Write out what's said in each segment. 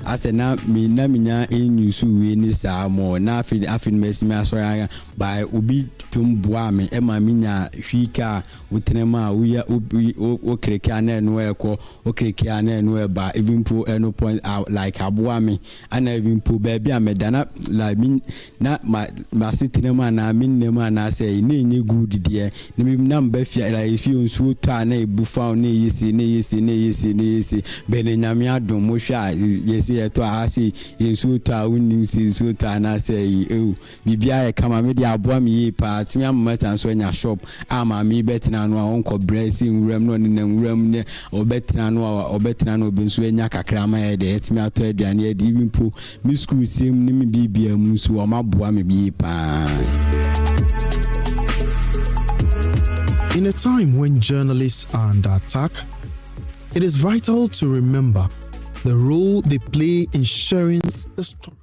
ase na minya enyusu we ni saa mo na afi mesimi asoya by obi tumboa me e ma minya hwika utenema uya o kreke na eno ekọ o kreke na eno eba even po eno point out like aboa me ana even po baby amedana like na ma sitinema na minnema na say na enye good de na mi na mba fia like if you nsu to na ebufa na yesi bene nyame adom mo hwa yesi eto ahasi nsu to a woni nsu to na say bibia e kama me de aboa me yi pa timi amata so nya shop ama mi betina no a onko bresi nwuram no ne nwuram ne obetina no obensu enya kakra ma ye de timi ato aduane e di bimpo mi school sim ne mi bibia mu so o maboa me bi pa. In a time when journalists are under attack, it is vital to remember the role they play in sharing the story.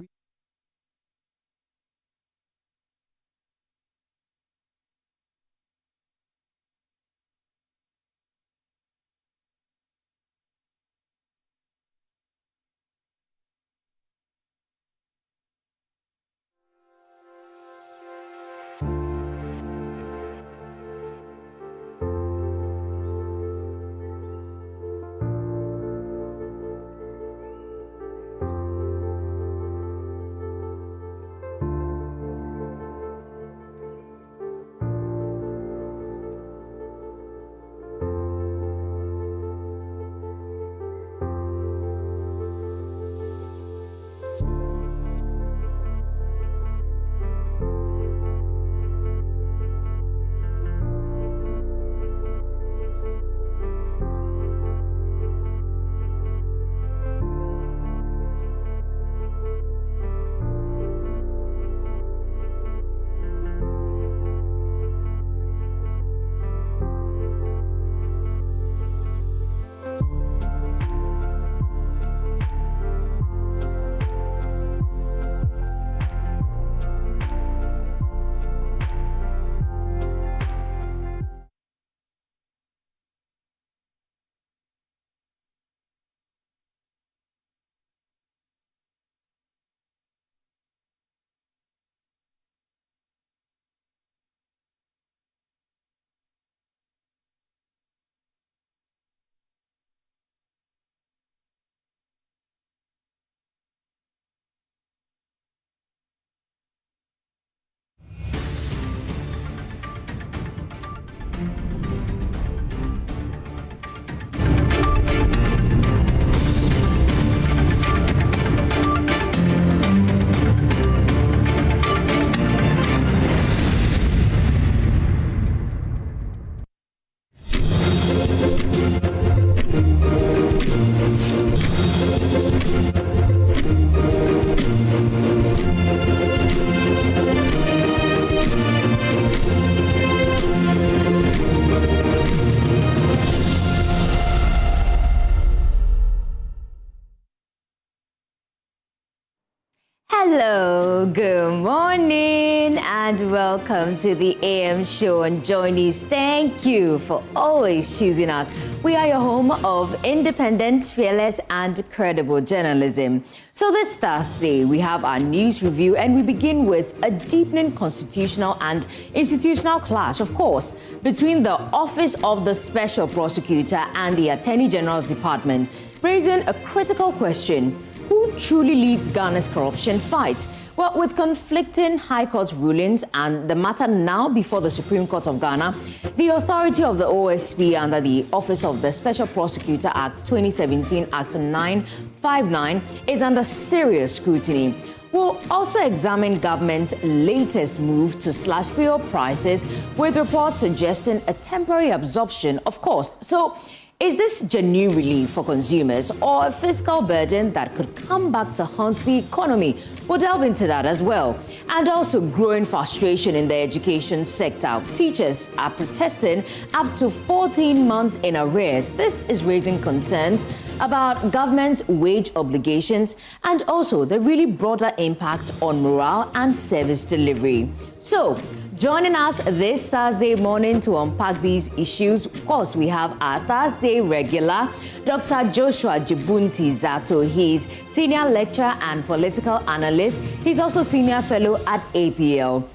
Hello, good morning, and welcome to the AM show on Joy News. Thank you for always choosing us. We are your home of independent, fearless, and credible journalism. So this Thursday, we have our news review, and we begin with a deepening constitutional and institutional clash, of course, between the Office of the Special Prosecutor and the Attorney-General's Department, raising a critical question: who truly leads Ghana's corruption fight? Well, with conflicting High Court rulings and the matter now before the Supreme Court of Ghana, the authority of the OSP under the Office of the Special Prosecutor Act 2017, Act 959, is under serious scrutiny. We'll also examine government's latest move to slash fuel prices, with reports suggesting a temporary absorption of cost. So, is this genuine relief for consumers or a fiscal burden that could come back to haunt the economy? We'll delve into that as well. And also growing frustration in the education sector. Teachers are protesting up to 14 months in arrears. This is raising concerns about government's wage obligations and also the really broader impact on morale and service delivery. So, joining us this Thursday morning to unpack these issues, of course, we have our Thursday regular, Dr. Joshua Jibunti Zato. He's senior lecturer and political analyst. He's also senior fellow at APL.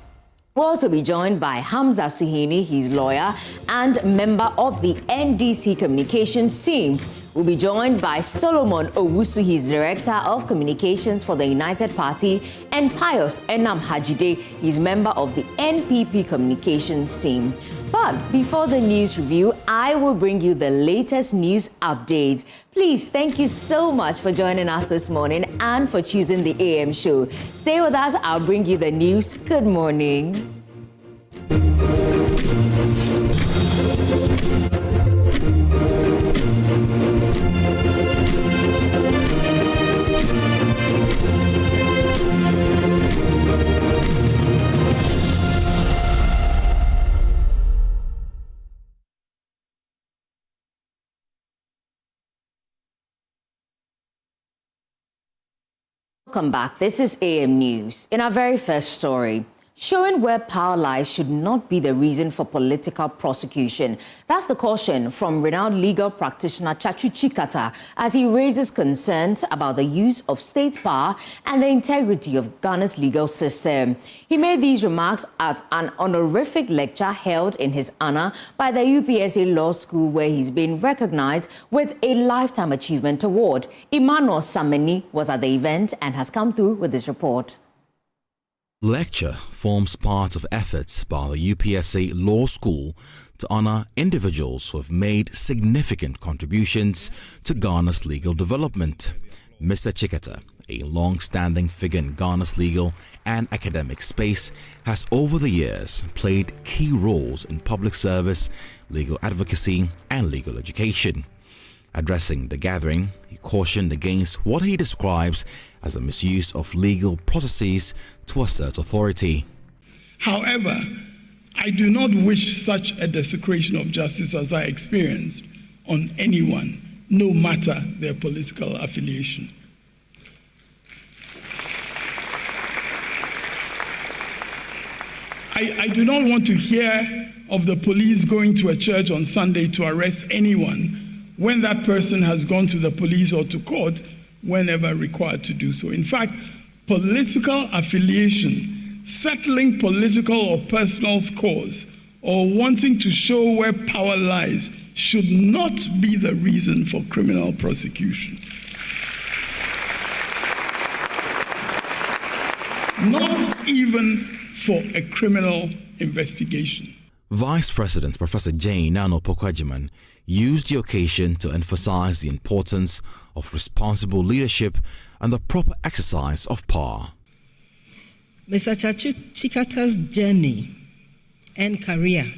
We'll also be joined by Hamza Suhini, he's lawyer and member of the NDC communications team. We'll be joined by Solomon Owusu, he's Director of Communications for the United Party, and Pius Enam Hajide, he's member of the MPP communications team. But before the news review, I will bring you the latest news updates. Please, thank you so much for joining us this morning and for choosing the AM show. Stay with us, I'll bring you the news. Good morning. Welcome back. This is AM News. In our very first story, showing where power lies should not be the reason for political prosecution. That's the caution from renowned legal practitioner Chikata as he raises concerns about the use of state power and the integrity of Ghana's legal system. He made these remarks at an honorific lecture held in his honor by the UPSA Law School, where he's been recognized with a Lifetime Achievement Award. Emmanuel Sameni was at the event and has come through with this report. Lecture forms part of efforts by the UPSA Law School to honor individuals who have made significant contributions to Ghana's legal development. Mr. Chikata, a long-standing figure in Ghana's legal and academic space, has over the years played key roles in public service, legal advocacy, and legal education. Addressing the gathering, he cautioned against what he describes as a misuse of legal processes to assert authority. However, I do not wish such a desecration of justice as I experienced on anyone, no matter their political affiliation. I do not want to hear of the police going to a church on Sunday to arrest anyone when that person has gone to the police or to court whenever required to do so. In fact, political affiliation, settling political or personal scores, or wanting to show where power lies should not be the reason for criminal prosecution. Not even for a criminal investigation. Vice President Professor Jane Nano Pokwajiman used the occasion to emphasize the importance of responsible leadership and the proper exercise of power. Mr. Chikata's journey and career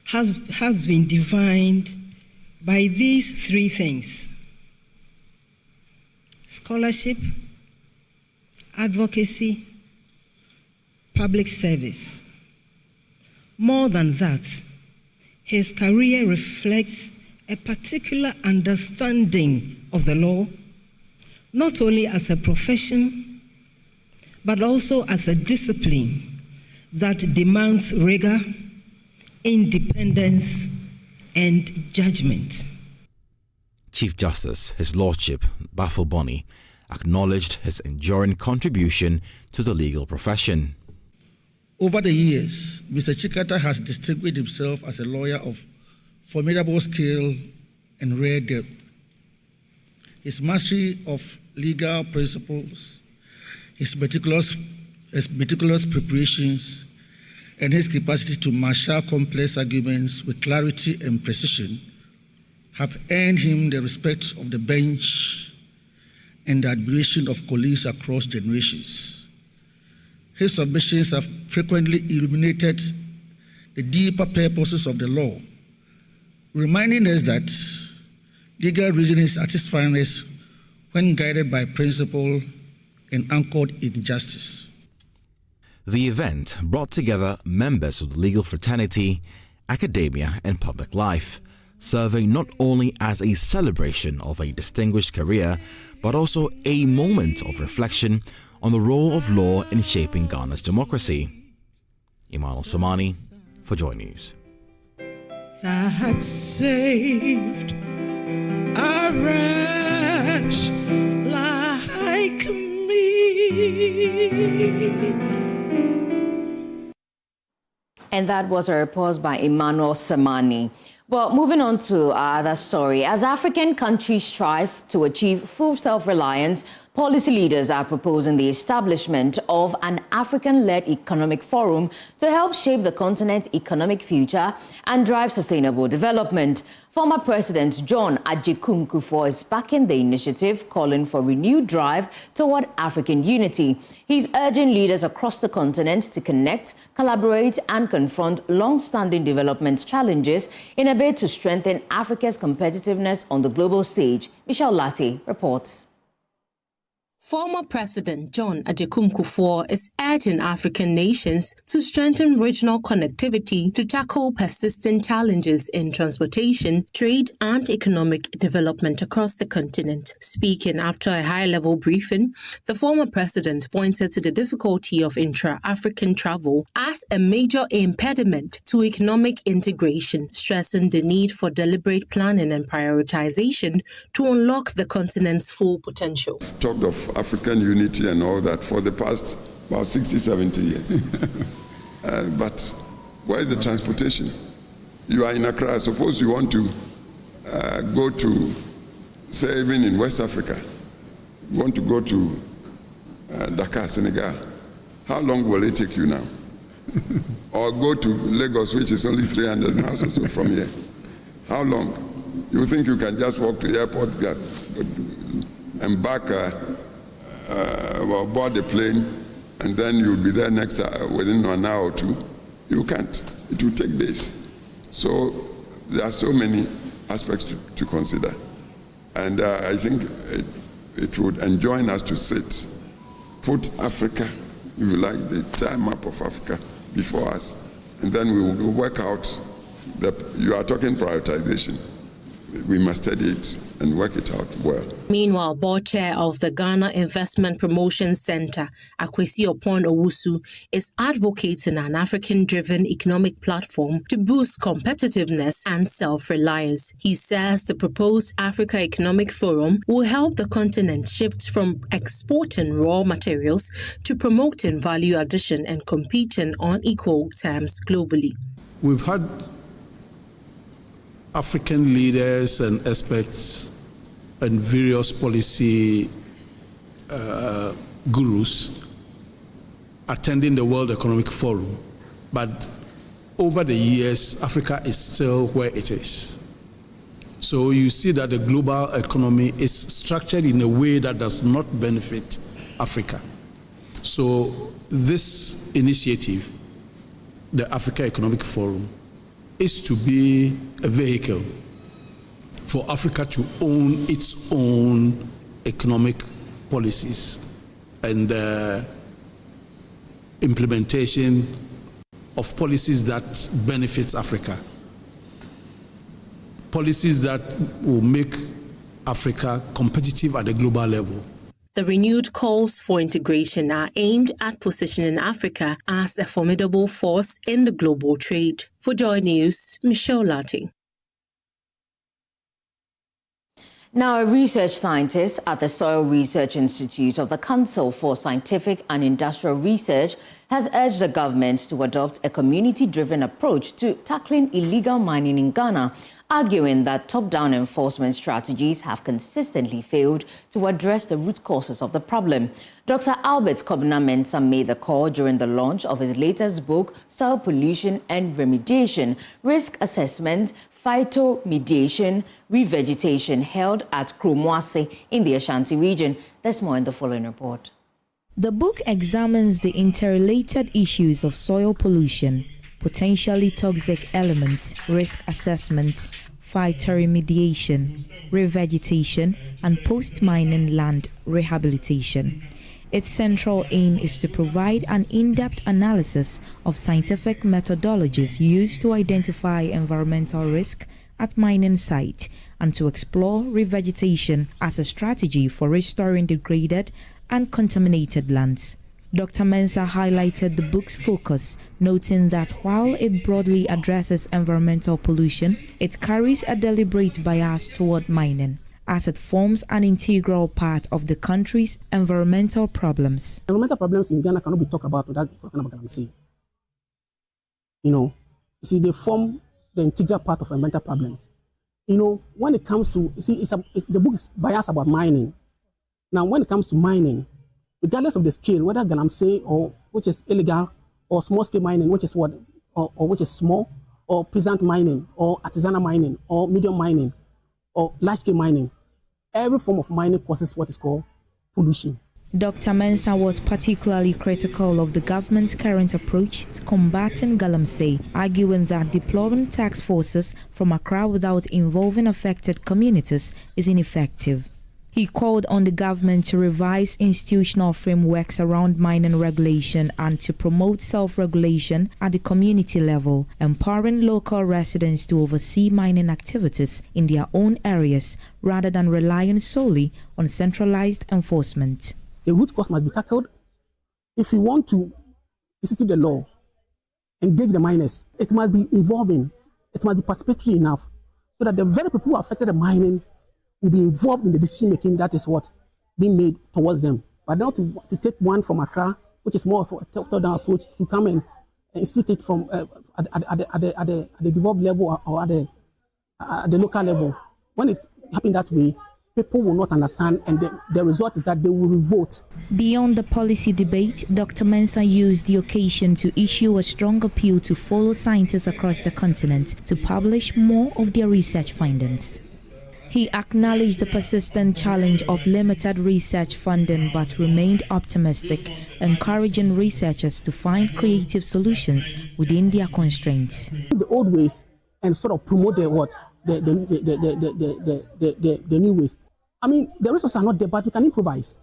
has been defined by these three things: scholarship, advocacy, public service. More than that, his career reflects a particular understanding of the law, not only as a profession, but also as a discipline that demands rigor, independence, and judgment. Chief Justice, His Lordship Bafo Boni, acknowledged his enduring contribution to the legal profession. Over the years, Mr. Chikata has distinguished himself as a lawyer of formidable skill and rare depth. His mastery of legal principles, his meticulous preparations, and his capacity to marshal complex arguments with clarity and precision have earned him the respect of the bench and the admiration of colleagues across generations. His submissions have frequently illuminated the deeper purposes of the law, reminding us that legal reasoning is at its finest when guided by principle and anchored in justice. The event brought together members of the legal fraternity, academia, and public life. serving not only as a celebration of a distinguished career, but also a moment of reflection on the role of law in shaping Ghana's democracy. Emmanuel Samani for Joy News. That saved a wretch like me. And that was a report by Emmanuel Samani. Well, moving on to our other story. As African countries strive to achieve full self-reliance, policy leaders are proposing the establishment of an African-led economic forum to help shape the continent's economic future and drive sustainable development. Former President John Agyeman-Rawlings is backing the initiative, calling for renewed drive toward African unity. He's urging leaders across the continent to connect, collaborate, and confront long-standing development challenges in a bid to strengthen Africa's competitiveness on the global stage. Michelle Lati reports. Former President John Agyeman-Rawlings is urging African nations to strengthen regional connectivity to tackle persistent challenges in transportation, trade, and economic development across the continent. Speaking after a high-level briefing, the former president pointed to the difficulty of intra-African travel as a major impediment to economic integration, stressing the need for deliberate planning and prioritization to unlock the continent's full potential. Talked of African unity and all that for the past about 60, 70 years. But where is the transportation? You are in Accra. Suppose you want to go to, say, even in West Africa, you want to go to Dakar, Senegal. How long will it take you now? Or go to Lagos, which is only 300 miles or so from here. How long? You think you can just walk to the airport, embark, board the plane, and then you'll be there next within an hour or two? You can't. It will take days. So there are so many aspects to consider. And I think it would enjoin us to sit, put Africa, if you like, the entire map of Africa before us, and then we will work out you are talking prioritization. We must study it and work it out well. Meanwhile, board chair of the Ghana Investment Promotion Center, Akosua, is advocating an African-driven economic platform to boost competitiveness and self-reliance. He says the proposed Africa Economic Forum will help the continent shift from exporting raw materials to promoting value addition and competing on equal terms globally. We've had African leaders and experts and various policy gurus attending the World Economic Forum, but over the years, Africa is still where it is. So you see that the global economy is structured in a way that does not benefit Africa. So this initiative, the Africa Economic Forum, is to be a vehicle for Africa to own its own economic policies and implementation of policies that benefits Africa. Policies that will make Africa competitive at the global level. The renewed calls for integration are aimed at positioning Africa as a formidable force in the global trade. For Joy News, Michelle Lati. Now, a research scientist at the Soil Research Institute of the Council for Scientific and Industrial Research has urged the government to adopt a community-driven approach to tackling illegal mining in Ghana, arguing that top-down enforcement strategies have consistently failed to address the root causes of the problem. Dr. Albert Kobna-Mensah made the call during the launch of his latest book, Soil Pollution and Remediation, Risk Assessment, Phytomediation, Revegetation, held at Kromwase in the Ashanti region. There's more in the following report. The book examines the interrelated issues of soil pollution, potentially toxic elements, risk assessment, phytoremediation, revegetation, and post-mining land rehabilitation. Its central aim is to provide an in-depth analysis of scientific methodologies used to identify environmental risk at mining site and to explore revegetation as a strategy for restoring degraded and contaminated lands. Dr. Mensah highlighted the book's focus, noting that while it broadly addresses environmental pollution, it carries a deliberate bias toward mining, as it forms an integral part of the country's environmental problems. Environmental problems in Ghana cannot be talked about without talking about galamsey. You see, they form the integral part of environmental problems. When it comes to, the book is biased about mining. Now, when it comes to mining, regardless of the scale, whether galamsey or which is illegal, or small-scale mining, which is what, or which is small, or peasant mining, or artisanal mining, or medium mining, or large-scale mining, every form of mining causes what is called pollution. Dr. Mensah was particularly critical of the government's current approach to combating galamsey, arguing that deploying task forces from Accra without involving affected communities is ineffective. He called on the government to revise institutional frameworks around mining regulation and to promote self-regulation at the community level, empowering local residents to oversee mining activities in their own areas rather than relying solely on centralized enforcement. The root cause must be tackled. If we want to institute the law, engage the miners, it must be involving, it must be participatory enough so that the very people who are affected by mining will be involved in the decision making that is what being made towards them. But now to take one from Accra, which is more of a top-down approach, to come and institute it from at the devolved level or at the local level. When it happens that way, people will not understand, and the result is that they will revolt. Beyond the policy debate, Dr. Mensah used the occasion to issue a strong appeal to fellow scientists across the continent to publish more of their research findings. He acknowledged the persistent challenge of limited research funding but remained optimistic, encouraging researchers to find creative solutions within their constraints. The old ways and sort of promote the new ways. I mean, the resources are not there, but you can improvise.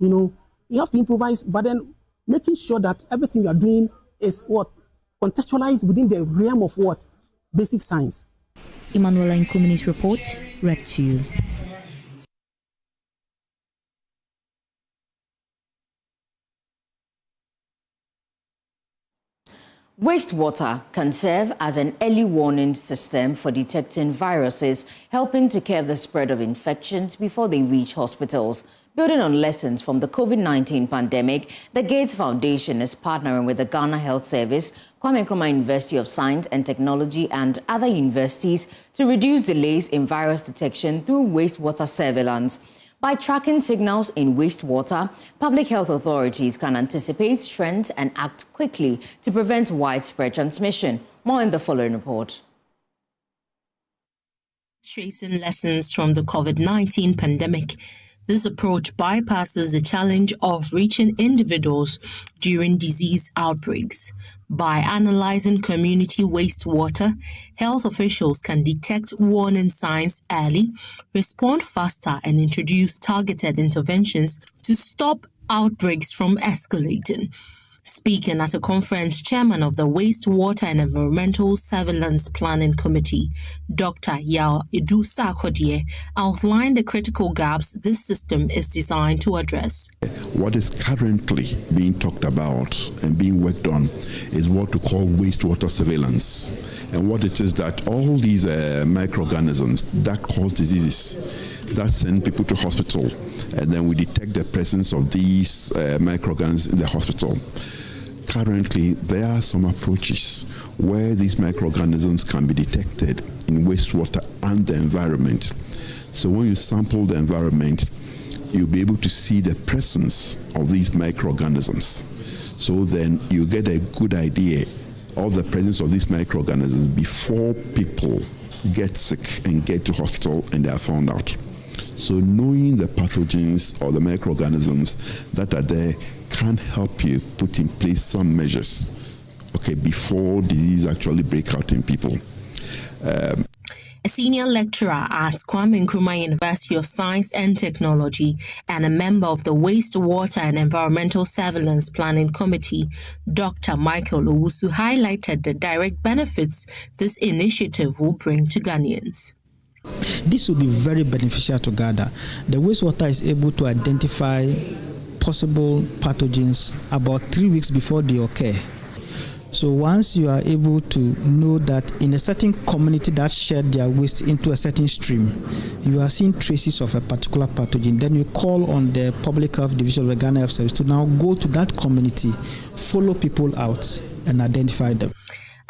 You have to improvise, but then making sure that everything you are doing is what contextualized within the realm of what basic science. Emmanuela Nkumi's report, read to you. Wastewater can serve as an early warning system for detecting viruses, helping to curb the spread of infections before they reach hospitals. Building on lessons from the COVID-19 pandemic, the Gates Foundation is partnering with the Ghana Health Service, Kwame Nkrumah University of Science and Technology, and other universities to reduce delays in virus detection through wastewater surveillance. By tracking signals in wastewater, public health authorities can anticipate trends and act quickly to prevent widespread transmission. More in the following report. Tracing lessons from the COVID-19 pandemic. This approach bypasses the challenge of reaching individuals during disease outbreaks. By analyzing community wastewater, health officials can detect warning signs early, respond faster, and introduce targeted interventions to stop outbreaks from escalating. Speaking at a conference, Chairman of the Wastewater and Environmental Surveillance Planning Committee, Dr. Yao Edu-Sarkodie, outlined the critical gaps this system is designed to address. What is currently being talked about and being worked on is what we call wastewater surveillance. And what it is that all these microorganisms that cause diseases, that send people to hospital, and then we detect the presence of these microorganisms in the hospital. Currently, there are some approaches where these microorganisms can be detected in wastewater and the environment. So when you sample the environment, you'll be able to see the presence of these microorganisms. So then you get a good idea of the presence of these microorganisms before people get sick and get to hospital and they are found out. So knowing the pathogens or the microorganisms that are there can help you put in place some measures, before disease actually break out in people. a senior lecturer at Kwame Nkrumah University of Science and Technology and a member of the Wastewater and Environmental Surveillance Planning Committee, Dr. Michael Owusu highlighted the direct benefits this initiative will bring to Ghanaians. This will be very beneficial to Ghana. The wastewater is able to identify possible pathogens about 3 weeks before they occur. So once you are able to know that in a certain community that shared their waste into a certain stream, you are seeing traces of a particular pathogen, then you call on the Public Health Division of the Ghana Health Service to now go to that community, follow people out, and identify them.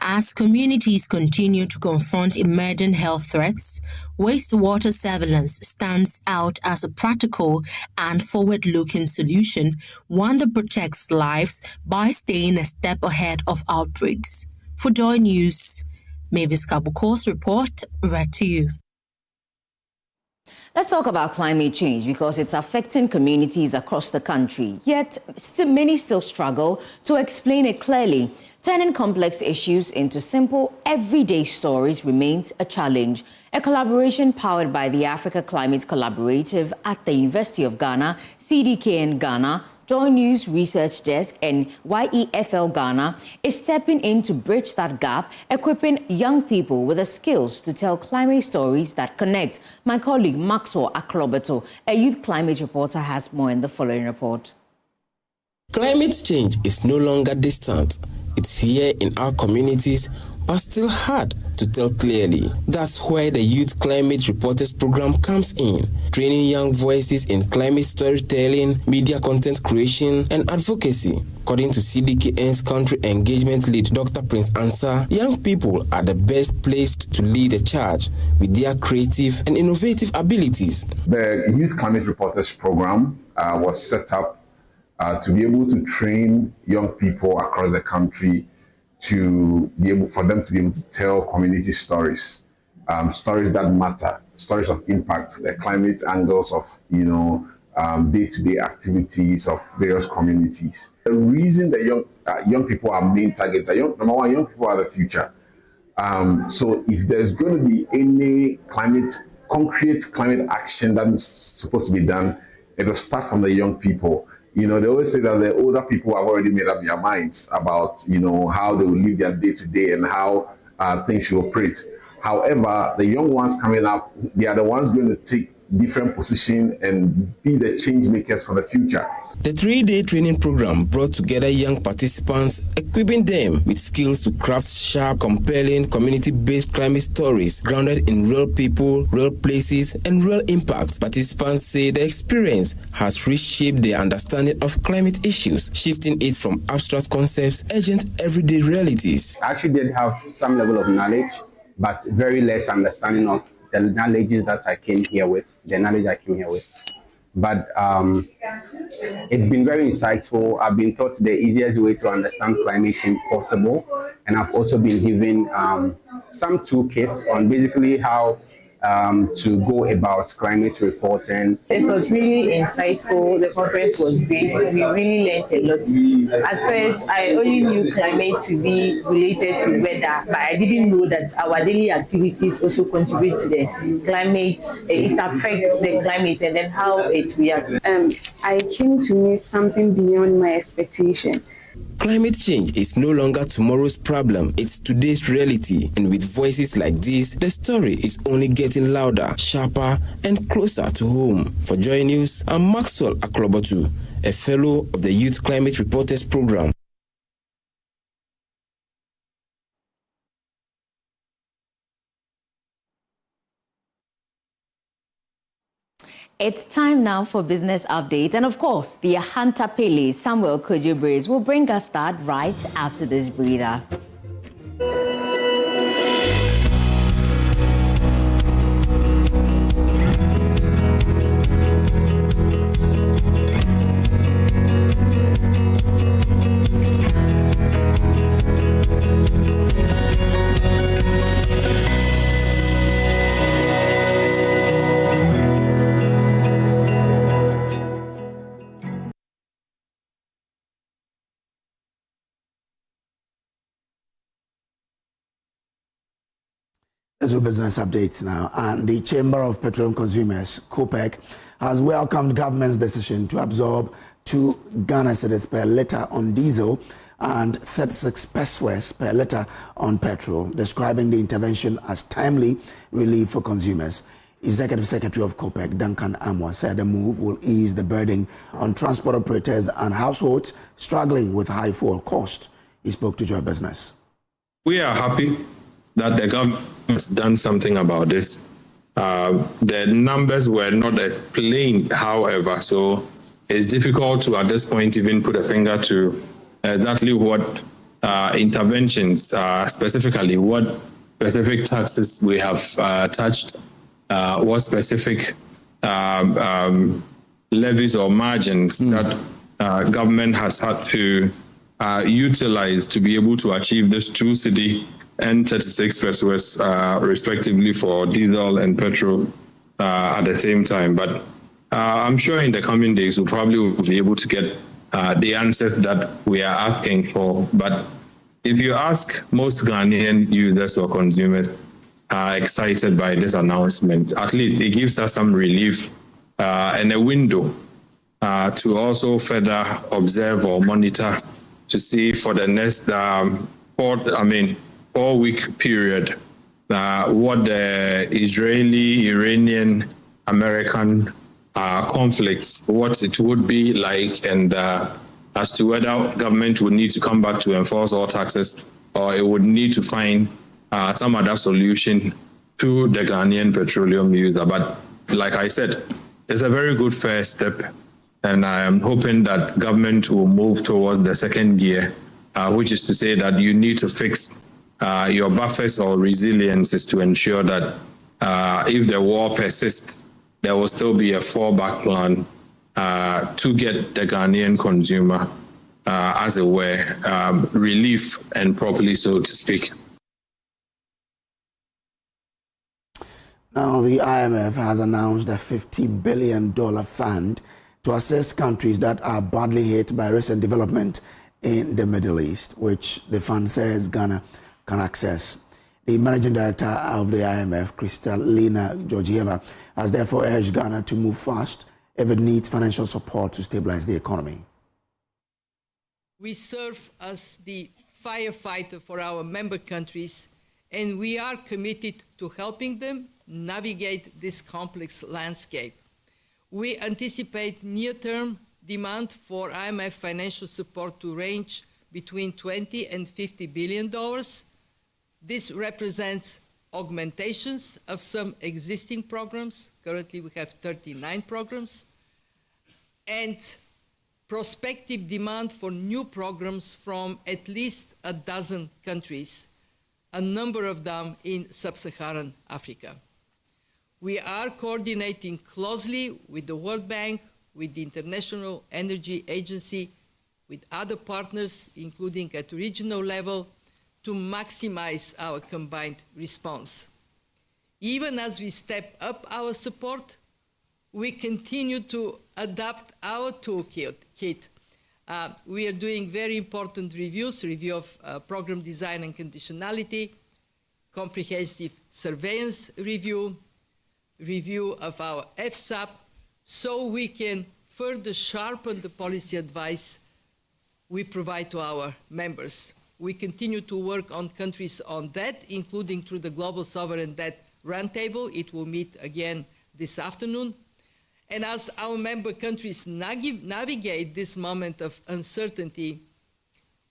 As communities continue to confront emerging health threats, wastewater surveillance stands out as a practical and forward-looking solution, one that protects lives by staying a step ahead of outbreaks. For Joy News, Mavis Kabuko's report read to you. Let's talk about climate change because it's affecting communities across the country. Yet, many still struggle to explain it clearly. Turning complex issues into simple, everyday stories remains a challenge. A collaboration powered by the Africa Climate Collaborative at the University of Ghana, CDKN Ghana, Joy News Research Desk and YEFL Ghana is stepping in to bridge that gap, equipping young people with the skills to tell climate stories that connect. My colleague Maxwell Aklobeto, a youth climate reporter, has more in the following report. Climate change is no longer distant. It's here in our communities, but still hard to tell clearly. That's where the Youth Climate Reporters program comes in, training young voices in climate storytelling, media content creation, and advocacy. According to CDKN's country engagement lead, Dr. Prince Ansah, young people are the best placed to lead the charge with their creative and innovative abilities. The Youth Climate Reporters program was set up to be able to train young people across the country for them to be able to tell community stories, stories that matter, stories of impact, the climate angles of day-to-day activities of various communities. The reason that young people are main targets are number one, young people are the future. So if there's going to be any concrete climate action that is supposed to be done, it will start from the young people. They always say that the older people have already made up their minds about, how they will live their day-to-day and how things should operate. However, the young ones coming up, they are the ones going to take different positions and be the change makers for the future. The 3-day training program brought together young participants, equipping them with skills to craft sharp, compelling, community-based climate stories grounded in real people, real places, and real impact. Participants say the experience has reshaped their understanding of climate issues, shifting it from abstract concepts, urgent everyday realities. I actually did have some level of knowledge, but very less understanding of the knowledge I came here with. But it's been very insightful. I've been taught the easiest way to understand climate change possible, and I've also been given some toolkits on basically how to go about climate reporting. It was really insightful. The conference was great. We really learned a lot. At first, I only knew climate to be related to weather, but I didn't know that our daily activities also contribute to the climate. It affects the climate and then how it reacts. I came to meet something beyond my expectation. Climate change is no longer tomorrow's problem, it's today's reality. And with voices like this, the story is only getting louder, sharper, and closer to home. For Joy News, I'm Maxwell Aklobeto, a fellow of the Youth Climate Reporters program. It's time now for business update, and of course, the Hunter Pele Samuel Kojo Brace will bring us that right after this breather. As with business updates now, and the Chamber of Petroleum Consumers, COPEC, has welcomed government's decision to absorb 2 Ghana cedis per litre on diesel and 36 pesos per litre on petrol, describing the intervention as timely relief for consumers. Executive Secretary of COPEC, Duncan Amwa, said the move will ease the burden on transport operators and households struggling with high fuel cost. He spoke to Joy Business. We are happy that the government has done something about this. The numbers were not explained, however, so it's difficult to, at this point, even put a finger to exactly what interventions, specifically what specific taxes we have touched, what specific levies or margins that government has had to utilize to be able to achieve this 2 cedi and 36 pesos respectively for diesel and petrol at the same time. But I'm sure in the coming days we'll probably be able to get the answers that we are asking for. But if you ask most Ghanaian users or consumers are excited by this announcement, at least it gives us some relief and a window to also further observe or monitor to see for the next 4-week period what the Israeli-Iranian American conflicts, what it would be like, and as to whether government would need to come back to enforce all taxes or it would need to find some other solution to the Ghanaian petroleum user. But like I said, it's a very good first step, and I am hoping that government will move towards the second gear, which is to say that you need to fix your buffers or resiliences to ensure that if the war persists, there will still be a fallback plan to get the Ghanaian consumer, as it were, relief and properly, so to speak. Now, the IMF has announced a $50 billion fund to assist countries that are badly hit by recent development in the Middle East, which the fund says Ghana can access. The managing director of the IMF, Kristalina Georgieva, has therefore urged Ghana to move fast if it needs financial support to stabilize the economy. We serve as the firefighter for our member countries, and we are committed to helping them navigate this complex landscape. We anticipate near-term demand for IMF financial support to range between $20 and $50 billion. This represents augmentations of some existing programs. Currently, we have 39 programs, and prospective demand for new programs from at least a dozen countries, a number of them in sub-Saharan Africa. We are coordinating closely with the World Bank, with the International Energy Agency, with other partners, including at regional level, to maximize our combined response. Even as we step up our support, we continue to adapt our toolkit. We are doing very important reviews, review of program design and conditionality, comprehensive surveillance review, review of our FSAP, so we can further sharpen the policy advice we provide to our members. We continue to work on countries on debt, including through the Global Sovereign Debt Roundtable. It will meet again this afternoon. And as our member countries navigate this moment of uncertainty,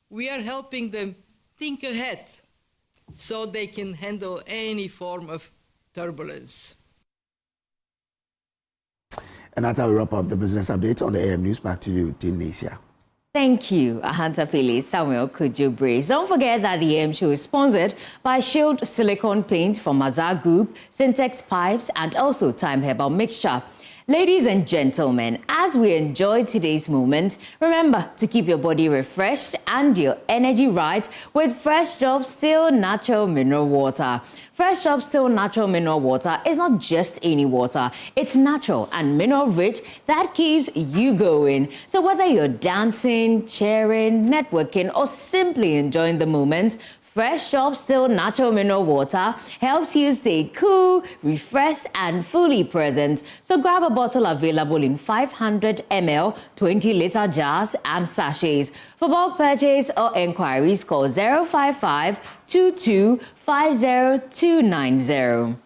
we are helping them think ahead so they can handle any form of turbulence. And that's how we wrap up the business update on the AM News. Back to you, Tunisia. Thank you, Ahanta Pili, Samuel Kojo Brace. Don't forget that the AM show is sponsored by Shield Silicone Paint from Mazar Group, Syntex Pipes, and also Time Herbal Mixture. Ladies and gentlemen, as we enjoy today's moment, remember to keep your body refreshed and your energy right with Fresh Drop Still Natural Mineral Water. Fresh Drop Still Natural Mineral Water is not just any water. It's natural and mineral rich that keeps you going. So whether you're dancing, cheering, networking, or simply enjoying the moment, Fresh Drop Still Natural Mineral Water helps you stay cool, refreshed, and fully present. So grab a bottle available in 500 ml, 20-liter jars, and sachets. For bulk purchase or enquiries, call 055 22 50290.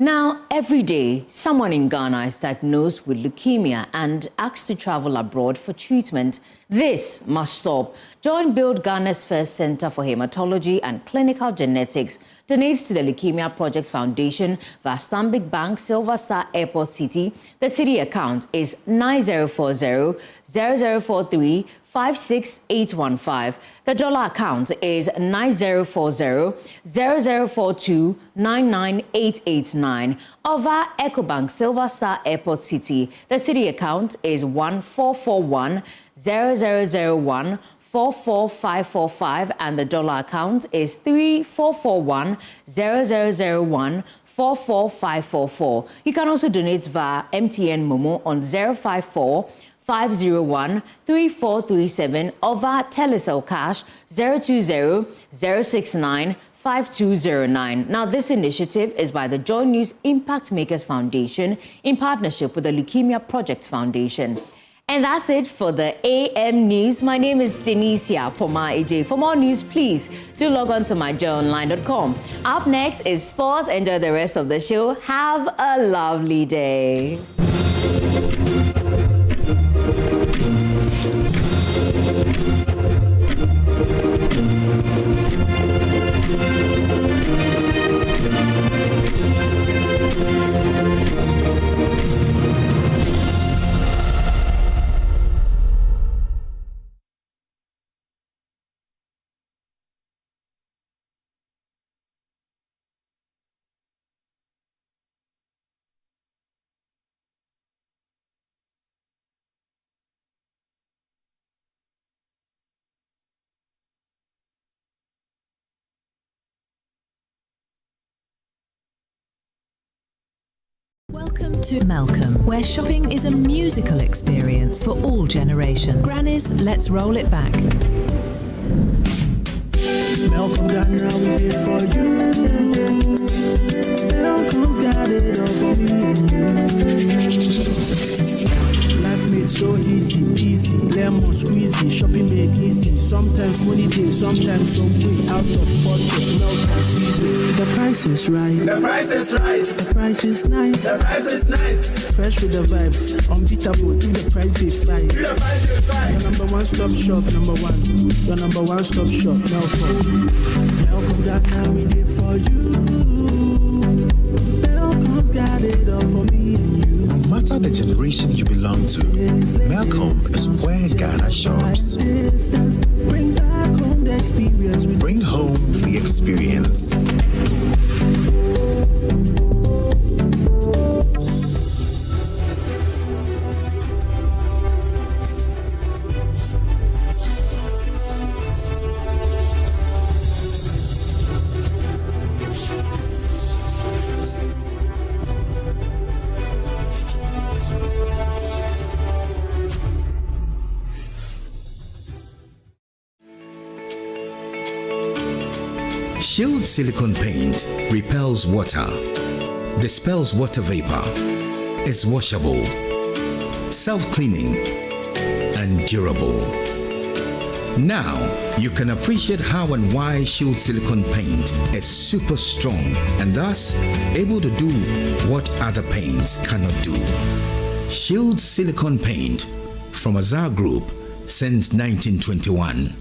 Now, every day, someone in Ghana is diagnosed with leukemia and asked to travel abroad for treatment. This must stop. Join Build Ghana's first Center for Hematology and Clinical Genetics donates to the Leukemia Project Foundation via Stanbic Bank, Silver Star Airport City. The city account is 9040-0043 56815. The dollar account is 9040-0042 99889. Or via EcoBank, Silver Star Airport City. The city account is 1441-0001 44545, and the dollar account is 3441-0001 44544. You can also donate via MTN Momo on 054-501-3437 or via Telecel Cash 020-069-5209. Now, this initiative is by the Joy News Impact Makers Foundation in partnership with the Leukemia Project Foundation. And that's it for the AM News. My name is Denisia Poma-Eje. For more news, please do log on to myjoyonline.com. Up next is sports. Enjoy the rest of the show. Have a lovely day. Welcome to Malcolm, where shopping is a musical experience for all generations. Granny's Let's Roll It Back. Malcolm got now we did for you. Malcolm's got it all for me and you. Life made so easy, lemon squeezy, shopping made easy. Sometimes money day, sometimes some way out of pocket. Malcolm season. The price is right. The price is right. The price is nice. The price is nice. Fresh with the vibes, unbeatable. Do the price they fly. Do the price they fly. Your number one stop shop, number one. Your number one stop shop, Malcolm. Malcolm got now we did for you. Malcolm's got it all for me and you. No matter the generation you belong to, Malcolm is where Ghana shops. Bring back home the experience. Bring home the experience. Shield silicone paint repels water, dispels water vapor, is washable, self-cleaning, and durable. Now, you can appreciate how and why Shield silicone paint is super strong and thus able to do what other paints cannot do. Shield silicone paint from Azar Group since 1921.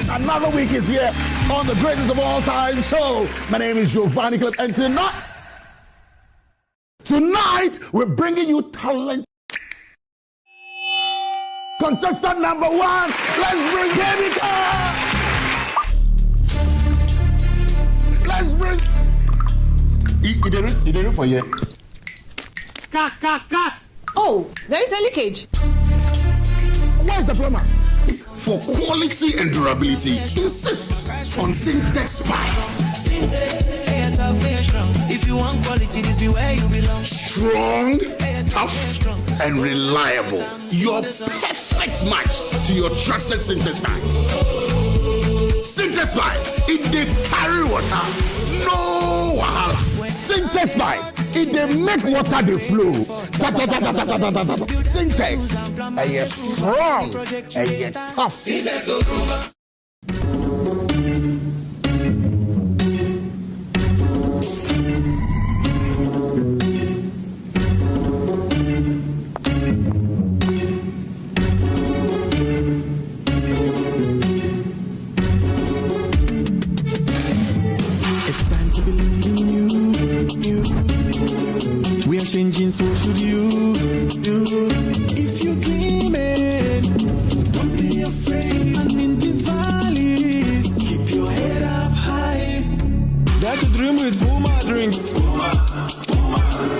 Another week is here on the greatest of all time show. My name is Giovanni Clip, and tonight we're bringing you talent. Contestant number one, let's bring Baby Girl. Let's bring. You did it for you. Cut. Oh, there is a leakage. Where's the plumber? For quality and durability, insist on Syntex pipes. If you want quality, this be where you belong. Strong, tough and reliable. Your perfect match to your trusted Syntheside. Syntheside, it they carry water, no wahala. Syntheside, it they make water they flow. Syntex, and you're strong and you're tough. Changing, so should you. If you're dreaming, don't be afraid. I'm in the valleys. Keep your head up high. Dare to dream with Puma drinks. Puma.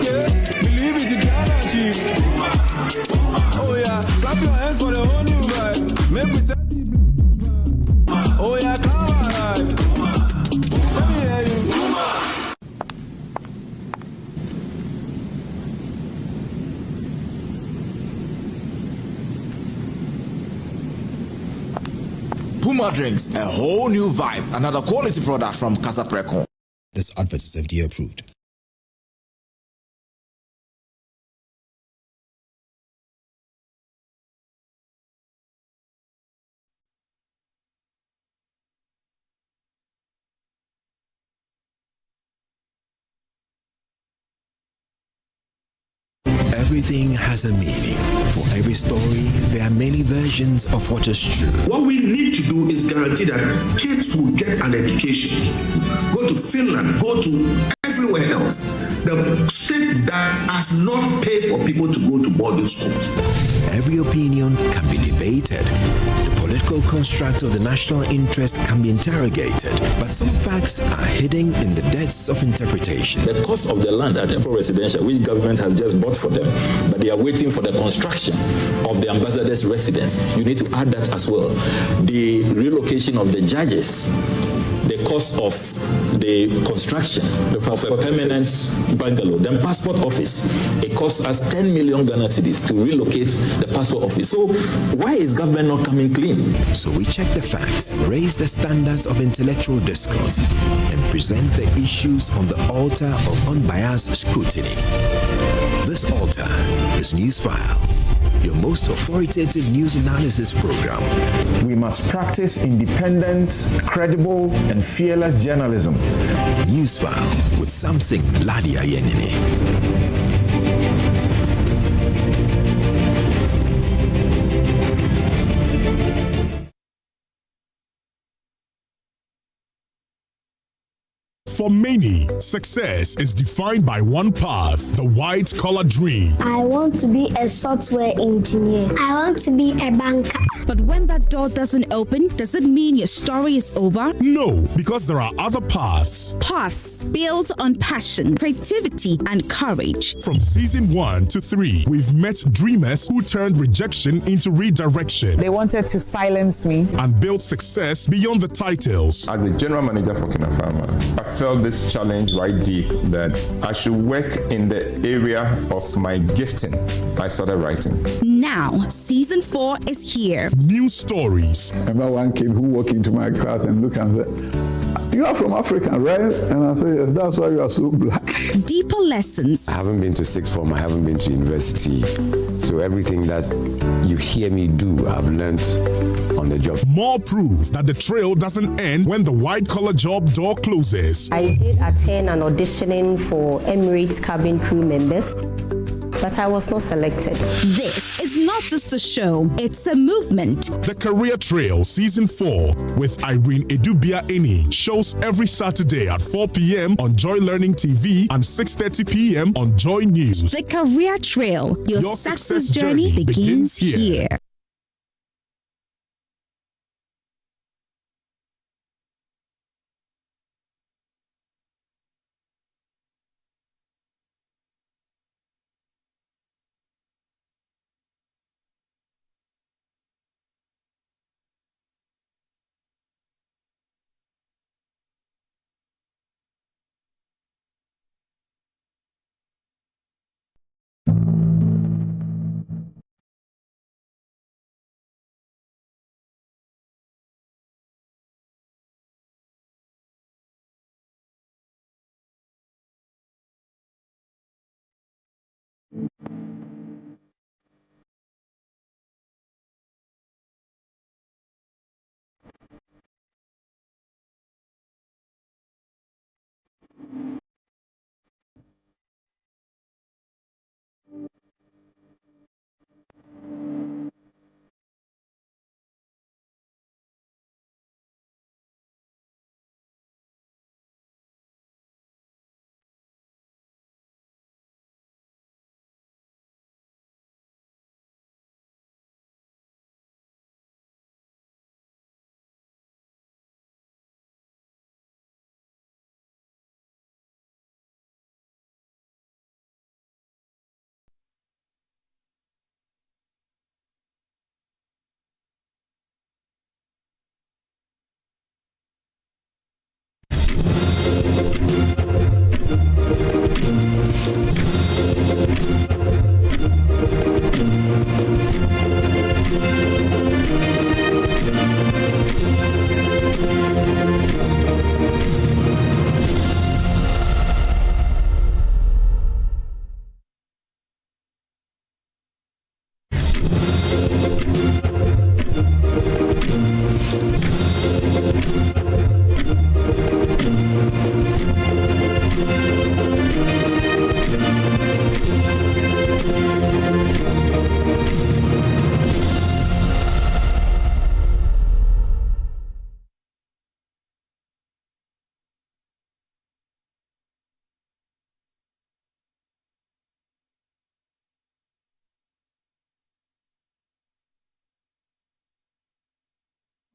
Yeah, believe it, you can achieve. Puma. Oh yeah, clap your hands for the whole new vibe. Make we set the oh yeah, come alive. Let me hear you. Puma drinks, a whole new vibe. Another quality product from Casa Precon. This advert is FDA approved. Everything has a meaning. For every story, there are many versions of what is true. What we need to do is guarantee that kids will get an education. Go to Finland, go to everywhere else. The state that has not paid for people to go to boarding schools. Every opinion can be debated. The political construct of the national interest can be interrogated, but some facts are hidden in the depths of interpretation. The cost of the land at Emperor Residential, which government has just bought for them, but they are waiting for the construction of the ambassador's residence. You need to add that as well. The relocation of the judges, the cost of the construction of a permanent bungalow, then passport office. It costs us 10 million Ghana cedis to relocate the passport office. So why is government not coming clean? So we check the facts, raise the standards of intellectual discourse, and present the issues on the altar of unbiased scrutiny. This altar is Newsfile, your most authoritative news analysis program. We must practice independent, credible, and fearless journalism. Newsfile with Samson Ladia Yenini. For many, success is defined by one path, the white-collar dream. I want to be a software engineer. I want to be a banker. But when that door doesn't open, does it mean your story is over? No, because there are other paths. Paths built on passion, creativity, and courage. From season 1 to 3, we've met dreamers who turned rejection into redirection. They wanted to silence me. And built success beyond the titles. As the general manager for Kinafama, I felt this challenge right deep that I should work in the area of my gifting. I started writing. Now, season 4 is here. New stories. Remember one kid who walked into my class and looked and said, "You are from Africa, right?" And I said, "Yes, that's why you are so black." Deeper lessons. I haven't been to sixth form, I haven't been to university. So everything that you hear me do, I've learned on the job. More proof that the trail doesn't end when the white-collar job door closes. I did attend an auditioning for Emirates cabin crew members, but I was not selected. This is not just a show, it's a movement. The Career Trail Season 4 with Irene Edubia-Eni shows every Saturday at 4 p.m. on Joy Learning TV and 6:30 p.m. on Joy News. The Career Trail, your success journey begins here.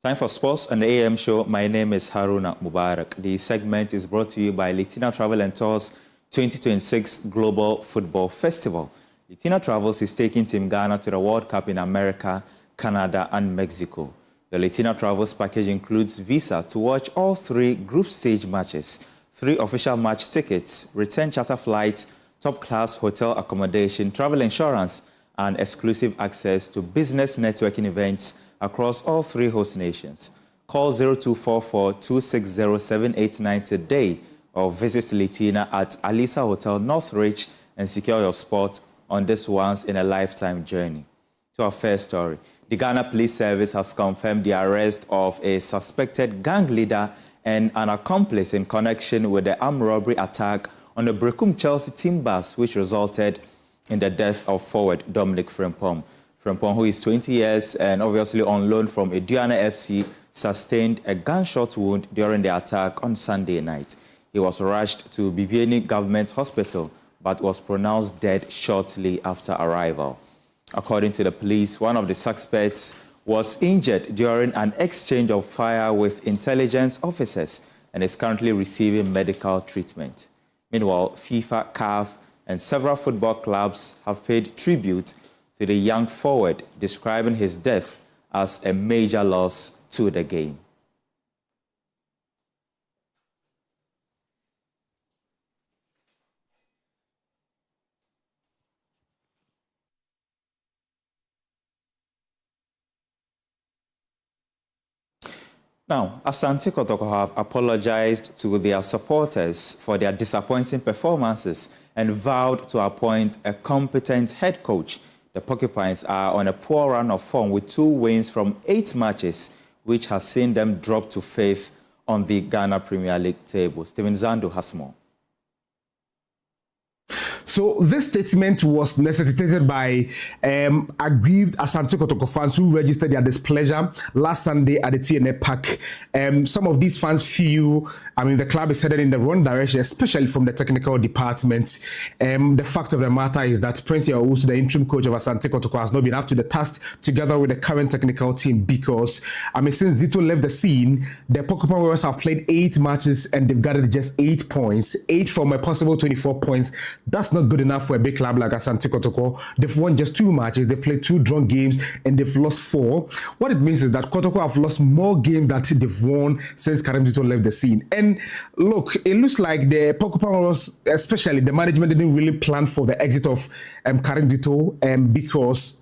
Time for sports on the AM show. My name is Haruna Mubarak. The segment is brought to you by Litina Travel and Tours 2026 Global Football Festival. Litina Travels is taking Team Ghana to the World Cup in America, Canada, and Mexico. The Litina Travels package includes visa to watch all 3 group stage matches, 3 official match tickets, return charter flights, top-class hotel accommodation, travel insurance, and exclusive access to business networking events across all 3 host nations. Call 0244-260-789 today or visit Litina at Alisa Hotel Northridge and secure your spot on this once-in-a-lifetime journey. To our first story, the Ghana Police Service has confirmed the arrest of a suspected gang leader and an accomplice in connection with the armed robbery attack on the Brekum-Chelsea team bus, which resulted in the death of forward Dominic Frimpong. Frimpong, who is 20 years and obviously on loan from Aduana FC, sustained a gunshot wound during the attack on Sunday night. He was rushed to Bibiani Government Hospital, but was pronounced dead shortly after arrival. According to the police, one of the suspects was injured during an exchange of fire with intelligence officers and is currently receiving medical treatment. Meanwhile, FIFA, CAF, and several football clubs have paid tribute to the young forward, describing his death as a major loss to the game. Now, Asante Kotoko have apologized to their supporters for their disappointing performances and vowed to appoint a competent head coach. The Porcupines are on a poor run of form with 2 wins from 8 matches, which has seen them drop to 5th on the Ghana Premier League table. Steven Zando has more. So this statement was necessitated by aggrieved Asante Kotoko fans who registered their displeasure last Sunday at the TNA Park. Some of these fans feel, the club is headed in the wrong direction, especially from the technical department. The fact of the matter is that Prince Yawusu, the interim coach of Asante Kotoko, has not been up to the task together with the current technical team because, since Zito left the scene, the Porcupine Warriors have played 8 matches and they've gathered just 8 points. 8 from a possible 24 points. That's not good enough for a big club like Asante Kotoko. They've won just 2 matches, they've played 2 drawn games, and they've lost 4. What it means is that Kotoko have lost more games than they've won since Karim Dito left the scene. And look, it looks like the Porcupine Warriors, especially the management, didn't really plan for the exit of Karim Dito because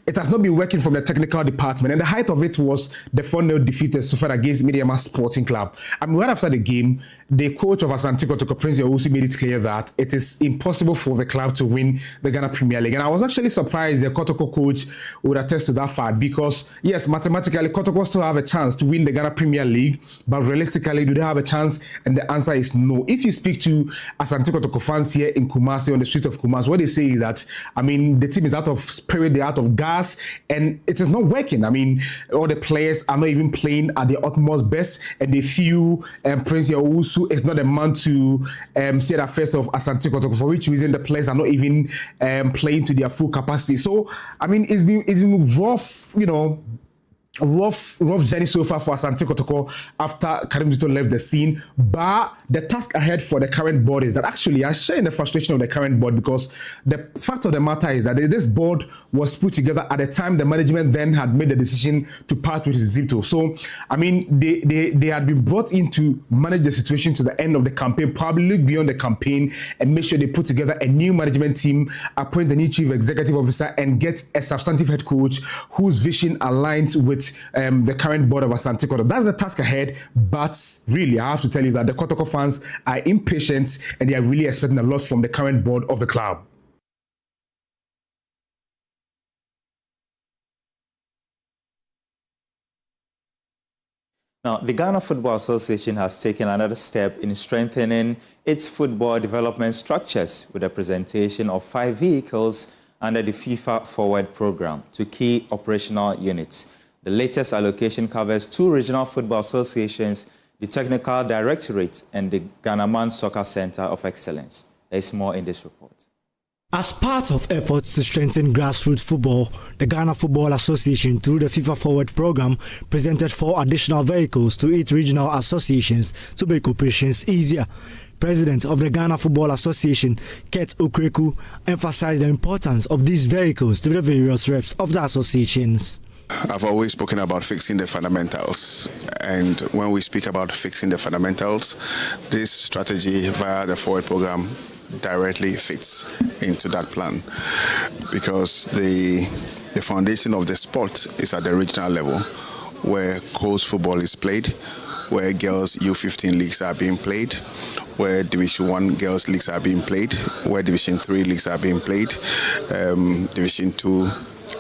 it has not been working from the technical department, and the height of it was the 4-0 defeat suffered against Midiama Sporting Club. Right after the game, the coach of Asante Kotoko, Prince Yawusu, made it clear that it is impossible for the club to win the Ghana Premier League. And I was actually surprised the Kotoko coach would attest to that fact because, yes, mathematically, Kotoko still have a chance to win the Ghana Premier League, but realistically, do they have a chance? And the answer is no. If you speak to Asante Kotoko fans here in Kumasi, on the street of Kumasi, what they say is that, the team is out of spirit, they're out of gas, and it is not working. All the players are not even playing at their utmost best, and they feel Prince Yawusu is not a man to see the face of Asante Kotoko, for which reason the players are not even playing to their full capacity. So, it's been rough, rough journey so far for Asante Kotoko after Karim Dito left the scene. But the task ahead for the current board is that actually I share in the frustration of the current board because the fact of the matter is that this board was put together at the time the management then had made the decision to part with Zito. So, they had been brought in to manage the situation to the end of the campaign, probably look beyond the campaign and make sure they put together a new management team, appoint a new chief executive officer, and get a substantive head coach whose vision aligns with the current board of Asante Kotoko. That's the task ahead, but really, I have to tell you that the Kotoko fans are impatient and they are really expecting a lot from the current board of the club. Now, the Ghana Football Association has taken another step in strengthening its football development structures with the presentation of 5 vehicles under the FIFA Forward program to key operational units. The latest allocation covers 2 regional football associations, the Technical Directorate and the Ghana Man Soccer Center of Excellence. There's more in this report. As part of efforts to strengthen grassroots football, the Ghana Football Association, through the FIFA Forward program, presented 4 additional vehicles to each regional associations to make operations easier. President of the Ghana Football Association, Ket Okreku, emphasized the importance of these vehicles to the various reps of the associations. I've always spoken about fixing the fundamentals, and when we speak about fixing the fundamentals, this strategy via the Forward program directly fits into that plan, because the foundation of the sport is at the regional level, where coast football is played, where girls U15 leagues are being played, where Division 1 girls leagues are being played, where Division 3 leagues are being played, Division 2,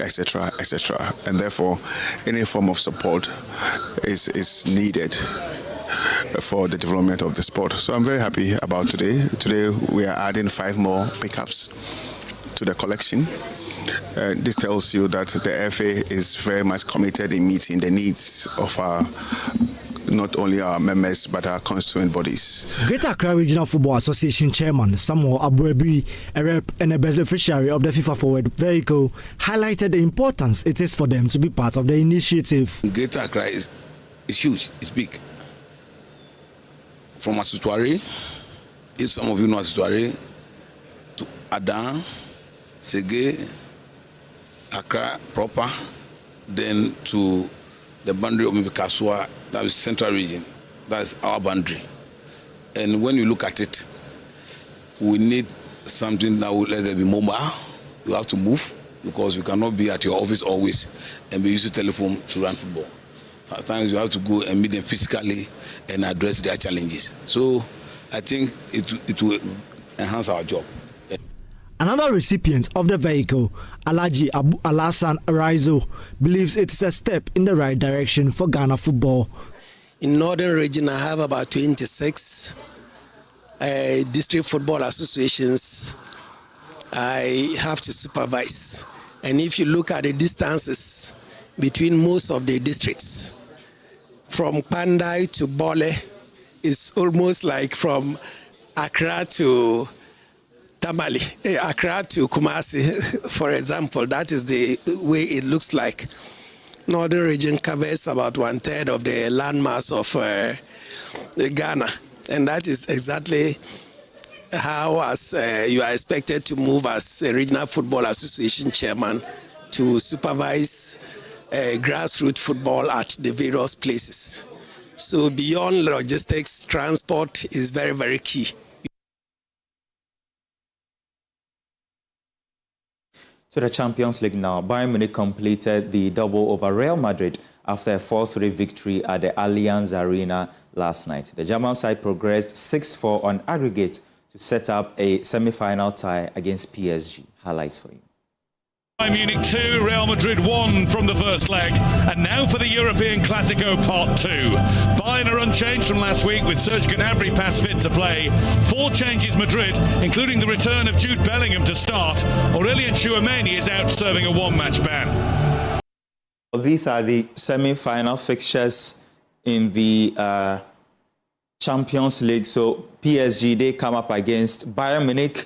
etc., etc. And therefore, any form of support is needed for the development of the sport. So I'm very happy about today. Today we are adding 5 more pickups to the collection. This tells you that the FA is very much committed in meeting the needs of not only our members but our constituent bodies. Greater Accra Regional Football Association Chairman Samuel Abuebi, a rep and a beneficiary of the FIFA Forward vehicle, highlighted the importance it is for them to be part of the initiative. Greater Accra is huge, it's big. From Asutuari, if some of you know Asutuari, to Adan, Sege, Accra proper, then to the boundary of Akosua, that is Central Region, that's our boundary. And when you look at it, we need something that will let them be mobile. You have to move, because you cannot be at your office always and be using telephone to run football. Sometimes you have to go and meet them physically and address their challenges. So I think it will enhance our job. Another recipient of the vehicle, Alhaji Abu Alasan Araizo, believes it is a step in the right direction for Ghana football. In Northern Region, I have about 26 district football associations I have to supervise. And if you look at the distances between most of the districts, from Pandai to Bole, it's almost like from Accra to Tamale, Accra to Kumasi, for example. That is the way it looks like. Northern region covers about 1/3 of the landmass of Ghana, and that is exactly how you are expected to move as a regional football association chairman to supervise grassroots football at the various places. So beyond logistics, transport is very, very key. To the Champions League now, Bayern Munich completed the double over Real Madrid after a 4-3 victory at the Allianz Arena last night. The German side progressed 6-4 on aggregate to set up a semi-final tie against PSG. Highlights for you. Bayern Munich 2, Real Madrid 1 from the first leg. And now for the European Classico Part 2. Bayern are unchanged from last week with Serge Gnabry past fit to play. 4 changes Madrid, including the return of Jude Bellingham to start. Aurelien Tchouameni is out serving a 1-match ban. These are the semi-final fixtures in the Champions League. So PSG, they come up against Bayern Munich.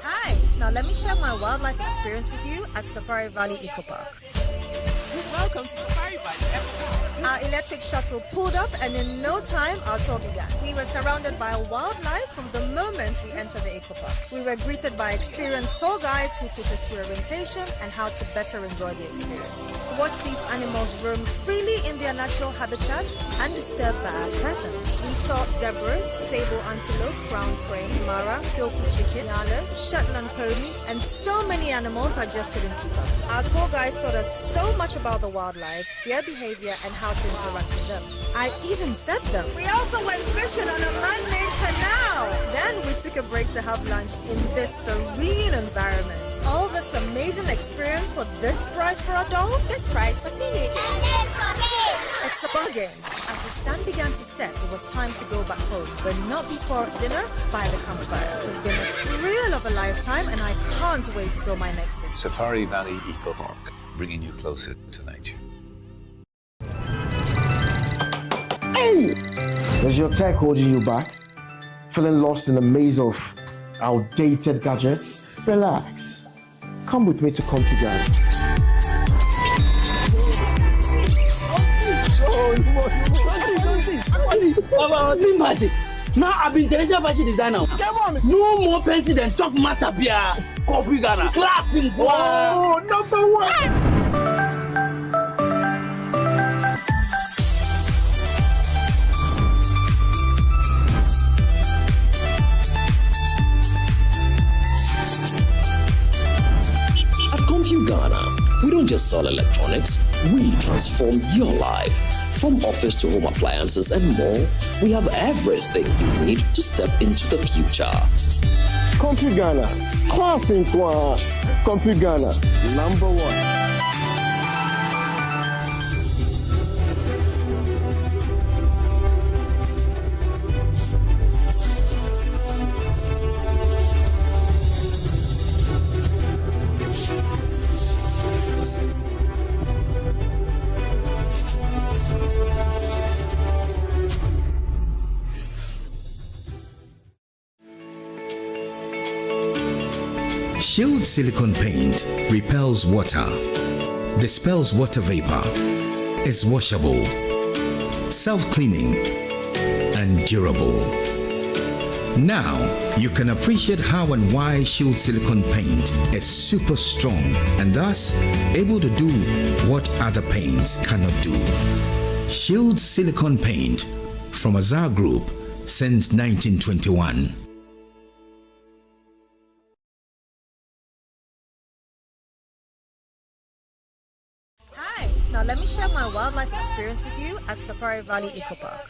Hi, now let me share my wildlife experience with you at Safari Valley Eco Park. Welcome to Safari Valley. Our electric shuttle pulled up, and in no time our tour began. We were surrounded by wildlife from the moment we entered the Eco Park. We were greeted by experienced tour guides who took us through orientation and how to better enjoy the experience. Watch these animals roam freely in their natural habitat undisturbed by our presence. We saw zebras, sable antelope, brown crane, mara, silky chicken, nyalas, Shetland ponies, and so many animals I just couldn't keep up. Our tour guides taught us so much about the wildlife, their behavior, and how how to interact with them. I even fed them. We also went fishing on a man-made canal. Then we took a break to have lunch in this serene environment. All this amazing experience for this price for adults, this price for teenagers. It's a bargain. As the sun began to set, it was time to go back home, but not before dinner by the campfire. It has been a thrill of a lifetime, and I can't wait till my next visit. Safari Valley Eco Park, bringing you closer to nature. Hey! Is your tech holding you back? Feeling lost in a maze of outdated gadgets? Relax. Come with me to Configure. Don't magic. Now I've been international fashion designer. No more pencil than talk matter beer. Configure. Class in boy. Oh, number one. Ghana, we don't just sell electronics, we transform your life. From office to home appliances and more, we have everything you need to step into the future. Comfy Ghana, class in toi. Comfy Ghana, number one. Shield silicone paint repels water, dispels water vapor, is washable, self-cleaning, and durable. Now, you can appreciate how and why Shield silicone paint is super strong and thus able to do what other paints cannot do. Shield silicone paint from Azar Group since 1921. Now let me share my wildlife experience with you at Safari Valley Eco Park.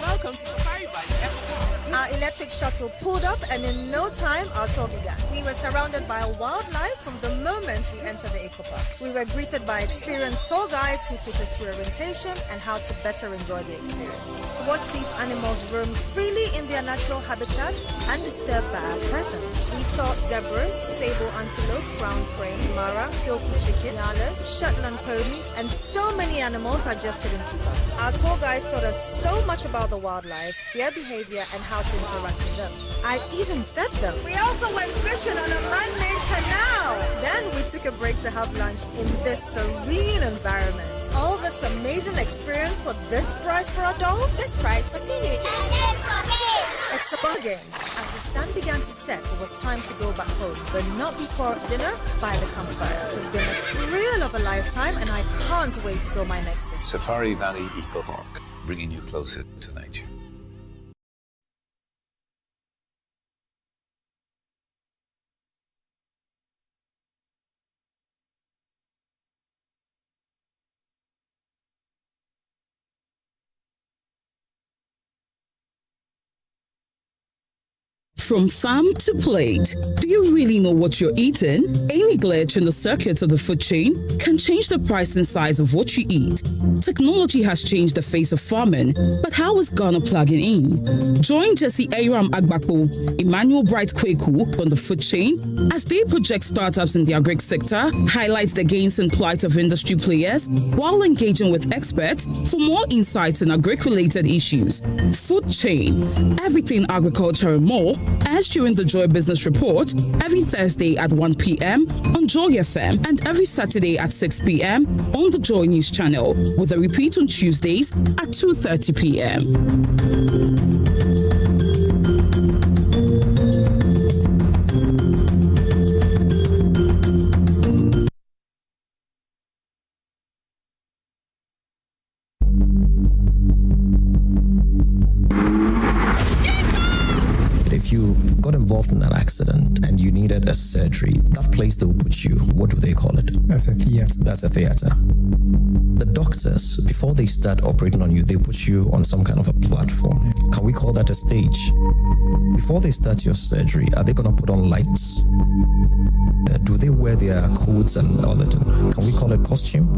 Welcome to Safari Valley Eco Park. Our electric shuttle pulled up, and in no time our tour began. We were surrounded by wildlife from the moment we entered the Eco Park. We were greeted by experienced tour guides who took us through orientation and how to better enjoy the experience. Watch these animals roam freely in their natural habitat undisturbed by our presence. We saw zebras, sable antelope, brown cranes, mara, silky chicken, nyalas, Shetland ponies, and so many animals I just couldn't keep up. Our tour guides taught us so much about the wildlife, their behavior, and how to interact with them. I even fed them. We also went fishing on a man-made canal. Then we took a break to have lunch in this serene environment. All this amazing experience for this price for adults, this price for teenagers. It's a bargain. As the sun began to set, it was time to go back home, but not before dinner by the campfire. It has been a thrill of a lifetime, and I can't wait till my next visit. Safari Valley Eco Park, bringing you closer to nature. From farm to plate, do you really know what you're eating? Any glitch in the circuit of the food chain can change the price and size of what you eat. Technology has changed the face of farming, but how is Ghana plugging in? Join Jesse Aram Agbakpo, Emmanuel Bright Kweku on the food chain as they project startups in the agri sector, highlight the gains and plight of industry players while engaging with experts for more insights in agri-related issues. Food chain, everything agriculture and more, as during the Joy Business Report every Thursday at 1 p.m. on Joy FM and every Saturday at 6 p.m. on the Joy News channel, with a repeat on Tuesdays at 2:30 p.m. If you got involved in an accident and you needed a surgery, that place they'll put you, what do they call it? That's a theater. That's a theater. The doctors, before they start operating on you, they put you on some kind of a platform. Can we call that a stage? Before they start your surgery, are they going to put on lights? Do they wear their coats and all that? Can we call it costume?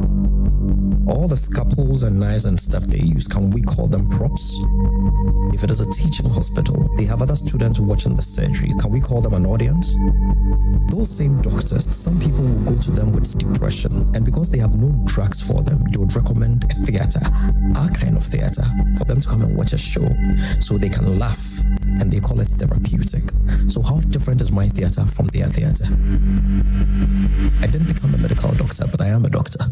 All the scalpels and knives and stuff they use, can we call them props? If it is a teaching hospital, they have other students watching the surgery. Can we call them an audience? Those same doctors, some people will go to them with depression, and because they have no drugs for them, they would recommend a theater, our kind of theater, for them to come and watch a show so they can laugh, and they call it therapeutic. So how different is my theater from their theater? I didn't become a medical doctor, but I am a doctor.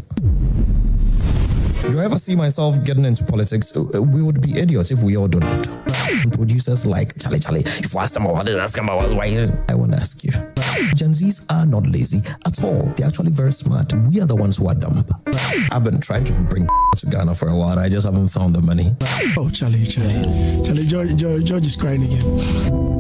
Do I ever see myself getting into politics? We would be idiots if we all don't. Producers like, Charlie, if you ask them about this, ask them about why. I want to ask you. Gen Zs are not lazy at all. They're actually very smart. We are the ones who are dumb. I've been trying to bring to Ghana for a while. I just haven't found the money. Oh, Charlie, George is crying again.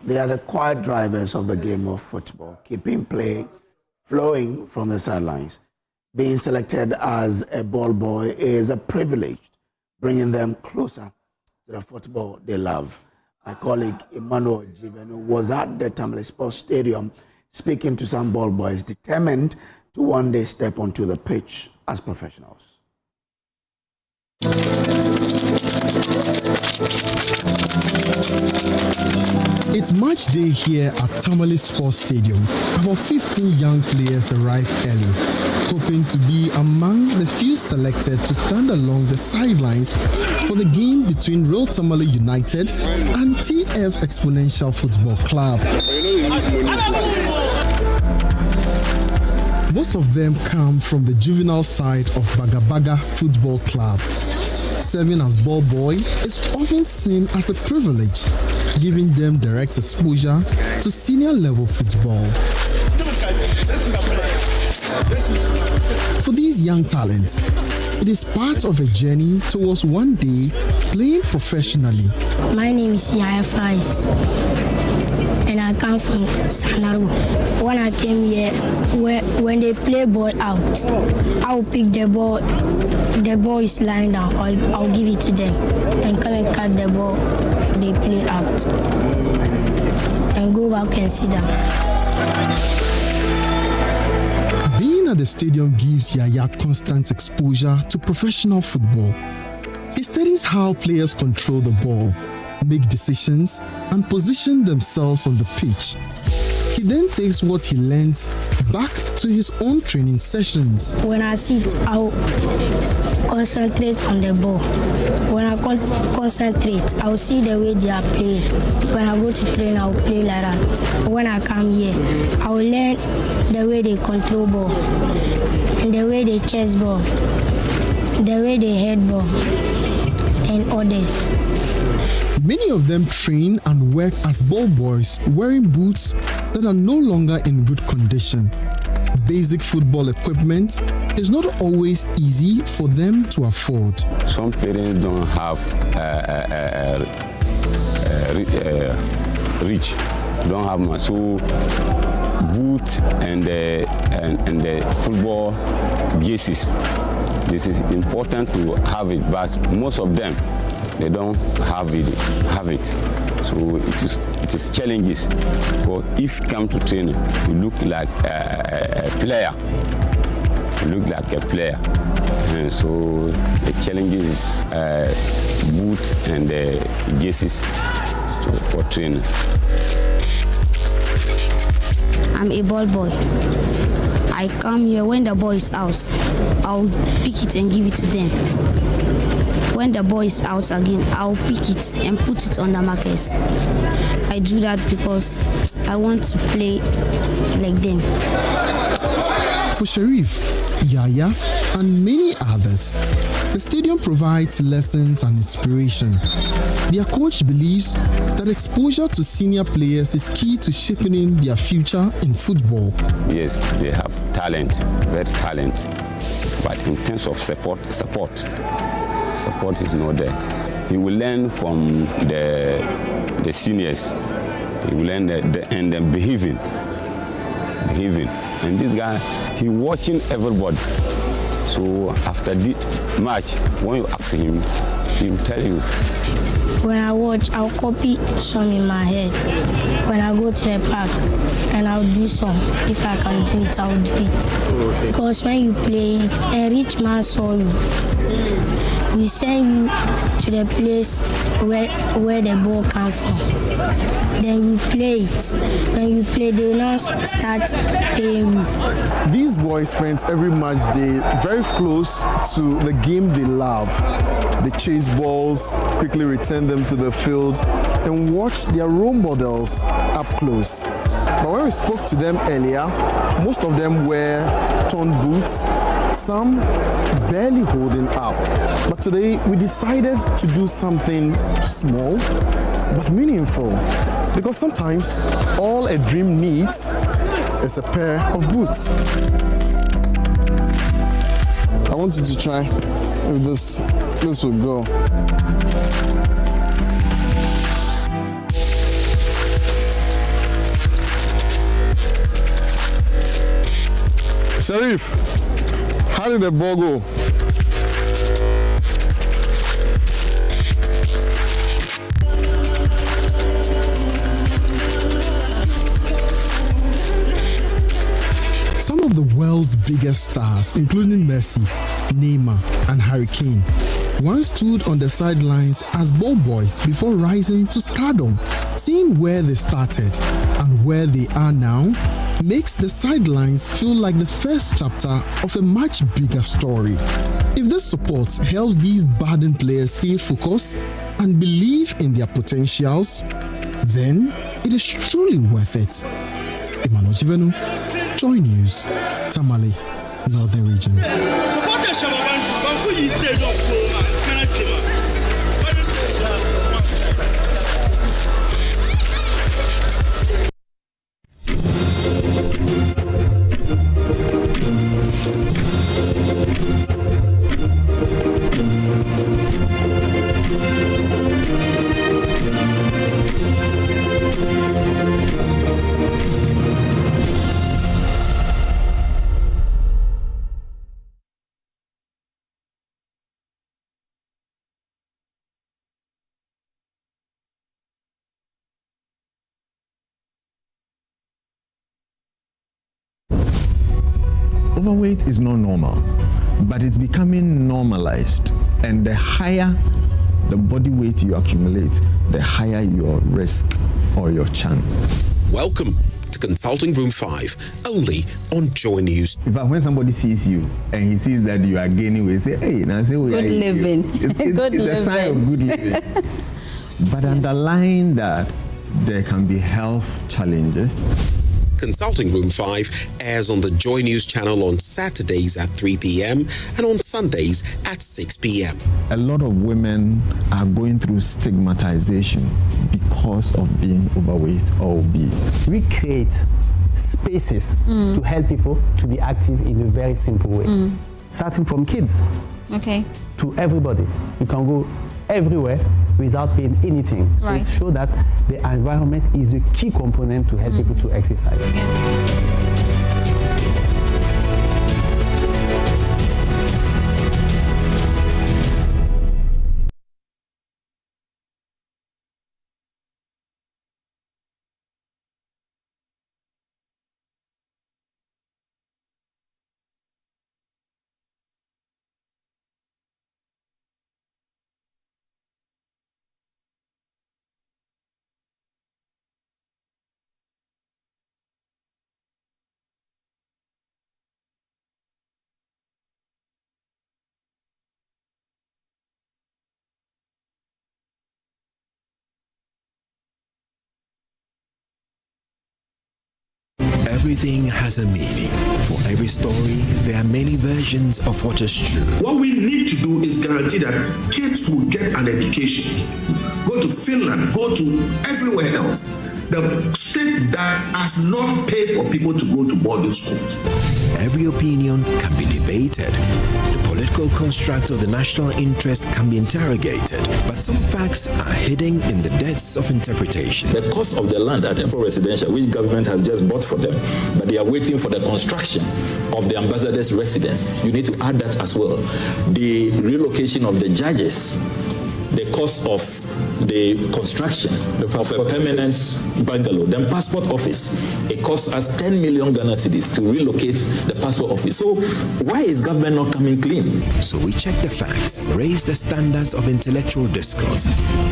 They are the quiet drivers of the game of football, keeping play flowing from the sidelines. Being selected as a ball boy is a privilege, bringing them closer to the football they love. My colleague Emmanuel Jivenu was at the Tamale Sports Stadium speaking to some ball boys determined to one day step onto the pitch as professionals. It's match day here at Tamale Sports Stadium. About 15 young players arrived early, hoping to be among the few selected to stand along the sidelines for the game between Real Tamale United and TF Exponential Football Club. Most of them come from the juvenile side of Bagabaga Football Club. Serving as ball boy is often seen as a privilege, giving them direct exposure to senior level football. For these young talents, it is part of a journey towards one day playing professionally. My name is Yaya Fais, and I come from Sanaru. When I came here, when they play ball out, I'll pick the ball. The ball is lying down, I'll give it to them and come and cut the ball they play out and go back and sit down. Being at the stadium gives Yaya constant exposure to professional football. He studies how players control the ball, make decisions, and position themselves on the pitch. He then takes what he learns back to his own training sessions. When I sit, I'll concentrate on the ball. When I concentrate, I'll see the way they are playing. When I go to train, I'll play like that. When I come here, I'll learn the way they control ball, and the way they chase ball, the way they head ball, and others. Many of them train and work as ball boys wearing boots that are no longer in good condition. Basic football equipment is not always easy for them to afford. Some parents don't have reach, don't have much. So boot and the football jerseys, this is important to have it, but most of them they don't have it. So it is challenges. But if you come to training, you look like a player. You look like a player. And so the challenges boots and jerseys for training. I'm a ball boy. I come here when the ball is out. I'll pick it and give it to them. When the ball is out again, I'll pick it and put it on the markers. I do that because I want to play like them. For Sharif, Yaya, and many others, the stadium provides lessons and inspiration. Their coach believes that exposure to senior players is key to shaping in their future in football. Yes, they have talent, very talent, but in terms of support is not there. He will learn from the seniors. He will learn and then behaving. And this guy, he watching everybody. So after the match, when you ask him, he will tell you. When I watch, I'll copy some in my head. When I go to the park, and I'll do some. If I can do it, I'll do it. Because when you play, a rich man saw you. We send you to the place where the ball comes from. Then we play it. When you play, they will now start paying you. These boys spend every match day very close to the game they love. They chase balls, quickly return them to the field, and watch their role models up close. But when we spoke to them earlier, most of them wear torn boots, some barely holding up. But today we decided to do something small but meaningful, because sometimes all a dream needs is a pair of boots. I want you to try if this will go. Sharif, how did the ball go? Some of the world's biggest stars, including Messi, Neymar, and Harry Kane, once stood on the sidelines as ball boys before rising to stardom. Seeing where they started and where they are now makes the sidelines feel like the first chapter of a much bigger story. If this support helps these budding players stay focused and believe in their potentials, then it is truly worth it. Emmanuel Chivenu, Joy News, Tamale, Northern Region. Overweight is not normal, but it's becoming normalized. And the higher the body weight you accumulate, the higher your risk or your chance. Welcome to Consulting Room 5, only on Joy News. In fact, when somebody sees you and he sees that you are gaining weight, say, hey, now say, good living. It's a sign of good living. But underlying that, there can be health challenges. Consulting Room 5 airs on the Joy News channel on Saturdays at 3 p.m. and on Sundays at 6 p.m. A lot of women are going through stigmatization because of being overweight or obese. We create spaces to help people to be active in a very simple way. Starting from kids to everybody. You can go everywhere without paying anything. So it's shown that the environment is a key component to help people to exercise. Everything has a meaning. For every story, there are many versions of what is true. What we need to do is guarantee that kids will get an education. Go to Finland, go to everywhere else. The state that does not pay for people to go to boarding schools. Every opinion can be debated. The political construct of the national interest can be interrogated, but some facts are hidden in the depths of interpretation. The cost of the land at Emperor Residential, which government has just bought for them, but they are waiting for the construction of the ambassador's residence. You need to add that as well. The relocation of the judges, the cost of the construction of a permanent bungalow, then passport office. It costs us 10 million Ghana cedis to relocate the passport office. So why is government not coming clean? So we check the facts, raise the standards of intellectual discourse,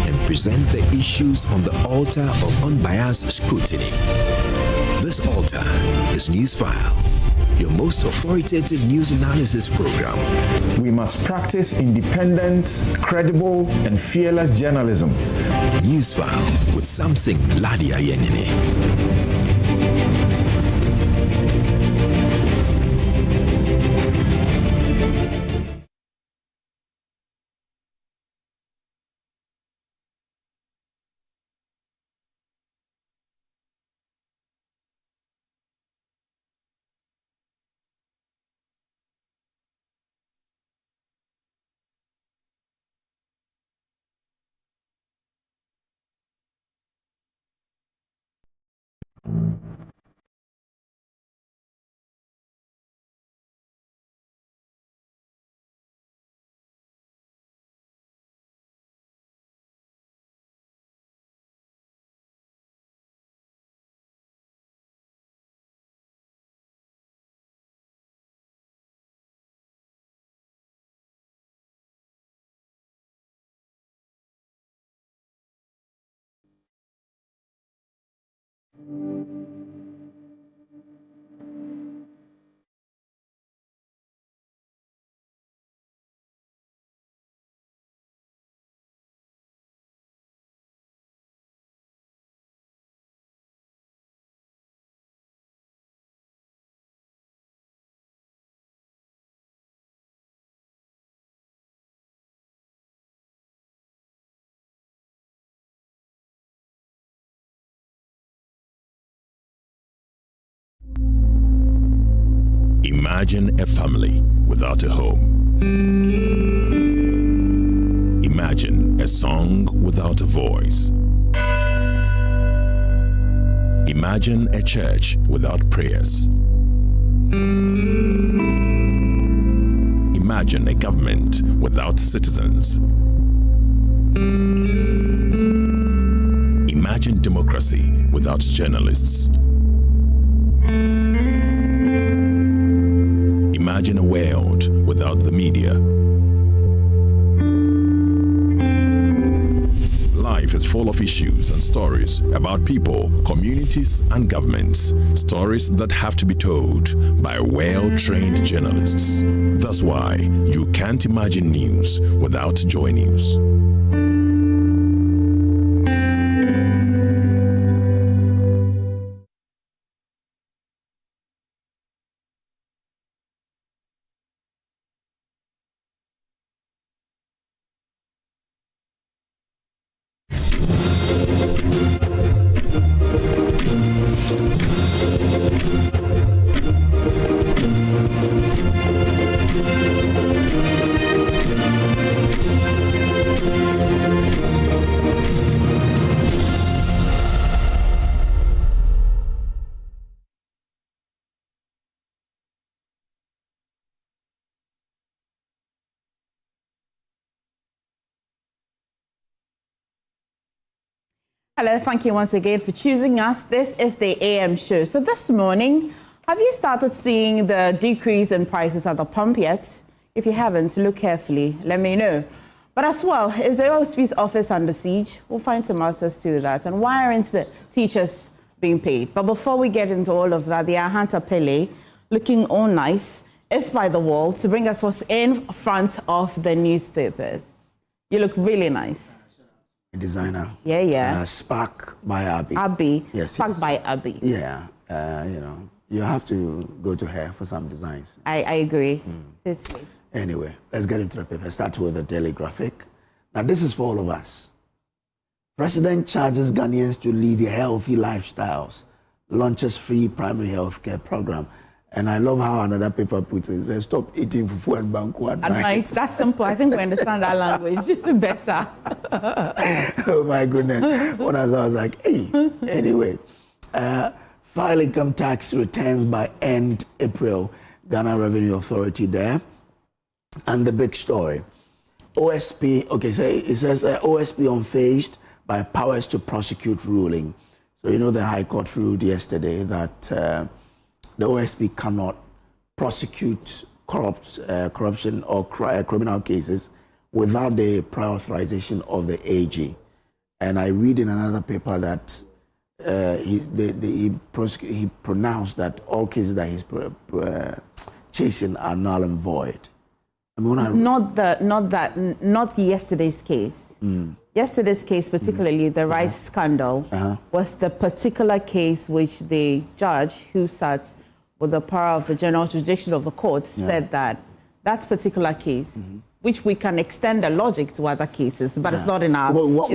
and present the issues on the altar of unbiased scrutiny. This altar is Newsfile, your most authoritative news analysis program. We must practice independent, credible, and fearless journalism. Newsfile with Samson Ladia Yenene. Imagine a family without a home. Imagine a song without a voice. Imagine a church without prayers. Imagine a government without citizens. Imagine democracy without journalists. Imagine a world without the media. Life is full of issues and stories about people, communities, and governments. Stories that have to be told by well-trained journalists. That's why you can't imagine news without Joy News. Hello, thank you once again for choosing us. This is the AM show. So this morning, have you started seeing the decrease in prices at the pump yet? If you haven't, look carefully. Let me know. But as well, is the OSP's office under siege? We'll find some answers to that. And why aren't the teachers being paid? But before we get into all of that, the Ahanta Pele, looking all nice, is by the wall to bring us what's in front of the newspapers. You look really nice. Designer. Yeah. Spark by Abby. Abby. Yes. Spark by Abby. Yeah. You have to go to her for some designs. I agree. Anyway, let's get into the paper. Start with the Daily Graphic. Now, this is for all of us. President charges Ghanaians to lead healthy lifestyles, launches free primary health care program. And I love how another paper puts it. It says, stop eating fufu and banku at night. That's simple. I think we understand that language better. Oh, my goodness. When I was like, hey, anyway. File income tax returns by end April. Ghana Revenue Authority there. And the big story. OSP, okay, so it says OSP unfazed by powers to prosecute ruling. So you know the High Court ruled yesterday that the OSP cannot prosecute corruption or criminal cases without the prior authorization of the AG. And I read in another paper that he pronounced that all cases that he's chasing are null and void. I mean, not yesterday's case. Yesterday's case, particularly the rice scandal, was the particular case which the judge who sat with the power of the general jurisdiction of the court said that particular case, which we can extend the logic to other cases, but it's not in our. Well,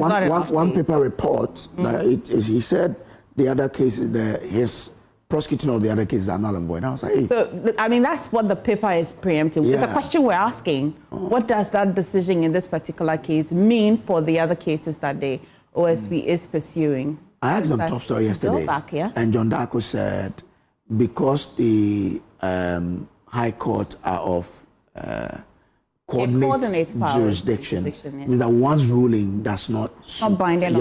one paper reports that he said the other cases, his prosecuting of the other cases are null and void. I was like, hey. So, I mean, that's what the paper is preempting. It's a question we're asking. What does that decision in this particular case mean for the other cases that the OSP is pursuing? I asked on Top Story yesterday, and John Darko said, because the High Court are of coordinate jurisdiction, means that one's ruling does not bind on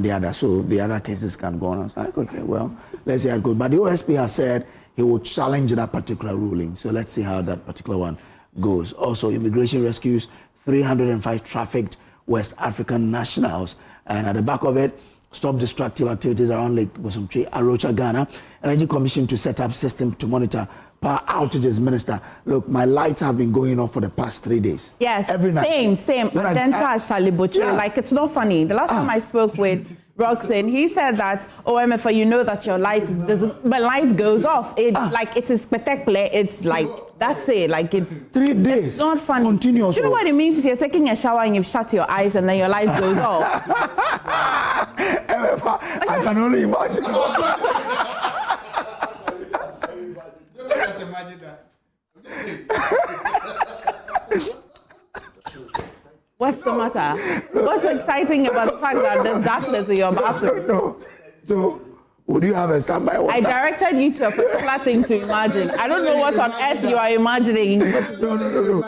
the other. So the other cases can go on. I was like, okay, well, let's see how it goes. But the OSP has said he will challenge that particular ruling. So let's see how that particular one goes. Also, immigration rescues 305 trafficked West African nationals. And at the back of it, stop destructive activities around Lake Bosumtwi, Arocha, Ghana. Energy Commission to set up system to monitor power outages. Minister, look, my lights have been going off for the past 3 days. Yes, every night. Same. Like, it's not funny. The last time I spoke with Roxanne, he said that, Emefa, you know that your light goes off. Like, it is spectacular. It's like, that's it. Like, it's 3 days. It's not funny. Continuous. Do you know what it means if you're taking a shower and you've shut your eyes and then your light goes off? Emefa, I can only imagine. What's the matter? What's exciting about the fact that there's darkness in your bathroom? No. So, would you have a standby water? I directed you to a particular thing to imagine. I don't know what on earth you are imagining. No.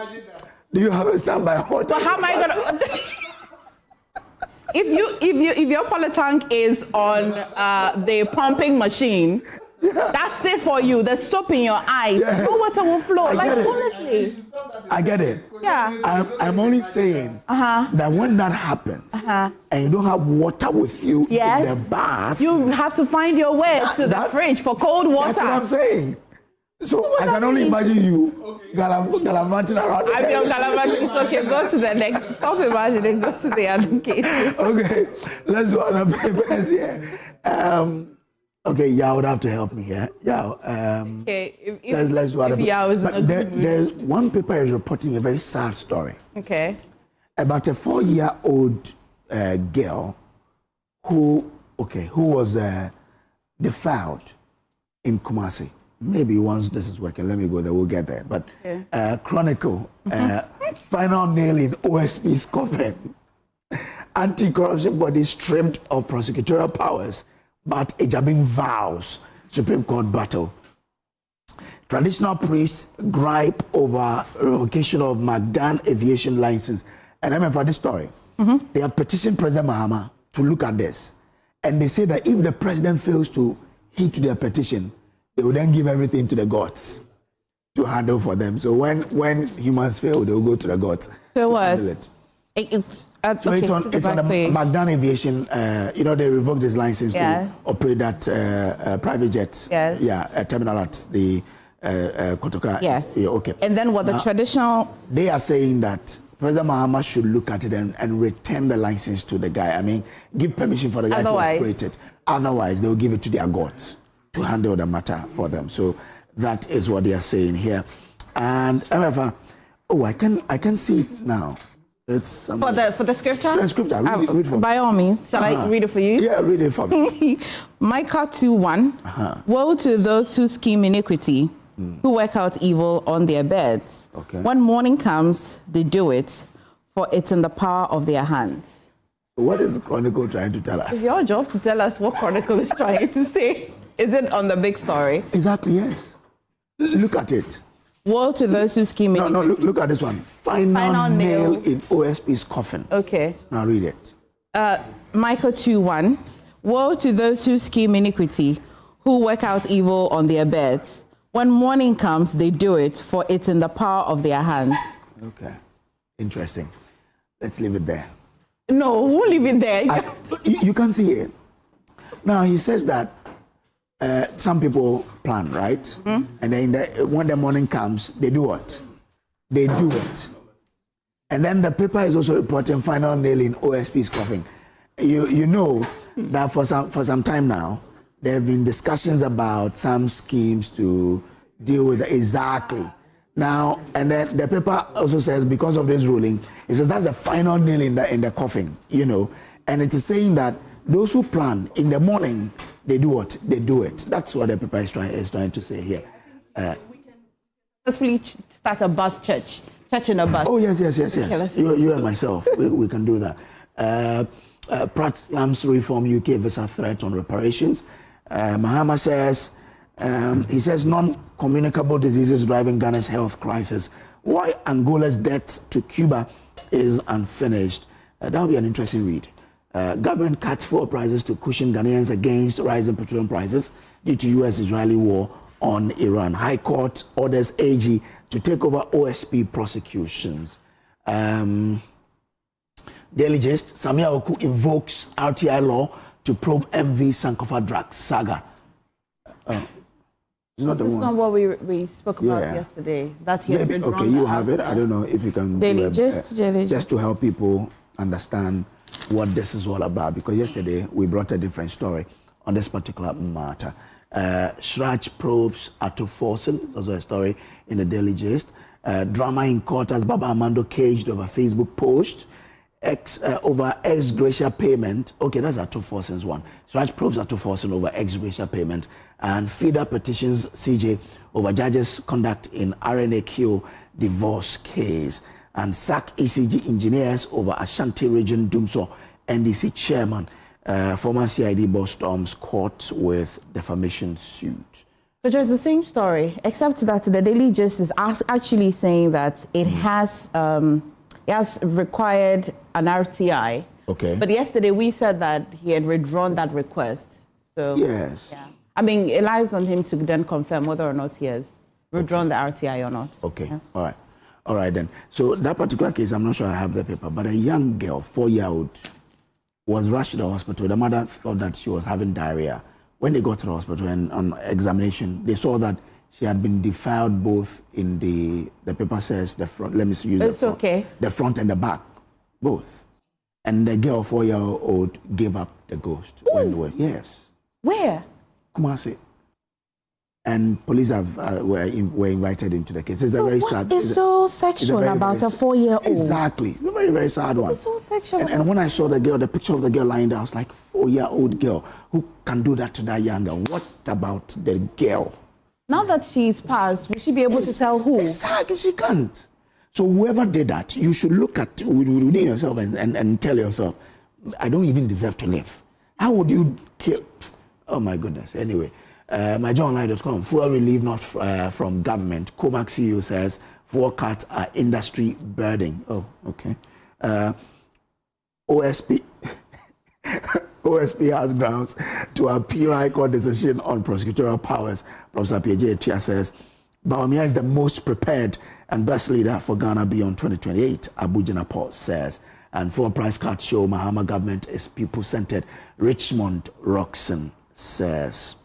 Do you have a standby water? But how am I gonna? If your polytank is on the pumping machine, that's it for you. There's soap in your eyes. No water will flow. Honestly. I get it. Yeah. I'm only saying that when that happens and you don't have water with you in the bath, you have to find your way to the fridge for cold water. That's what I'm saying. So I can only imagine you gallivanting around. I'm gallivanting. It's okay. Go to the next. Stop imagining. Go to the other case. Okay. Let's do other papers here. Okay, Yao would have to help me here. Yao, okay, let's do other papers. But there's one paper is reporting a very sad story. Okay. About a 4-year-old girl who was defiled in Kumasi. Maybe once this is working, let me go there, we'll get there. But Chronicle, final nail in OSP's coffin. Anti-corruption body stripped of prosecutorial powers, but Ejabin vows Supreme Court battle. Traditional priests gripe over revocation of Magdan aviation license. And I remember this story. They have petitioned President Mahama to look at this. And they say that if the president fails to heed to their petition, they will then give everything to the gods to handle for them. So when humans fail, they will go to the gods to handle it. It's on the Magdan aviation. They revoked his license to operate that private jets. Yes. Yeah, terminal at the Kotoko. Yes. Yeah, okay. And then what the traditional? They are saying that President Mahama should look at it and return the license to the guy. I mean, give permission for the guy to operate it. Otherwise, they will give it to their gods to handle the matter for them. So that is what they are saying here. And Emefa, I can see it now. It's for the scripture. So the scripture, read for me. By all means, shall I read it for you? Yeah, read it for me. Micah 2:1. Woe to those who scheme iniquity, who work out evil on their beds. Okay. When morning comes, they do it, for it's in the power of their hands. What is Chronicle trying to tell us? It's your job to tell us what Chronicle is trying to say. Is it on the big story? Exactly, yes. Look at it. Woe to those who scheme iniquity. No, look at this one. Final nail in OSP's coffin. Okay. Now read it. Micah 2:1. Woe to those who scheme iniquity, who work out evil on their beds. When morning comes, they do it, for it's in the power of their hands. Okay. Interesting. Let's leave it there. No, we'll leave it there. You can see it. Now, he says that some people plan, right? Mm-hmm. And then when the morning comes, they do what? They do it. And then the paper is also reporting final nail in OSP's coffin. You know that for some time now, there have been discussions about some schemes to deal with exactly. Now, and then the paper also says, because of this ruling, it says that's the final nail in the coffin, you know. And it is saying that those who plan in the morning, they do what? They do it. That's what the paper is trying to say here. Let's please start a bus church in a bus. Oh, yes. Okay, you and myself, we can do that. Pratt slams Reform UK visa threat on reparations. Mahama says, he says non-communicable diseases driving Ghana's health crisis. Why Angola's debt to Cuba is unfinished. That will be an interesting read. Government cuts fuel prices to cushion Ghanaians against rising petroleum prices due to U.S.-Israeli war on Iran. High Court orders AG to take over OSP prosecutions. Daily Gist, Samia Oku invokes RTI law to probe MV Sankofa drug saga. This is not what we spoke about yesterday. That maybe, okay, you have it. I don't know if you can Daily Gist, just to help people understand what this is all about, because yesterday we brought a different story on this particular matter. Shraj probes Atofo-Addo. It's also a story in the Daily Gist. Drama in court as Baba Amando caged over Facebook post. Over ex gratia payment. Okay, that's Atofo-Addo's one. Shraj probes Atofo-Addo over ex gratia payment, and feeder petitions CJ over judges' conduct in RNAQ divorce case, and sack ECG engineers over Ashanti Region Dumso NDC chairman. Former CID boss storms court with defamation suit. But it's the same story, except that the Daily Gist is actually saying that it has required an RTI. Okay. But yesterday we said that he had withdrawn that request. So yes. Yeah. I mean, it lies on him to then confirm whether or not he has withdrawn the RTI or not. Okay. Yeah. All right then. So that particular case, I'm not sure I have the paper, but a young girl, 4-year-old, was rushed to the hospital. The mother thought that she was having diarrhea. When they got to the hospital and on examination, they saw that she had been defiled both in the paper says the front. Let me use the front. Okay. The front and the back, both. And the girl, 4-year-old, gave up the ghost. Yes. Where? Kumasi. And police were invited into the case. It's a very sad. What is so sexual about a 4-year-old? Exactly. A very, very sad one. It's so sexual. And when I saw the girl, the picture of the girl lying there, I was like, 4-year-old girl. Who can do that to that young girl? What about the girl? Now that she's passed, will she be able to tell who? Exactly, she can't. So whoever did that, you should look at within yourself and tell yourself, I don't even deserve to live. How would you kill? Oh my goodness. Anyway, myjohnonline.com, fuel relief not from government. Comac CEO says fuel cuts are industry burden. Oh, okay. OSP has grounds to appeal High Court decision on prosecutorial powers. Professor P.J. Tia says Bawumia is the most prepared and best leader for Ghana beyond 2028, Abu Janapor says. And fuel price cuts show Mahama government is people-centered. Richmond Roxon says.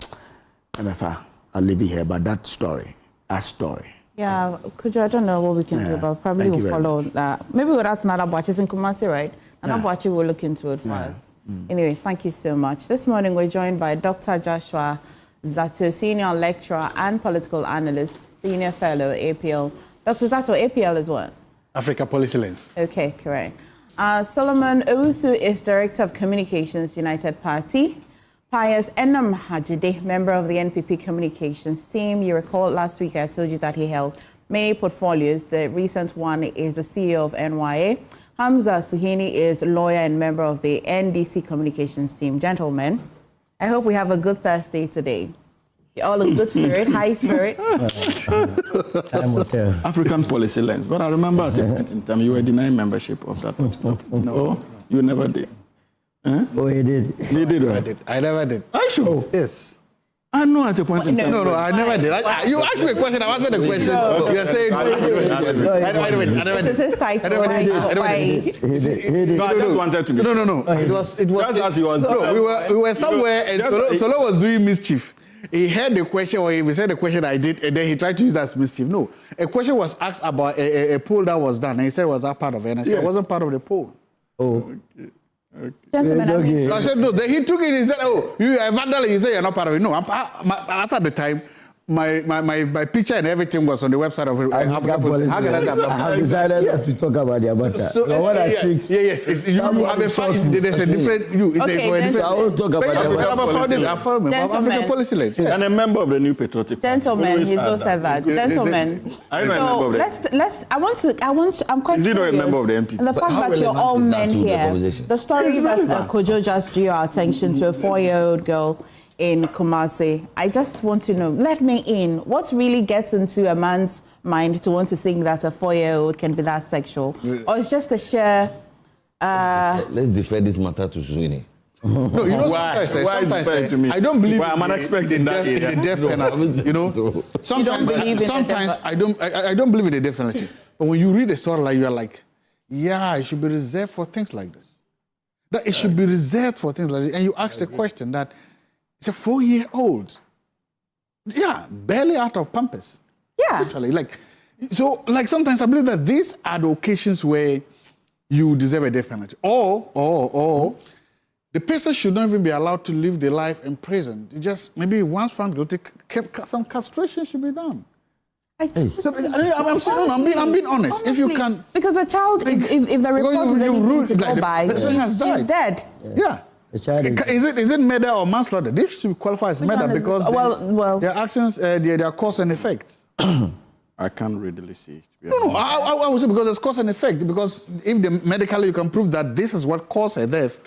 Emefa, I'll leave you here, but that story, Yeah, Kojo, I don't know what we can do about. Probably we'll follow that. Maybe we'll ask Nana Boachi's in Kumasi, right? Nana Boachi will look into it for us. Anyway, thank you so much. This morning we're joined by Dr. Joshua Zato, Senior Lecturer and Political Analyst, Senior Fellow, APL. Dr. Zato, APL is what? Africa Policy Lens. Okay, correct. Solomon Owusu is Director of Communications, United Party. Pius Enam Hajide, member of the NPP Communications team. You recall last week I told you that he held many portfolios. The recent one is the CEO of NYA. Hamza Suhini is lawyer and member of the NDC Communications team. Gentlemen, I hope we have a good Thursday today. You're all in good spirit, high spirit. Time will tell. African Policy Lens. But I remember at a point in time you were denying membership of that. No, you never did. Huh? Oh, he did. You did, right? I never did. Are you sure? Yes. I know at a point in time. No, I never did. You asked me a question, I answered the question. You're saying... I never did. This is his title. Why? No, I just wanted to be... No. It was... That's as he was... No, we were somewhere and Solo was doing mischief. He heard the question, or he said the question I did, and then he tried to use that as mischief. No, a question was asked about a poll that was done, and he said it was that part of it, and I said it wasn't part of the poll. Oh. Okay. Gentlemen, I said no. Then he took it. He said, "Oh, you are a vandal." You say you're not part of it. No, at the time, my picture and everything was on the website of Africa Policy. How can I say I'm not? I have decided not to talk about the matter. So when I speak, yes, you have a fact. There's a different you. It's okay, for a different. I won't talk about African Policy Lens. And a member of the New Patriotic. Gentlemen, he's not said that. Gentlemen, so let's. I'm quite. Is he not a member of the MPP? And the fact that you're all men here. The story that Kojo just drew our attention to a 4-year-old girl in Kumasi. I just want to know, let me in, what really gets into a man's mind to want to think that a 4-year-old can be that sexual? Or it's just a sheer... Let's defer this matter to Sweeney. No, you know, sometimes to me? I don't believe I'm unexpected in that area. The death penalty. You know, sometimes I don't believe in the death penalty. But when you read a story like, you are like, yeah, it should be reserved for things like this. That it should be reserved for things like this. And you ask the question that it's a 4-year-old. Yeah, barely out of Pampers. Yeah. Literally. Like sometimes I believe that these are the occasions where you deserve a death penalty. Or the person should not even be allowed to live their life in prison. Just maybe once found guilty, some castration should be done. I'm being honest. Honestly, if you can, because a child, if the report is anything to go by, she's dead. Yeah. Is it murder or manslaughter? They should qualify as murder because their actions, their cause and effect. I can't readily see it. No, I would say because there's cause and effect. Because if medically you can prove that this is what caused her death,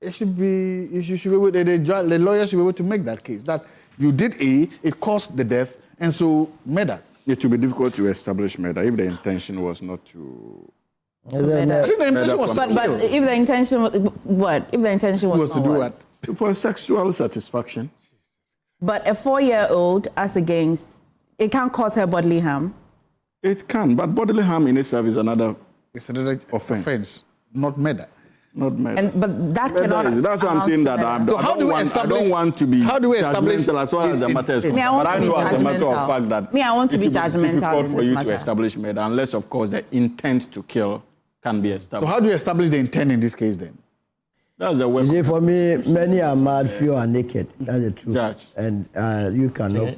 it should be. The lawyer should be able to make that case that you did it caused the death, and so murder. It would be difficult to establish murder if the intention was not to. I think the intention was but if the intention was what? If the intention was to do what? For sexual satisfaction. But a 4-year-old, as against, it can't cause her bodily harm. It can, but bodily harm in itself is another. It's another offense, not murder. Not murder. But that cannot. That's why I'm saying that I don't want to be judgmental as far as the matter is concerned. But I know as a matter of fact that I want to be judgmental. It will be difficult for you to establish murder unless, of course, the intent to kill can be established. So how do you establish the intent in this case then? That's the way. You see, for me, many are mad, few are naked. That's the truth. Judge. And you cannot.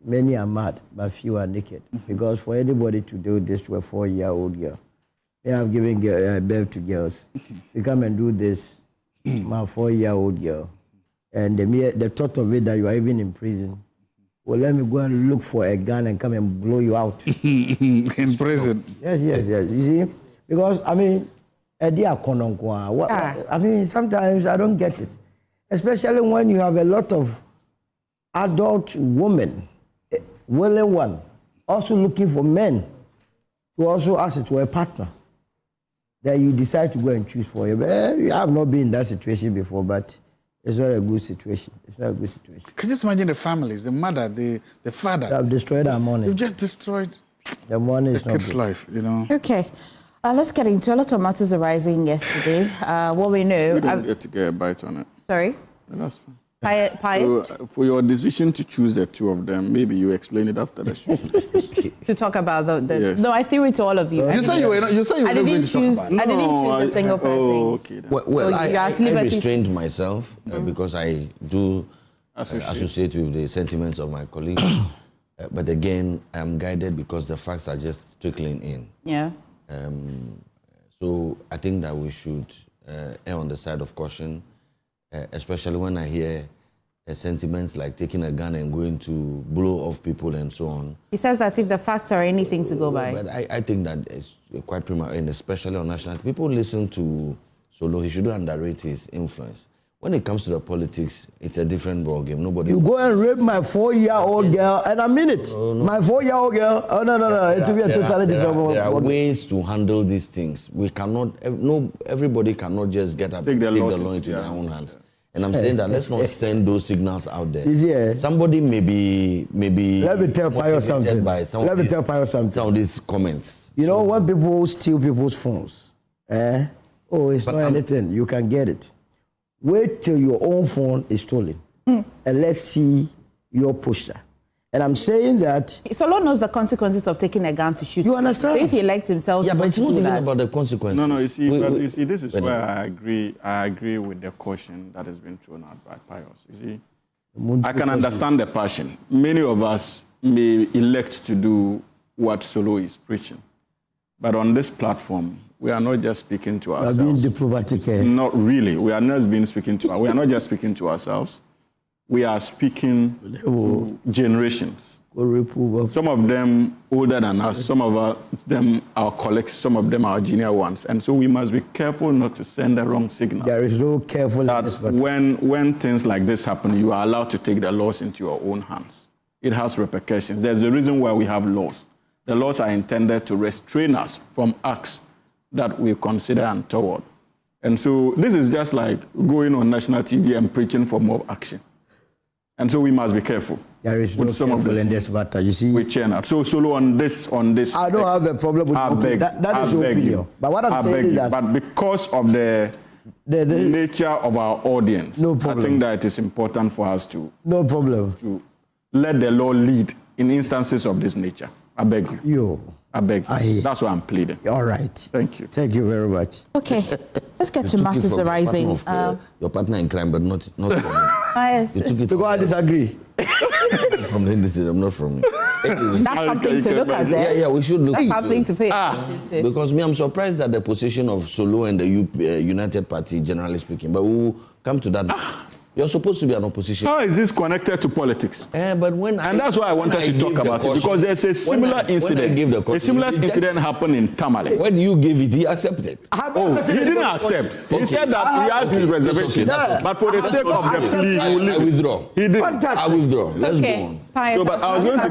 Many are mad, but few are naked. Because for anybody to do this to a 4-year-old girl, they have given birth to girls. You come and do this, my 4-year-old girl, and the thought of it that you are even in prison. Well, let me go and look for a gun and come and blow you out. In prison? Yes. You see, because I mean, sometimes I don't get it, especially when you have a lot of adult women, willing one, also looking for men to also ask it to a partner that you decide to go and choose for you. I have not been in that situation before, but it's not a good situation. It's not a good situation. Can you just imagine the families, the mother, the father? They have destroyed our money. You've just destroyed the money. Is not kid's good. life, you know. Okay. Let's get into a lot of matters arising yesterday. What we know... We don't get to get a bite on it. Sorry? That's fine. Pious? So, for your decision to choose the two of them, maybe you explain it after the show. To talk about the Yes. No, I threw it to all of you. You say you were not going to talk about it. I didn't choose a single person. Okay. Well, I restrained myself because I do associate with the sentiments of my colleagues. But again, I am guided because the facts are just trickling in. Yeah. So I think that we should err on the side of caution, especially when I hear sentiments like taking a gun and going to blow off people and so on. He says that if the facts are anything to go by. But I think that it's quite premature, and especially on national. People listen to Solo. He shouldn't underrate his influence. When it comes to the politics, it's a different ballgame. Nobody. You go and rape my 4-year-old girl, and I mean it. No. My 4-year-old girl. Oh no! It will be a totally different ballgame. There are ways to handle these things. We cannot. No, everybody cannot just get up, take the law into their own hands. Yeah. And I'm saying that let's not send those signals out there. Somebody may be. Let me tell Payo something. Let me tell Payo something. Some of these comments. You know, when people steal people's phones, it's not anything. You can get it. Wait till your own phone is stolen, and let's see your posture. And I'm saying that Solo knows the consequences of taking a gun to shoot. You understand? So if he elects himself, yeah, but it's not even about the consequences. No, you see, this is where I agree with the caution that has been thrown out by Pius. You see, I can understand the passion. Many of us may elect to do what Solo is preaching, but on this platform, we are not just speaking to ourselves. Being diplomatic. Not really. We are not just speaking to ourselves. We are speaking to generations. Some of them older than us, some of them our colleagues, some of them our junior ones. And so we must be careful not to send the wrong signal. There is no carefulness. When things like this happen, you are allowed to take the laws into your own hands. It has repercussions. There's a reason why we have laws. The laws are intended to restrain us from acts that we consider untoward. And so this is just like going on national TV and preaching for more action. And so we must be careful. There is no careful in this matter. You see, we chain out. So Solo on this. I don't have a problem with that is your opinion. But what I'm saying is that, but because of the nature of our audience, no problem. I think that it is important for us to to let the law lead in instances of this nature. I beg you. I beg you. That's why I'm pleading. All right. Thank you. Thank you very much. Okay. Let's get to matters arising. Your partner in crime, but not from me. Yes. You took it because I disagree. From the industry, I'm not from. Anyways. That's something to look at. Yeah, we should look. That's something to pay attention to. Because I'm surprised at the position of Solo and the United Party, generally speaking. But we'll come to that. You're supposed to be an opposition. How is this connected to politics? And that's why I wanted to talk about it, because there's a similar incident. A similar incident happened in Tamale. When you gave it, he accepted. He didn't accept. He said that he had his reservation. But for the sake of the plea, he will I withdraw. He did. I withdraw. Let's go on. So, but I was going to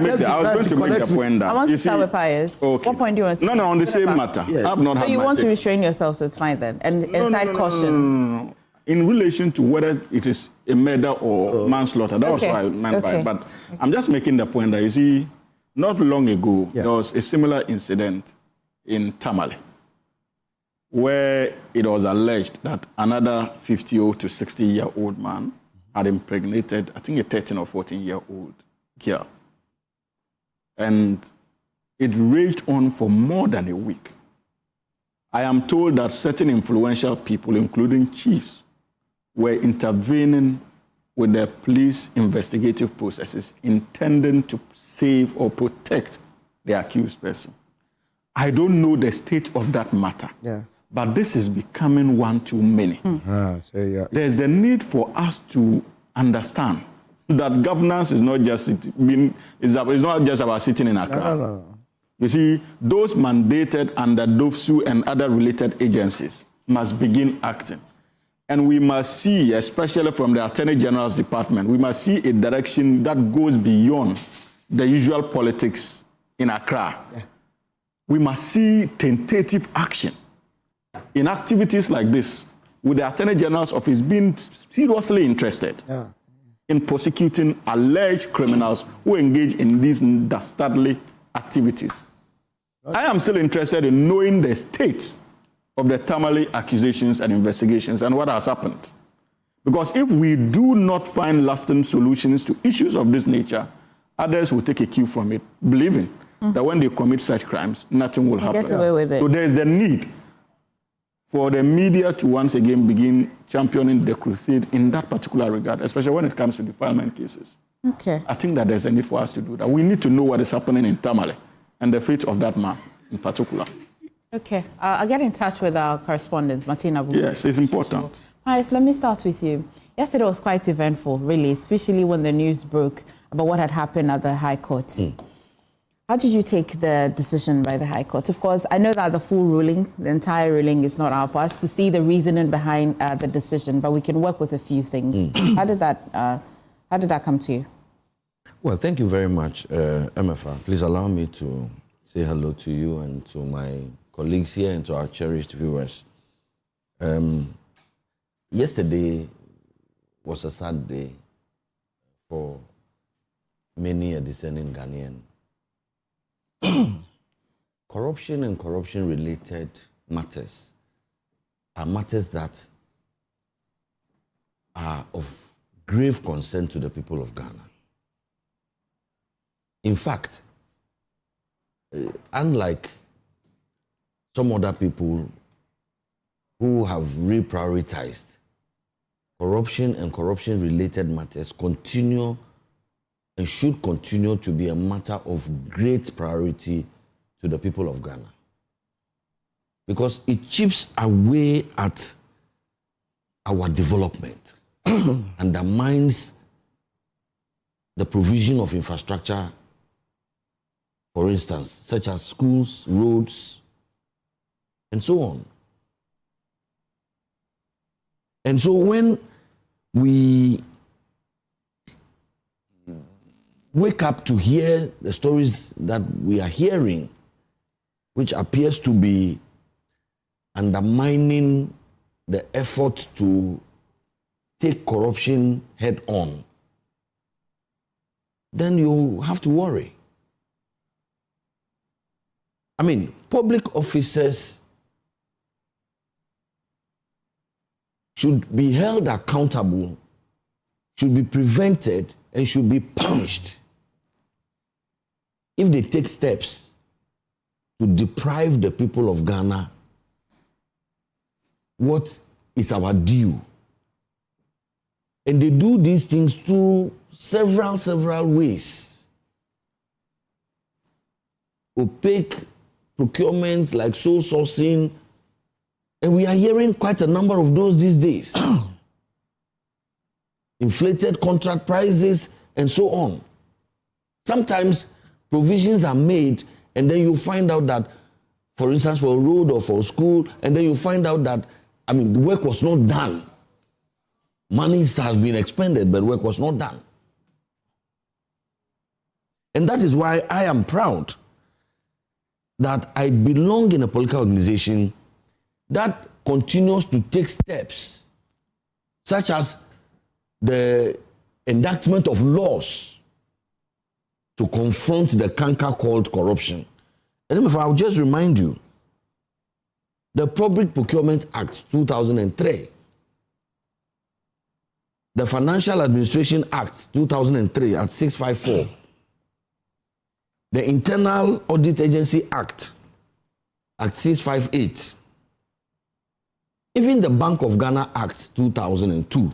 make the point that I want to start with Pius. Okay. What point do you want to No, on the same matter. I have not had you my want take. to restrain yourself, so it's fine then. And inside caution. No. In relation to whether it is a murder or manslaughter, that was what I meant by it. But I'm just making the point that, you see, not long ago, there was a similar incident in Tamale, where it was alleged that another 50 to 60-year-old man had impregnated, I think, a 13 or 14-year-old girl. And it raged on for more than a week. I am told that certain influential people, including chiefs, were intervening with the police investigative processes intending to save or protect the accused person. I don't know the state of that matter, but this is becoming one too many. There's the need for us to understand that governance is not just about sitting in Accra. No. You see, those mandated under DOFSU and other related agencies must begin acting. And we must see, especially from the Attorney-General's department, we must see a direction that goes beyond the usual politics in Accra. We must see tentative action in activities like this, with the Attorney-General's office being seriously interested in prosecuting alleged criminals who engage in these dastardly activities. I am still interested in knowing the state of the Tamale accusations and investigations and what has happened. Because if we do not find lasting solutions to issues of this nature, others will take a cue from it, believing that when they commit such crimes, nothing will happen. Get away with it. So there is the need for the media to once again begin championing the crusade in that particular regard, especially when it comes to defilement cases. Okay. I think that there's a need for us to do that. We need to know what is happening in Tamale and the fate of that man in particular. Okay. I'll get in touch with our correspondent, Martina. Yes, it's important. Hi, so let me start with you. Yesterday was quite eventful, really, especially when the news broke about what had happened at the High Court. How did you take the decision by the High Court? Of course, I know that the full ruling, the entire ruling is not out for us to see the reasoning behind the decision, but we can work with a few things. How did that come to you? Well, thank you very much, Emefa. Please allow me to say hello to you and to my colleagues here and to our cherished viewers. Yesterday was a sad day for many a discerning Ghanaian. Corruption and corruption-related matters are matters that are of grave concern to the people of Ghana. In fact, unlike some other people who have reprioritized, corruption and corruption-related matters continue and should continue to be a matter of great priority to the people of Ghana. Because it chips away at our development, undermines the provision of infrastructure, for instance, such as schools, roads, and so on. And so when we wake up to hear the stories that we are hearing, which appears to be undermining the effort to take corruption head on, then you have to worry. I mean, public officers should be held accountable, should be prevented, and should be punished if they take steps to deprive the people of Ghana what is our due. And they do these things through several ways. Opaque procurements like sole sourcing, and we are hearing quite a number of those these days. Inflated contract prices and so on. Sometimes provisions are made and then you find out that, for instance, for a road or for a school, and then you find out that, I mean, the work was not done. Money has been expended, but work was not done. And that is why I am proud that I belong in a political organization that continues to take steps, such as the enactment of laws to confront the canker called corruption. And if I'll just remind you, the Public Procurement Act 2003, the Financial Administration Act 2003 at 654, the Internal Audit Agency Act at 658, even the Bank of Ghana Act 2002,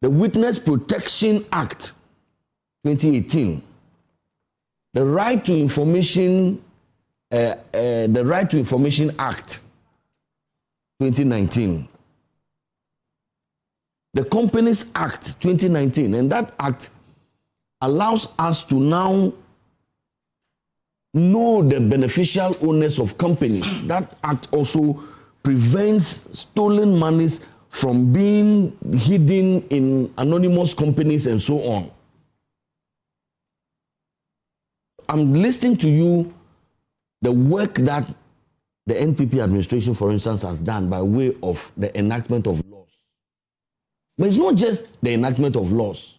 the Witness Protection Act 2018, the Right to Information Act 2019, the Companies Act 2019, and that act allows us to now know the beneficial owners of companies. That act also prevents stolen monies from being hidden in anonymous companies and so on. I'm listening to you, the work that the NPP administration, for instance, has done by way of the enactment of laws. But it's not just the enactment of laws.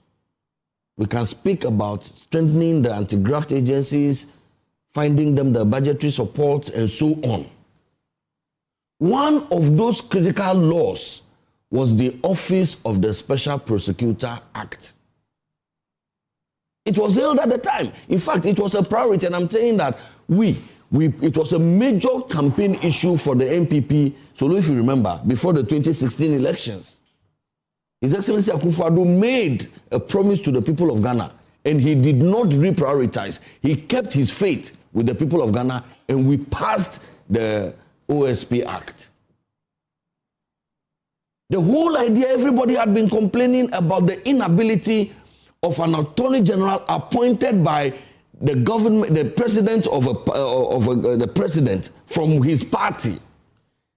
We can speak about strengthening the anti-graft agencies, finding them the budgetary support, and so on. One of those critical laws was the Office of the Special Prosecutor Act. It was held at the time. In fact, it was a priority, and I'm saying that we it was a major campaign issue for the MPP. So if you remember, before the 2016 elections, His Excellency Akufo-Addo made a promise to the people of Ghana, and he did not reprioritize. He kept his faith with the people of Ghana, and we passed the OSP Act. The whole idea, everybody had been complaining about the inability of an Attorney General appointed by the government, the president the president from his party,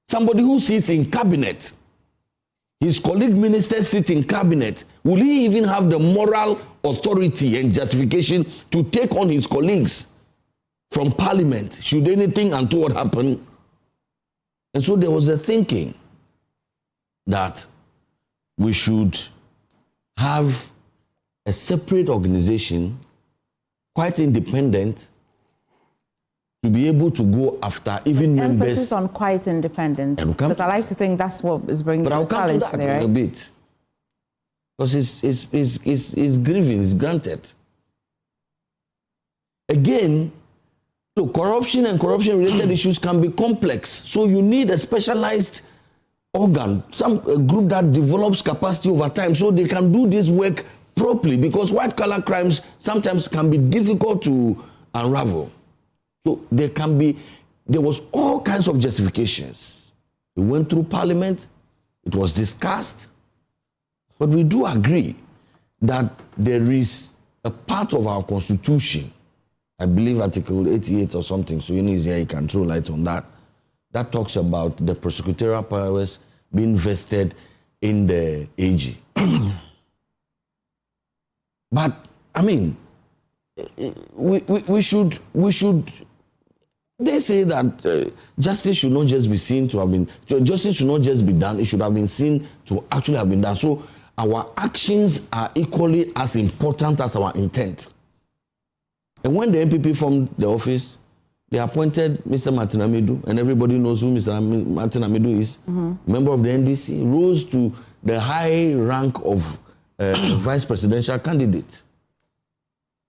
somebody who sits in cabinet. His colleague ministers sit in cabinet. Will he even have the moral authority and justification to take on his colleagues from parliament should anything untoward happen? And so there was a thinking that we should have a separate organization, quite independent, to be able to go after even members. Emphasis on quite independent, because I like to think that's what is bringing the challenge today, right? A bit, because it's grieving, it's granted. Again, look, corruption and corruption-related issues can be complex, so you need a specialized organ, a group that develops capacity over time, so they can do this work properly, because white-collar crimes sometimes can be difficult to unravel. So there was all kinds of justifications. It went through Parliament, it was discussed, but we do agree that there is a part of our Constitution, I believe Article 88 or something, so you can throw light on that, that talks about the prosecutorial powers being vested in the AG. But, I mean, we should. They say that justice should not just be seen to have been. Justice should not just be done. It should have been seen to actually have been done. So our actions are equally as important as our intent. And when the MPP formed the office, they appointed Mr. Martin Amidu, and everybody knows who Mr. Martin Amidu is. Member of the NDC, rose to the high rank of vice presidential candidate.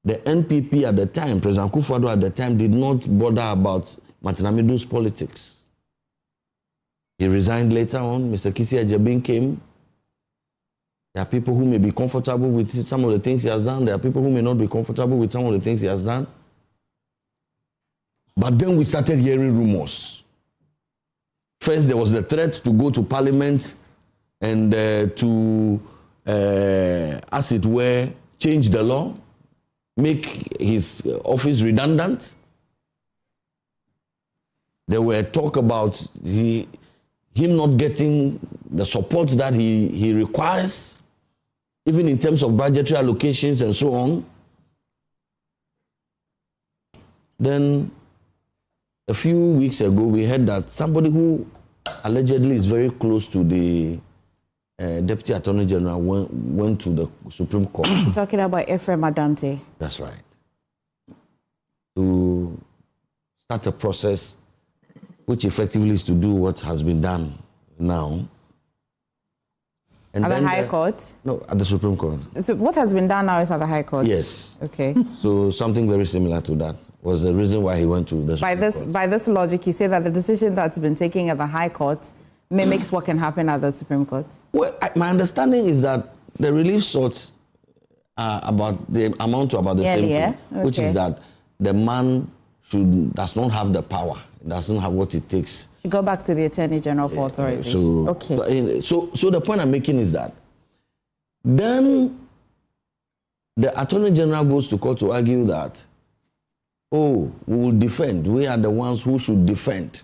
The NPP at the time, President Akufo-Addo at the time, did not bother about Martin Amidu's politics. He resigned later on. Mr. Kisi Ajabin came. There are people who may be comfortable with some of the things he has done. There are people who may not be comfortable with some of the things he has done. But then we started hearing rumors. First, there was the threat to go to Parliament and as it were, change the law, make his office redundant. There were talk about him not getting the support that he requires, even in terms of budgetary allocations and so on. Then, a few weeks ago, we heard that somebody who allegedly is very close to the Deputy Attorney General went to the Supreme Court. You're talking about Ephraim Adamte. That's right. To start a process which effectively is to do what has been done now. And at the High Court? No, at the Supreme Court. So what has been done now is at the High Court? Yes. Okay. So something very similar to that was the reason why he went to the Supreme Court. By this logic, you say that the decision that's been taken at the High Court mimics what can happen at the Supreme Court? Well, my understanding is that the relief sought amount to about the same thing, which is that the man does not have the power, doesn't have what it takes. You go back to the Attorney General for authorization. So the point I'm making is that then the Attorney General goes to court to argue that, we will defend. We are the ones who should defend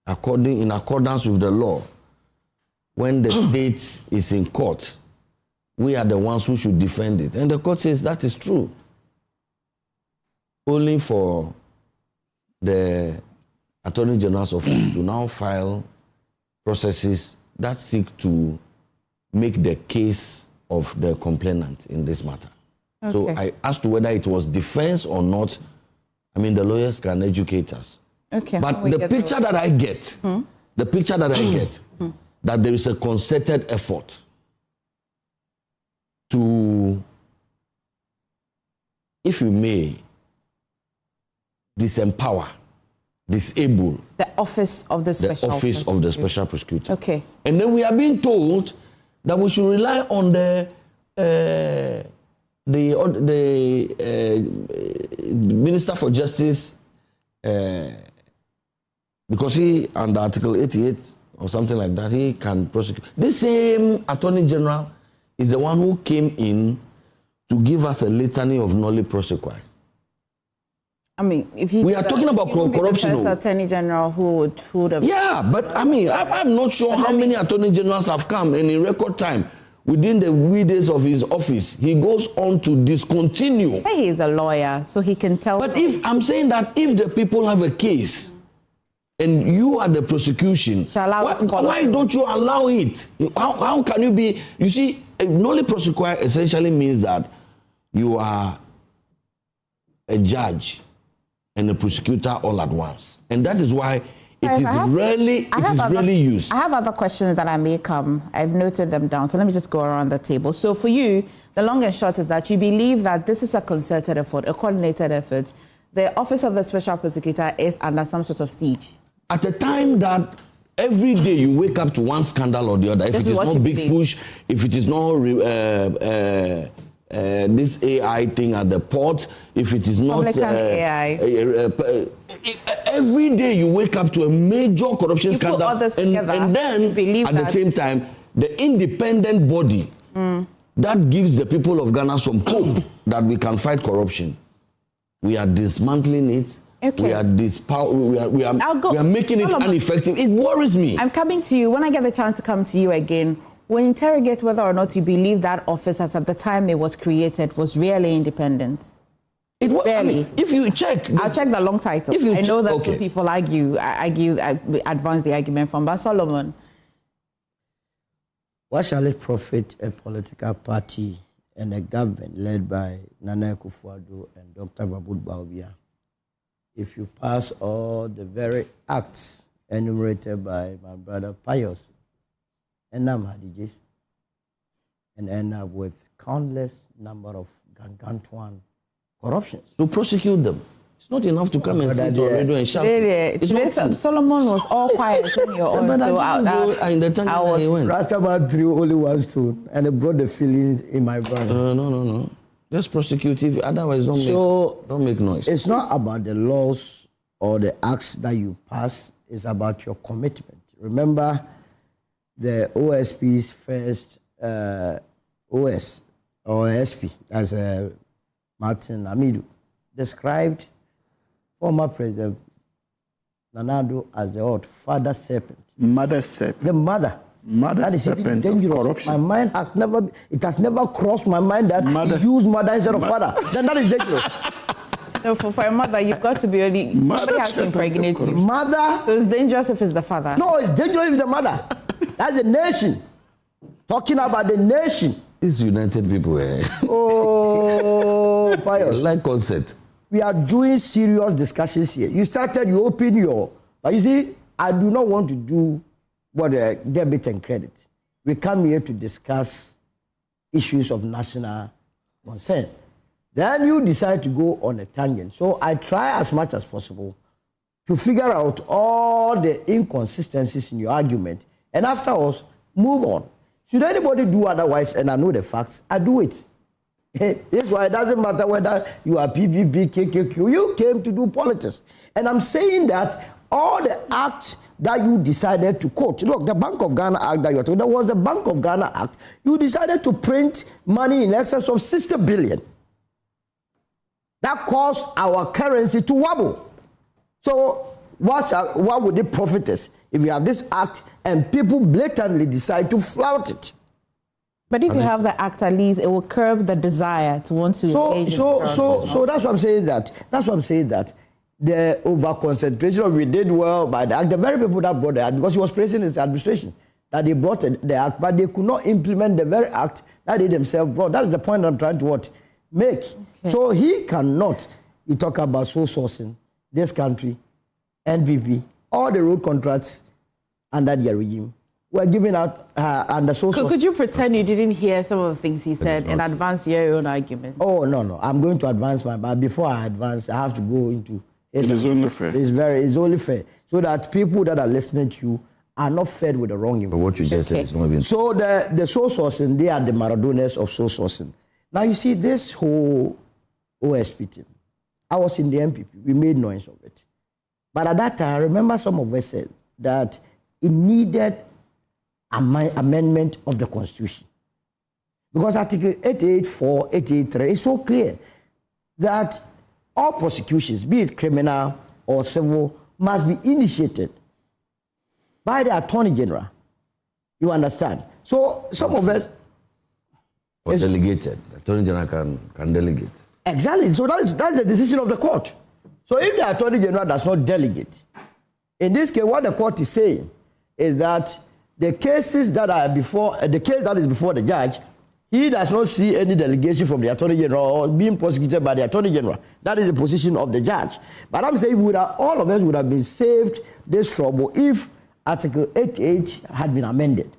in accordance with the law. When the state is in court, we are the ones who should defend it. And the court says that is true. Only for the Attorney General's office to now file processes that seek to make the case of the complainant in this matter. Okay. So I asked whether it was defense or not. I mean, the lawyers can educate us. Okay. But the picture that I get, that there is a concerted effort to, if you may, disempower disable the office of the special prosecutor. Okay. And then we are being told that we should rely on the Minister for Justice, because he, under Article 88 or something like that, he can prosecute. This same Attorney-General is the one who came in to give us a litany of nolli prosequi. I mean, if you we are talking about corruption. The first Attorney-General who would have... Yeah, but I mean, I'm not sure how many Attorney-Generals have come, and in record time, within the wee days of his office, he goes on to discontinue. Say he is a lawyer, so he can tell. But if I'm saying that if the people have a case and you are the prosecution, why don't you allow it? How can you be? You see, a nolli prosequi essentially means that you are a judge and a prosecutor all at once, and that is why it is rarely used. I have other questions that I may come. I've noted them down, so let me just go around the table. So for you, the long and short is that you believe that this is a concerted effort, a coordinated effort. The office of the special prosecutor is under some sort of siege. At a time that every day you wake up to one scandal or the other, if it is not big push, if it is not this AI thing at the port, if it is not AI. Every day you wake up to a major corruption scandal, and then at the same time, the independent body that gives the people of Ghana some hope that we can fight corruption, we are dismantling it. Okay. We are making it ineffective. It worries me. I'm coming to you. When I get the chance to come to you again, we'll interrogate whether or not you believe that office, as at the time it was created, was really independent. It was, really. I mean, if you check... I'll check the long title. I know that's what people advance the argument from. But Solomon. What shall it profit a political party and a government led by Nana Akufo-Addo and Dr. Babud Baobia if you pass all the very acts enumerated by my brother Pius and Hadijis and end up with countless number of gargantuan corruptions? To prosecute them. It's not enough to come and sit on radio and shout. Solomon was all quiet when you're on. Rastaman threw only one stone and it brought the feelings in my brother. No. Just prosecute it, otherwise don't make noise. It's not about the laws or the acts that you pass, it's about your commitment. Remember the OSP's first OS or SP, as Martin Amidu, described former President Nana Addo as the father serpent. Mother serpent. The mother. Mother serpent of corruption. My mind has never crossed my mind that he used mother instead of father. Then that is dangerous. No, for a mother, you've got to be only... Somebody has to impregnate you. Mother... So it's dangerous if it's the father. No, it's dangerous if it's the mother. That's a nation. Talking about the nation. These united people, Oh, Pius. Like concert. We are doing serious discussions here. You open your... But you see, I do not want to do what debit and credit. We come here to discuss issues of national concern. Then you decide to go on a tangent. So I try as much as possible to figure out all the inconsistencies in your argument, and afterwards, move on. Should anybody do otherwise, and I know the facts, I do it. That's why it doesn't matter whether you are PPP, KKQ, you came to do politics. And I'm saying that all the acts that you decided to quote. Look, the Bank of Ghana Act that you're talking, there was a Bank of Ghana Act. You decided to print money in excess of 60 billion. That caused our currency to wobble. So what would it profit us if we have this act and people blatantly decide to flout it? But if you have the act, at least it will curb the desire to want to engage. So that's what I'm saying. That's what I'm saying. That the over-concentration, we did well by the act. The very people that brought the act, because he was praising his administration, that they brought the act, but they could not implement the very act that they themselves brought. That's the point I'm trying to make. Okay. So he cannot, you talk about sole sourcing, this country, MPP, all the road contracts under their regime were given out under sole sourcing. Could you pretend you didn't hear some of the things he said and advance your own argument? Oh, no. I'm going to advance but before I advance, I have to go into It is only fair. It's only fair. So that people that are listening to you are not fed with the wrong information. But what you just said is not even... So the soul sourcing, they are the Maradonas of soul sourcing. Now you see this whole OSP team. I was in the MPP. We made noise of it. But at that time, I remember some of us said that it needed amendment of the Constitution. Because Article 884, 883 is so clear that all prosecutions, be it criminal or civil, must be initiated by the Attorney General. You understand? So some of us... Or delegated. The Attorney General can delegate. Exactly. So that's the decision of the court. So if the Attorney General does not delegate, in this case, what the court is saying is that the cases that are before, the case that is before the judge, he does not see any delegation from the Attorney General or being prosecuted by the Attorney General. That is the position of the judge. But I'm saying all of us would have been saved this trouble if Article 88 had been amended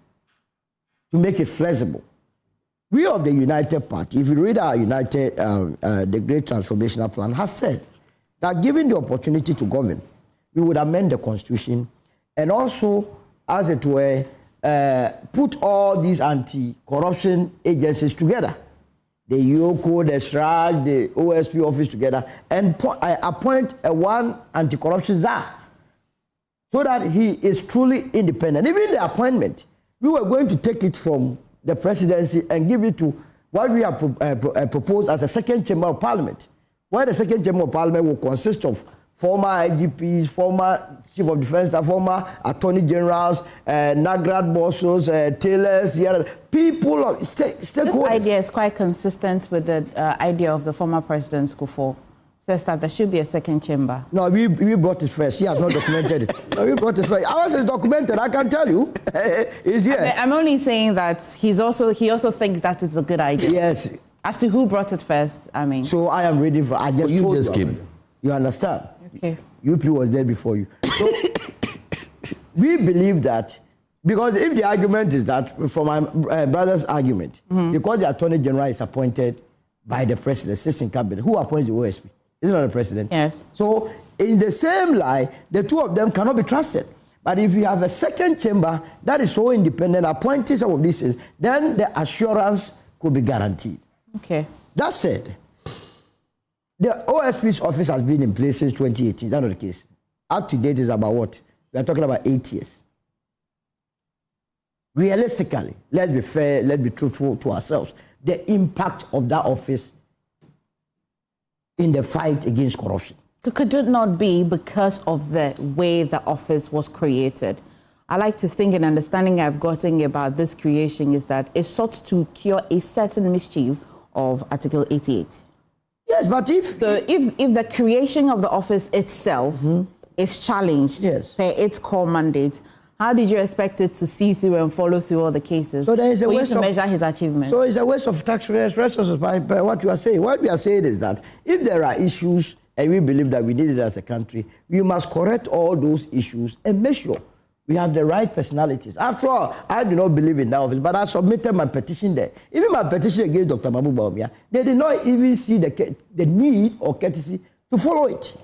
to make it flexible. We of the United Party, if you read our United, the Great Transformational Plan, has said that given the opportunity to govern, we would amend the Constitution and also, as it were, put all these anti-corruption agencies together, the UOCO, the SRAG, the OSP office together, and appoint one anti-corruption czar so that he is truly independent. Even the appointment, we were going to take it from the presidency and give it to what we have proposed as a second chamber of parliament, where the second chamber of parliament will consist of former IGPs, former chief of defense staff, former attorney generals, NAGRAD bosses, tailors, people of stakeholders. This idea is quite consistent with the idea of the former president Akufo. Says that there should be a second chamber. No, we brought it first. He has not documented it. No, we brought it first. Ours is documented. I can tell you. It's here. I'm only saying that he also thinks that it's a good idea. Yes. As to who brought it first, I mean. So I am ready for. I just told you. Came. You understand? Okay. UP was there before you. So we believe that, because if the argument is that, from my brother's argument, because the Attorney General is appointed by the president, sits in cabinet, who appoints the OSP? Is it not the president? Yes. So in the same lie, the two of them cannot be trusted. But if you have a second chamber that is so independent, appointing some of these things, then the assurance could be guaranteed. Okay. That said, the OSP's office has been in place since 2018. Is that not the case? Up to date is about what? We are talking about 8 years. Realistically, let's be fair, let's be truthful to ourselves. The impact of that office in the fight against corruption. Could it not be because of the way the office was created? I like to think an understanding I've gotten about this creation is that it sought to cure a certain mischief of Article 88. Yes, but if the creation of the office itself is challenged per its core mandate, how did you expect it to see through and follow through all the cases? So there is a waste to measure his achievement. So it's a waste of taxpayers' resources by what you are saying. What we are saying is that if there are issues and we believe that we need it as a country, we must correct all those issues and make sure we have the right personalities. After all, I do not believe in that office, but I submitted my petition there. Even my petition against Dr. Mahmoud Bawumia, they did not even see the need or courtesy to follow it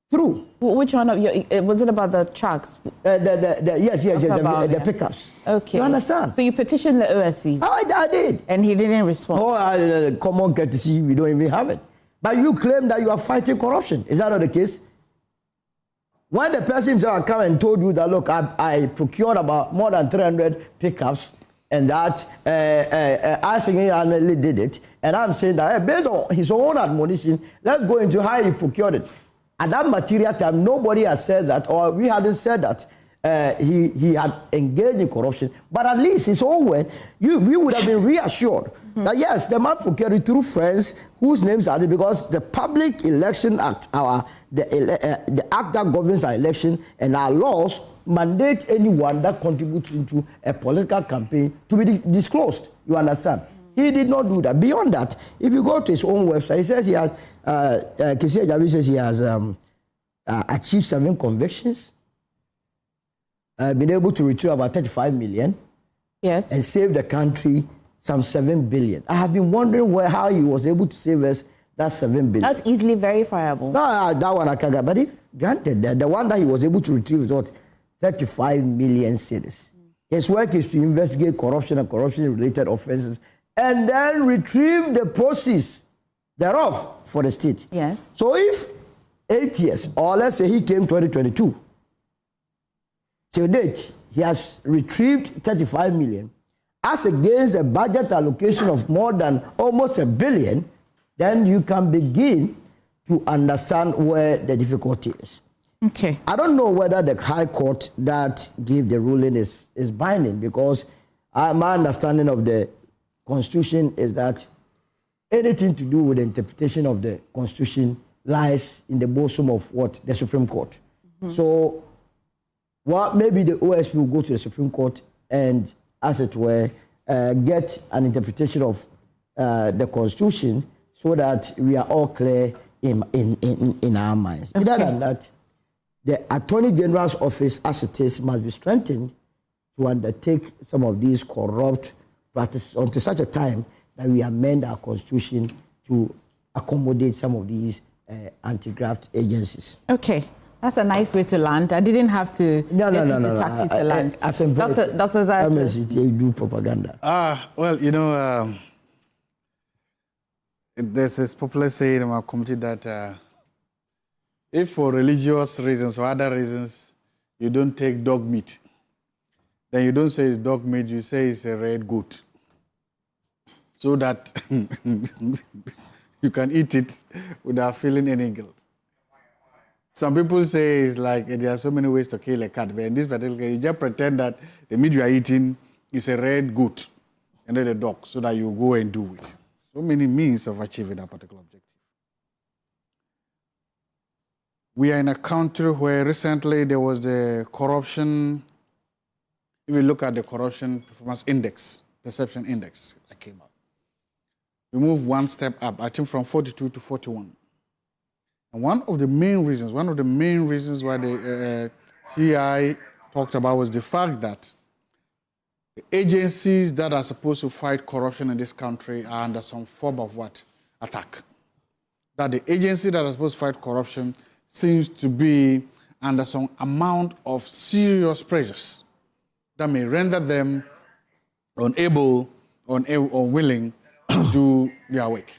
through. Which one of your, was it about the trucks? Yes, the pickups. Okay. You understand? So you petitioned the OSPs? I did. And he didn't respond? Oh, common courtesy, we don't even have it. But you claim that you are fighting corruption. Is that not the case? When the person himself come and told you that, look, I procured about more than 300 pickups and that I single-handedly did it, and I'm saying that based on his own admonition, let's go into how he procured it. At that material time, nobody has said that, or we hadn't said that he had engaged in corruption. But at least his own way, we would have been reassured that yes, the man procured it through friends whose names are there, because the Public Election Act, the act that governs our election and our laws mandate anyone that contributes into a political campaign to be disclosed. You understand? He did not do that. Beyond that, if you go to his own website, he says he has, Kisia Jabi says he has achieved 7 convictions, been able to retrieve about 35 million, yes, and save the country some 7 billion. I have been wondering how he was able to save us That's 7 billion. That's easily verifiable. No, that one I can't get. But if granted, the one that he was able to retrieve is what 35 million cedis. His work is to investigate corruption and corruption-related offences and then retrieve the proceeds thereof for the state. Yes. So if 8 years, or let's say he came 2022, till date, he has retrieved 35 million, as against a budget allocation of more than almost $1 billion, then you can begin to understand where the difficulty is. Okay. I don't know whether the High Court that gave the ruling is binding, because my understanding of the Constitution is that anything to do with the interpretation of the Constitution lies in the bosom of what? The Supreme Court. So maybe the OSP will go to the Supreme Court and, as it were, get an interpretation of the Constitution so that we are all clear in our minds. Okay. Other than that, the Attorney General's office, as it is, must be strengthened to undertake some of these corrupt practices until such a time that we amend our Constitution to accommodate some of these anti-graft agencies. Okay. That's a nice way to land. I didn't have to taxi to land. Dr. Zayat. They do propaganda. Well, there's this popular saying in our community that if for religious reasons or other reasons you don't take dog meat, then you don't say it's dog meat, you say it's a red goat. So that you can eat it without feeling any guilt. Some people say it's like there are so many ways to kill a cat, but in this particular case, you just pretend that the meat you are eating is a red goat and then a dog, so that you go and do it. So many means of achieving that particular objective. We are in a country where recently there was the corruption. If you look at the corruption performance index, perception index that came out, we moved one step up, I think from 42 to 41. And one of the main reasons why the TI talked about was the fact that the agencies that are supposed to fight corruption in this country are under some form of attack. That the agency that are supposed to fight corruption seems to be under some amount of serious pressures that may render them unable, unwilling to do their work.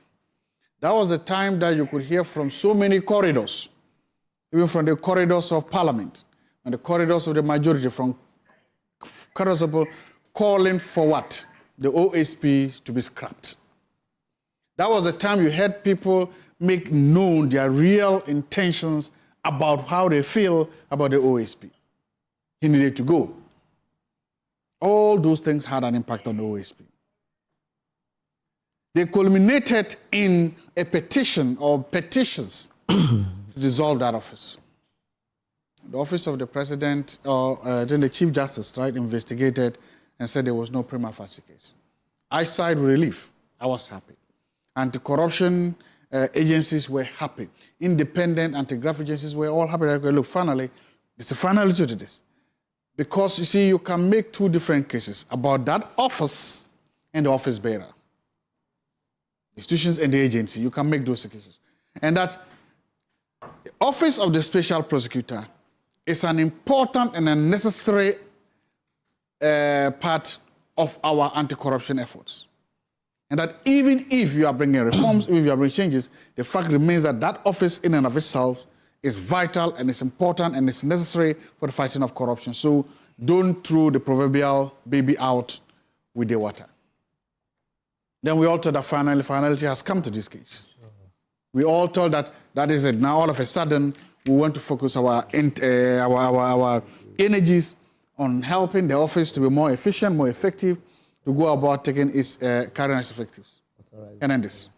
That was the time that you could hear from so many corridors, even from the corridors of Parliament and the corridors of the majority, from corridors of people calling for what? The OSP to be scrapped. That was the time you heard people make known their real intentions about how they feel about the OSP. He needed to go. All those things had an impact on the OSP. They culminated in a petition or petitions to dissolve that office. The office of the president, or then the chief justice, investigated and said there was no prima facie case. I sighed with relief. I was happy. Anti-corruption agencies were happy. Independent anti-graft agencies were all happy. Look, finally, it's a finality to this. Because, you see, you can make two different cases about that office and the office bearer. Institutions and the agency, you can make those cases. And that the office of the special prosecutor is an important and a necessary part of our anti-corruption efforts. And that even if you are bringing reforms, if you are bringing changes, the fact remains that that office in and of itself is vital and it's important and it's necessary for the fighting of corruption. So don't throw the proverbial baby out with the water. Then we all thought that finality has come to this case. Sure. We all thought that is it. Now all of a sudden we want to focus our energies on helping the office to be more efficient, more effective, to go about taking its carrying its objectives. And then this.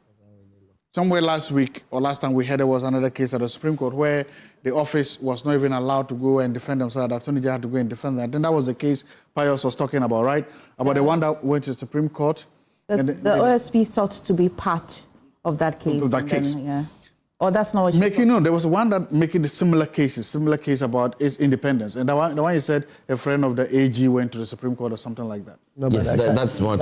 Somewhere last week or last time we heard there was another case at the Supreme Court where the office was not even allowed to go and defend themselves. The Attorney General had to go and defend them. I think that was the case Pius was talking about, right? About the one that went to the Supreme Court. The OSP sought to be part of that case. Of that case. Then, yeah. Or that's not what you No, there was one that making the similar case about its independence. And the one you said a friend of the AG went to the Supreme Court or something like that. No, yes, that's what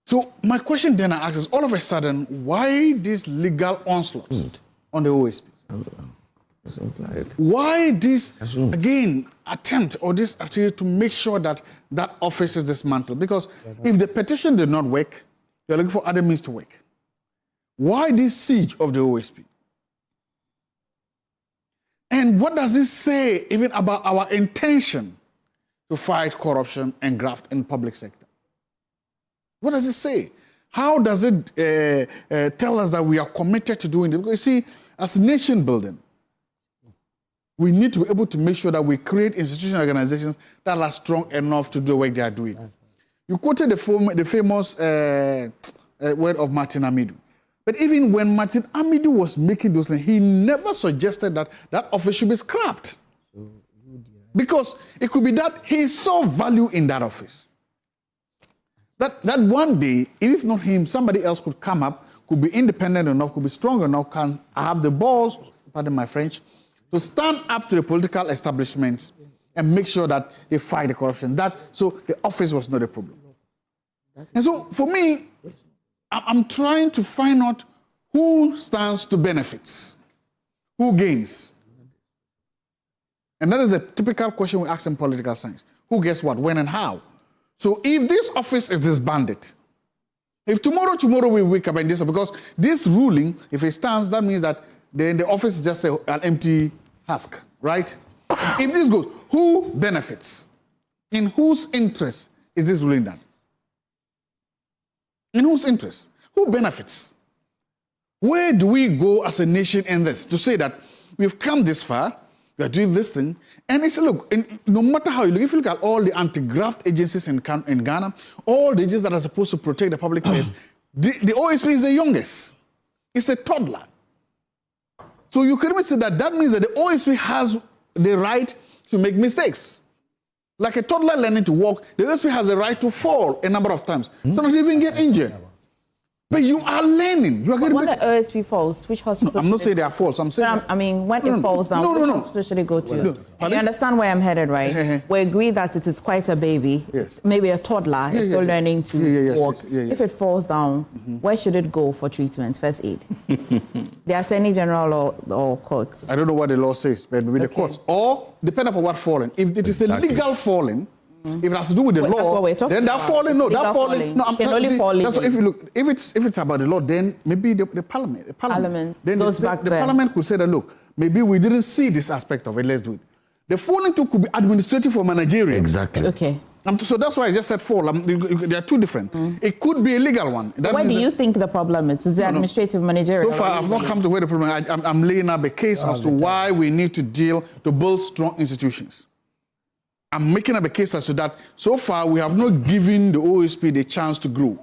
So my question then I ask is, all of a sudden, why this legal onslaught on the OSP? Why this, again, attempt or this activity to make sure that that office is dismantled? Because if the petition did not work, you're looking for other means to work. Why this siege of the OSP? And what does this say even about our intention to fight corruption and graft in the public sector? What does it say? How does it tell us that we are committed to doing this? Because you see, as nation building, we need to be able to make sure that we create institutional organizations that are strong enough to do the work they are doing. You quoted the famous word of Martin Amidu. But even when Martin Amidu was making those things, he never suggested that that office should be scrapped. Because it could be that he saw value in that office. That one day, if not him, somebody else could come up, could be independent enough, could be strong enough, can have the balls, pardon my French, to stand up to the political establishments and make sure that they fight the corruption. So the office was not a problem. And so for me, I'm trying to find out who stands to benefits, who gains. And that is the typical question we ask in political science. Who gets what, when, and how? So if this office is disbanded, if tomorrow we wake up and this, because this ruling, if it stands, that means that then the office is just an empty husk, right? If this goes, who benefits? In whose interest is this ruling done? In whose interest? Who benefits? Where do we go as a nation in this? To say that we've come this far, we are doing this thing, and it's, look, no matter how you look, if you look at all the anti-graft agencies in Ghana, all the agencies that are supposed to protect the public place, the OSP is the youngest. It's a toddler. So you can even say that means that the OSP has the right to make mistakes. Like a toddler learning to walk, the OSP has the right to fall a number of times, so not even get injured. But you are learning. You are getting when the OSP falls, which hospital? No, I'm not saying they are false. I'm saying. I mean, when it falls down, which hospital should it go to? You understand where I'm headed, right? We agree that it is quite a baby. Yes. Maybe a toddler is still learning to walk. If it falls down, where should it go for treatment, first aid? The Attorney-General or courts? I don't know what the law says, but maybe the courts. Or, depending upon what falling. If it is a legal falling, if it has to do with the law, that's what we're talking then that about. falling, no, Legal that falling, no, I'm can only fall that's what, if you look, if it's about the law, then maybe the parliament, then goes back the there. parliament could say that, look, maybe we didn't see this aspect of it, let's do it. The falling too could be administrative or managerial. Exactly. Okay. So that's why I just said fall. They are two different. It could be a legal one. Where do you think the problem is? Is it administrative, managerial? So far, I've not come to where the problem is. I'm laying out the case as to why we need to build strong institutions. I'm making up a case as to that. So far, we have not given the OSP the chance to grow.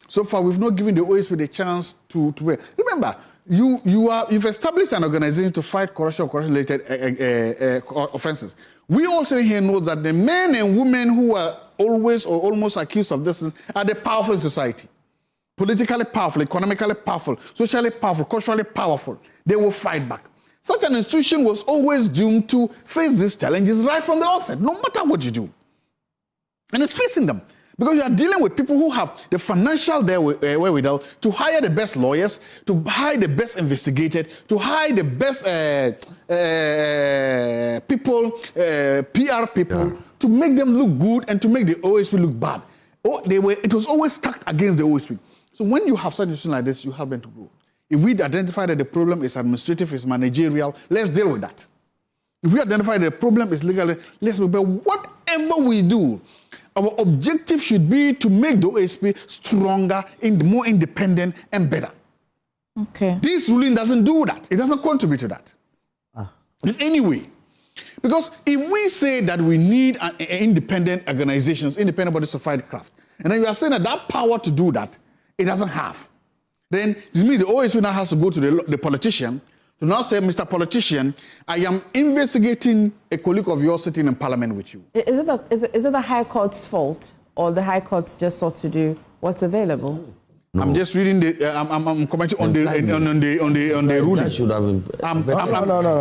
So far, we've not given the OSP the chance to work. Remember, you've established an organization to fight corruption or corruption-related offenses. We also here know that the men and women who are always or almost accused of this are the powerful in society. Politically powerful, economically powerful, socially powerful, culturally powerful. They will fight back. Such an institution was always doomed to face these challenges right from the onset, no matter what you do. And it's facing them. Because you are dealing with people who have the financial wherewithal to hire the best lawyers, to hire the best investigators, to hire the best people, PR people, to make them look good and to make the OSP look bad. It was always stacked against the OSP. So when you have such a situation like this, you help them to grow. If we identify that the problem is administrative, is managerial, let's deal with that. If we identify that the problem is legal, let's do it. But whatever we do, our objective should be to make the OSP stronger, more independent, and better. Okay. This ruling doesn't do that. It doesn't contribute to that in any way. Because if we say that we need independent organizations, independent bodies to fight craft, and then we are saying that power to do that, it doesn't have, then it means the OSP now has to go to the politician to now say, Mr. Politician, I am investigating a colleague of yours sitting in parliament with you. Is it the High Court's fault, or the High Court's just sought to do what's available? No. I'm just reading the. I'm commenting on the ruling. Should have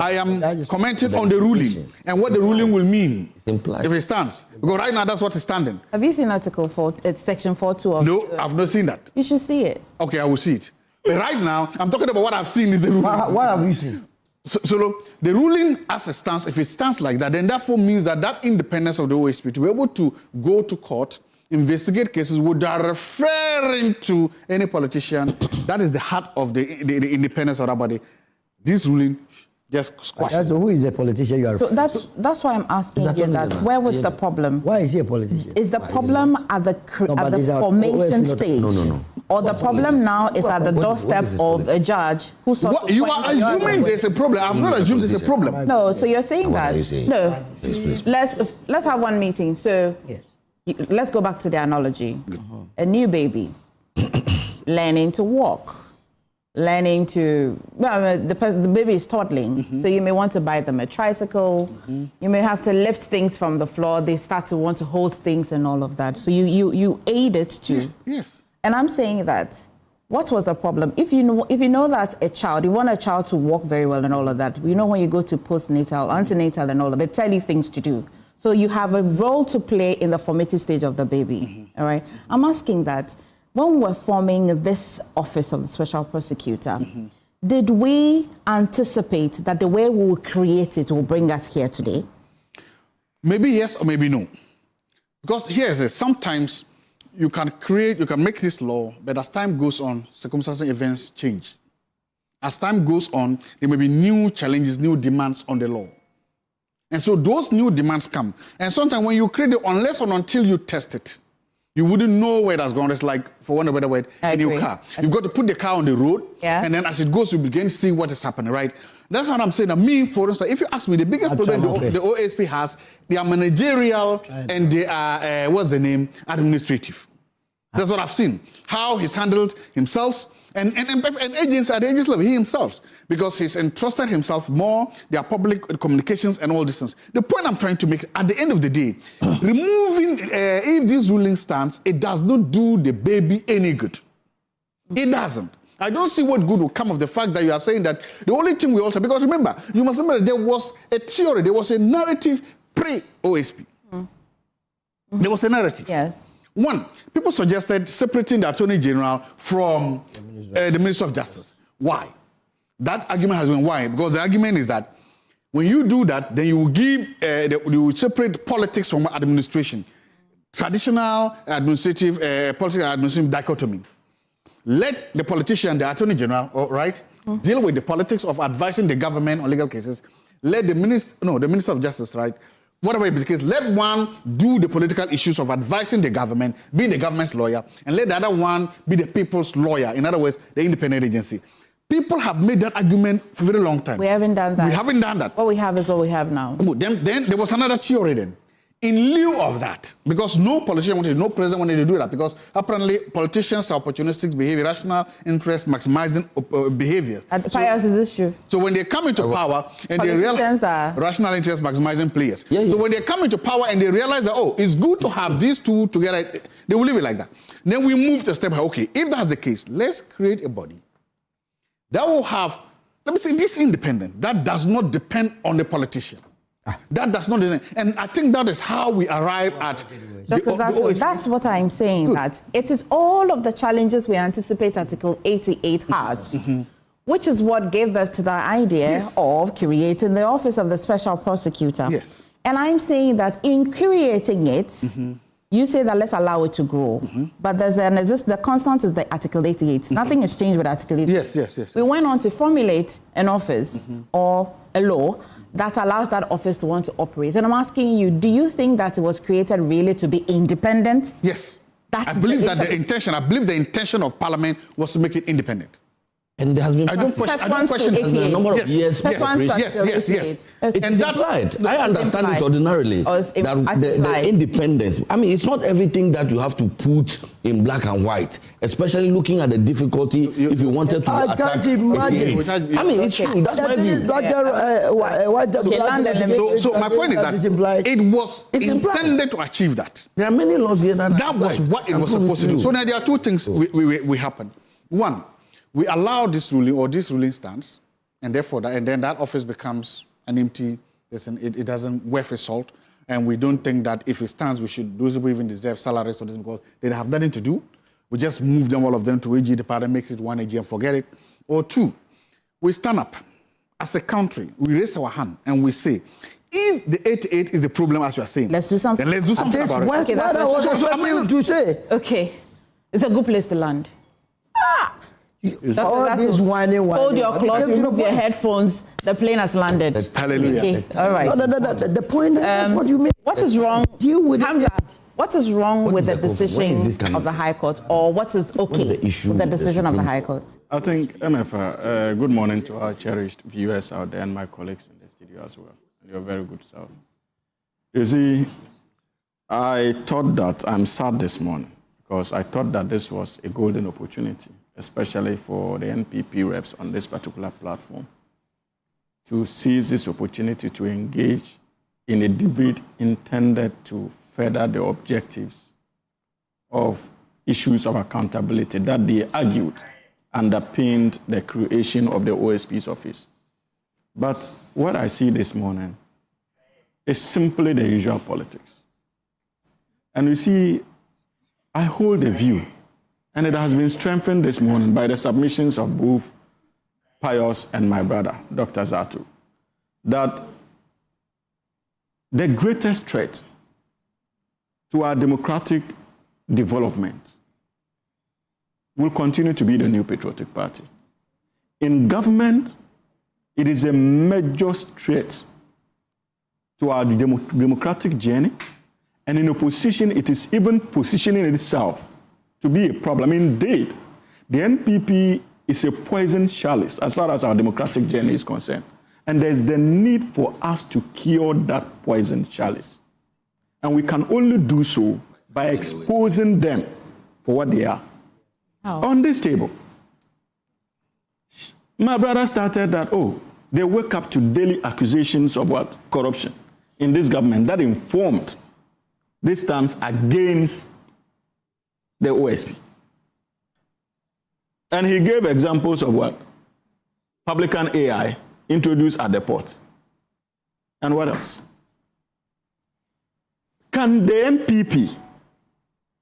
I am commenting on the ruling and what the ruling will mean if it stands. Because right now that's what is standing. Have you seen Article 4? It's Section 4.2 of. No, I've not seen that. You should see it. Okay, I will see it. But right now, I'm talking about what I've seen is the ruling. What have you seen? So the ruling as it stands, if it stands like that, then therefore means that independence of the OSP to be able to go to court, investigate cases without referring to any politician, that is the heart of the independence of that body. This ruling just squashes. So who is the politician you are referring to? That's why I'm asking you that. Where was the problem? Why is he a politician? Is the problem at the formation stage? No. Or the problem now is at the doorstep of a judge who you are assuming there's a problem. I've not assumed there's a problem. No, so you're saying that. No. Please. Let's have one meeting. So let's go back to the analogy. A new baby learning to walk, learning to, the baby is toddling, so you may want to buy them a tricycle, you may have to lift things from the floor, they start to want to hold things and all of that. So you aid it to. Yes. And I'm saying that, what was the problem? If you know that you want a child to walk very well and all of that, when you go to postnatal, antenatal and all of that, they tell you things to do. So you have a role to play in the formative stage of the baby, all right? I'm asking that, when we're forming this office of the special prosecutor, did we anticipate that the way we will create it will bring us here today? Maybe yes or maybe no. Because here's it, sometimes you can make this law, but as time goes on, circumstances and events change. As time goes on, there may be new challenges, new demands on the law. And so those new demands come. And sometimes when you create it, unless or until you test it, you wouldn't know where that's going. It's like, for one of a better word, in your car. You've got to put the car on the road, and then as it goes, you begin to see what is happening, right? That's what I'm saying. Me, for instance, if you ask me, the biggest problem the OSP has, they are managerial and they are, administrative. That's what I've seen. How he's handled himself and agents at the agency level, he himself, because he's entrusted himself more, their public communications and all these things. The point I'm trying to make, at the end of the day, removing, if this ruling stands, it does not do the baby any good. It doesn't. I don't see what good will come of the fact that you are saying that the only thing we also, because remember, you must remember there was a theory, there was a narrative pre-OSP. There was a narrative. Yes. One, people suggested separating the Attorney-General from the Minister of Justice. Why? That argument has been why? Because the argument is that when you do that, then you will give, you will separate politics from administration. Traditional administrative, politics and administrative dichotomy. Let the politician, the Attorney General, deal with the politics of advising the government on legal cases. Let the Minister of Justice, whatever the case, let one do the political issues of advising the government, be the government's lawyer, and let the other one be the people's lawyer. In other words, the independent agency. People have made that argument for a very long time. We haven't done that. We haven't done that. What we have is what we have now. Then there was another theory then. In lieu of that, because no president wanted to do that, because apparently politicians are opportunistic behavior, rational interest, maximizing behavior. Pius, is this true? So when they come into power and they realize rational interest, maximizing players. So when they come into power and they realize that, it's good to have these two together, they will leave it like that. Then we move a step, okay, if that's the case, let's create a body that will have, let me say, this independent, that does not depend on the politician. That does not, and I think that is how we arrive at Dr. Zato, that's what I'm saying, that it is all of the challenges we anticipate Article 88 has, which is what gave birth to the idea of creating the Office of the Special Prosecutor. Yes. And I'm saying that in creating it, you say that let's allow it to grow, but the constant is the Article 88. Nothing has changed with Article 88. Yes. We went on to formulate an office or a law that allows that office to want to operate. And I'm asking you, do you think that it was created really to be independent? Yes. I believe the intention of Parliament was to make it independent. And there has been I don't question the number of years. Yes. It's implied. I understand it ordinarily. That the independence. I mean, it's not everything that you have to put in black and white, especially looking at the difficulty if you wanted to attack. I can't imagine. I mean, it's true. That's my view. So my point is that it was intended to achieve that. There are many laws here that was what it was supposed to do. So now there are two things we happen. One, we allow this ruling or this ruling stands, and therefore then that office becomes an empty. It doesn't worth a salt, and we don't think that if it stands, those people even deserve salaries for this because they have nothing to do. We just move them all of them to AG department, makes it one AG and forget it. Or two, we stand up as a country, we raise our hand and we say, if the 88 is the problem, as you are saying, let's do something. Then let's do something about it. Okay, that's what I was to say. Okay, it's a good place to land. All this whining. Hold your cloth, remove your headphones. The plane has landed. Hallelujah. Okay, all right. The point is what you mean. What is wrong? Deal with Hamza, what is wrong with the decision of the High Court, or what is okay with the decision of the High Court? I think, Emefa, good morning to our cherished viewers out there and my colleagues in the studio as well. You're very good self. You see, I thought that I'm sad this morning because I thought that this was a golden opportunity, especially for the NPP reps on this particular platform, to seize this opportunity to engage in a debate intended to further the objectives of issues of accountability that they argued underpinned the creation of the OSP's office. But what I see this morning is simply the usual politics. And you see, I hold a view, and it has been strengthened this morning by the submissions of both Pius and my brother, Dr. Zato, that the greatest threat to our democratic development will continue to be the New Patriotic Party. In government, it is a major threat to our democratic journey, and in opposition, it is even positioning itself to be a problem. Indeed, the NPP is a poison chalice as far as our democratic journey is concerned. And there's the need for us to cure that poison chalice. And we can only do so by exposing them for what they are. On this table, my brother started that, they wake up to daily accusations of what? Corruption in this government that informed this stance against the OSP. And he gave examples of what? Publican AI introduced at the port. And what else? Can the MPP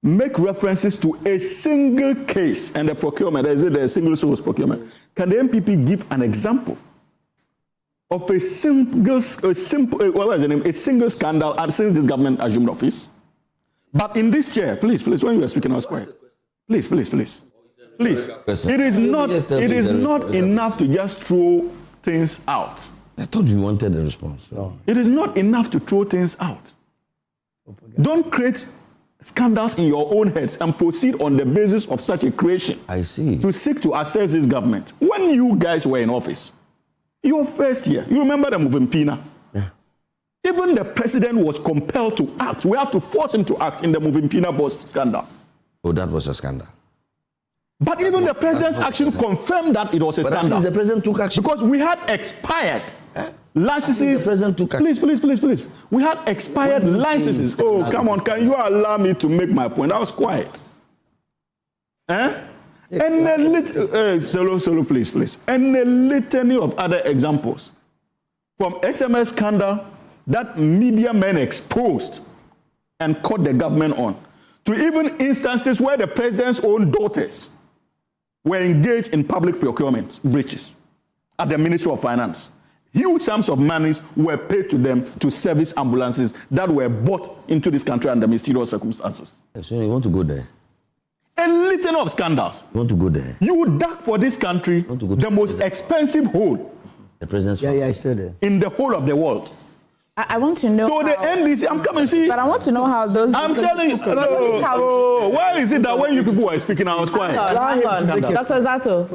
make references to a single case and the procurement, is it the single source procurement? Can the MPP give an example of a single scandal since this government assumed office? But in this chair, please, when you were speaking, I was quiet. Please. It is not enough to just throw things out. I thought you wanted a response. No. It is not enough to throw things out. Don't create scandals in your own heads and proceed on the basis of such a creation. I see. To seek to assess this government. When you guys were in office, your first year, you remember the Muvimpina? Yeah. Even the president was compelled to act. We had to force him to act in the Muvimpina boss scandal. Oh, that was a scandal. But even the president's action confirmed that it was a scandal. The president took action. Because we had expired licenses. The president took action. Please. We had expired licenses. Oh, come on. Can you allow me to make my point? I was quiet. And Solo, please. And a litany of other examples. From SMS scandal that media men exposed and caught the government on, to even instances where the president's own daughters were engaged in public procurement breaches at the Ministry of Finance. Huge sums of monies were paid to them to service ambulances that were bought into this country under mysterious circumstances. So you want to go there? A litany of scandals. You want to go there? You dug for this country the most expensive hole the president's I still there. in the whole of the world. I want to know. So the NDC, I'm coming, see. But I want to know how those. I'm telling you. Why is it that when you people were speaking, I was quiet? Hang on. Dr. Zato.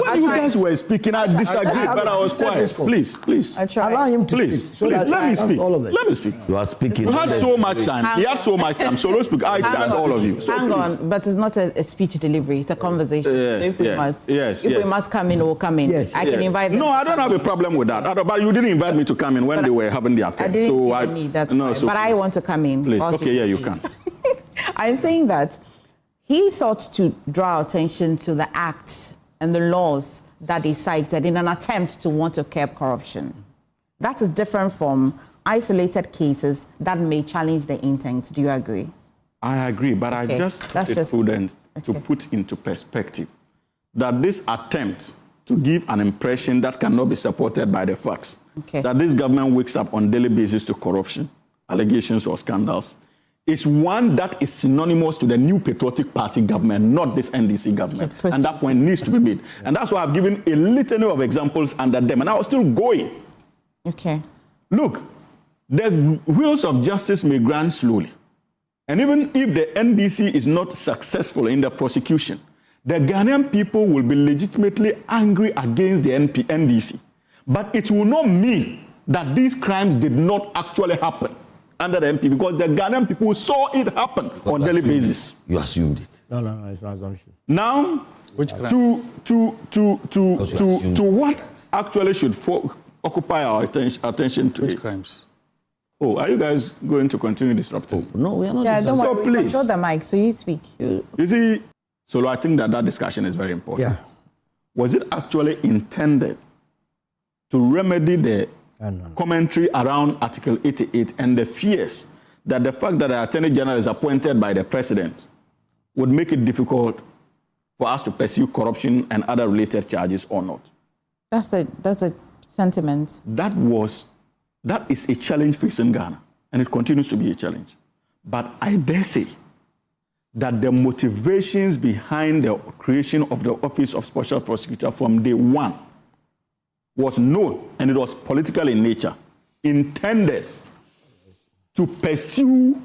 When you guys were speaking, I disagreed, but I was quiet. Please. Allow him to speak. So let me speak. Let me speak. You are speaking. You had so much time. He had so much time. So let's speak. I thank all of you. Hang on, but it's not a speech delivery. It's a conversation. If we must come in, we'll come in. Yes. I can invite them. No, I don't have a problem with that. But you didn't invite me to come in when they were having their turn. But I want to come in. Please. Okay, yeah, you can. I'm saying that he sought to draw attention to the acts and the laws that he cited in an attempt to want to curb corruption. That is different from isolated cases that may challenge the intent. Do you agree? I agree, but I just put it prudent to put into perspective that this attempt to give an impression that cannot be supported by the facts, that this government wakes up on a daily basis to corruption, allegations or scandals, is one that is synonymous to the new patriotic party government, not this NDC government. And that point needs to be made. And that's why I've given a litany of examples under them. And I was still going. Okay. Look, the wheels of justice may grind slowly. And even if the NDC is not successful in the prosecution, the Ghanaian people will be legitimately angry against the NDC. But it will not mean that these crimes did not actually happen under the MP, because the Ghanaian people saw it happen on a daily basis. You assumed it. No, it's not assumption. Now, to what actually should occupy our attention today? Which crimes? Oh, are you guys going to continue disrupting? No, we are not. Yeah, don't worry. Please. Control the mic, so you speak. You see, so I think that discussion is very important. Yeah. Was it actually intended to remedy the commentary around Article 88 and the fears that the fact that the Attorney-General is appointed by the President would make it difficult for us to pursue corruption and other related charges or not? That's a sentiment. That is a challenge facing Ghana, and it continues to be a challenge. But I dare say that the motivations behind the creation of the Office of Special Prosecutor from day one was known, and it was political in nature, intended to pursue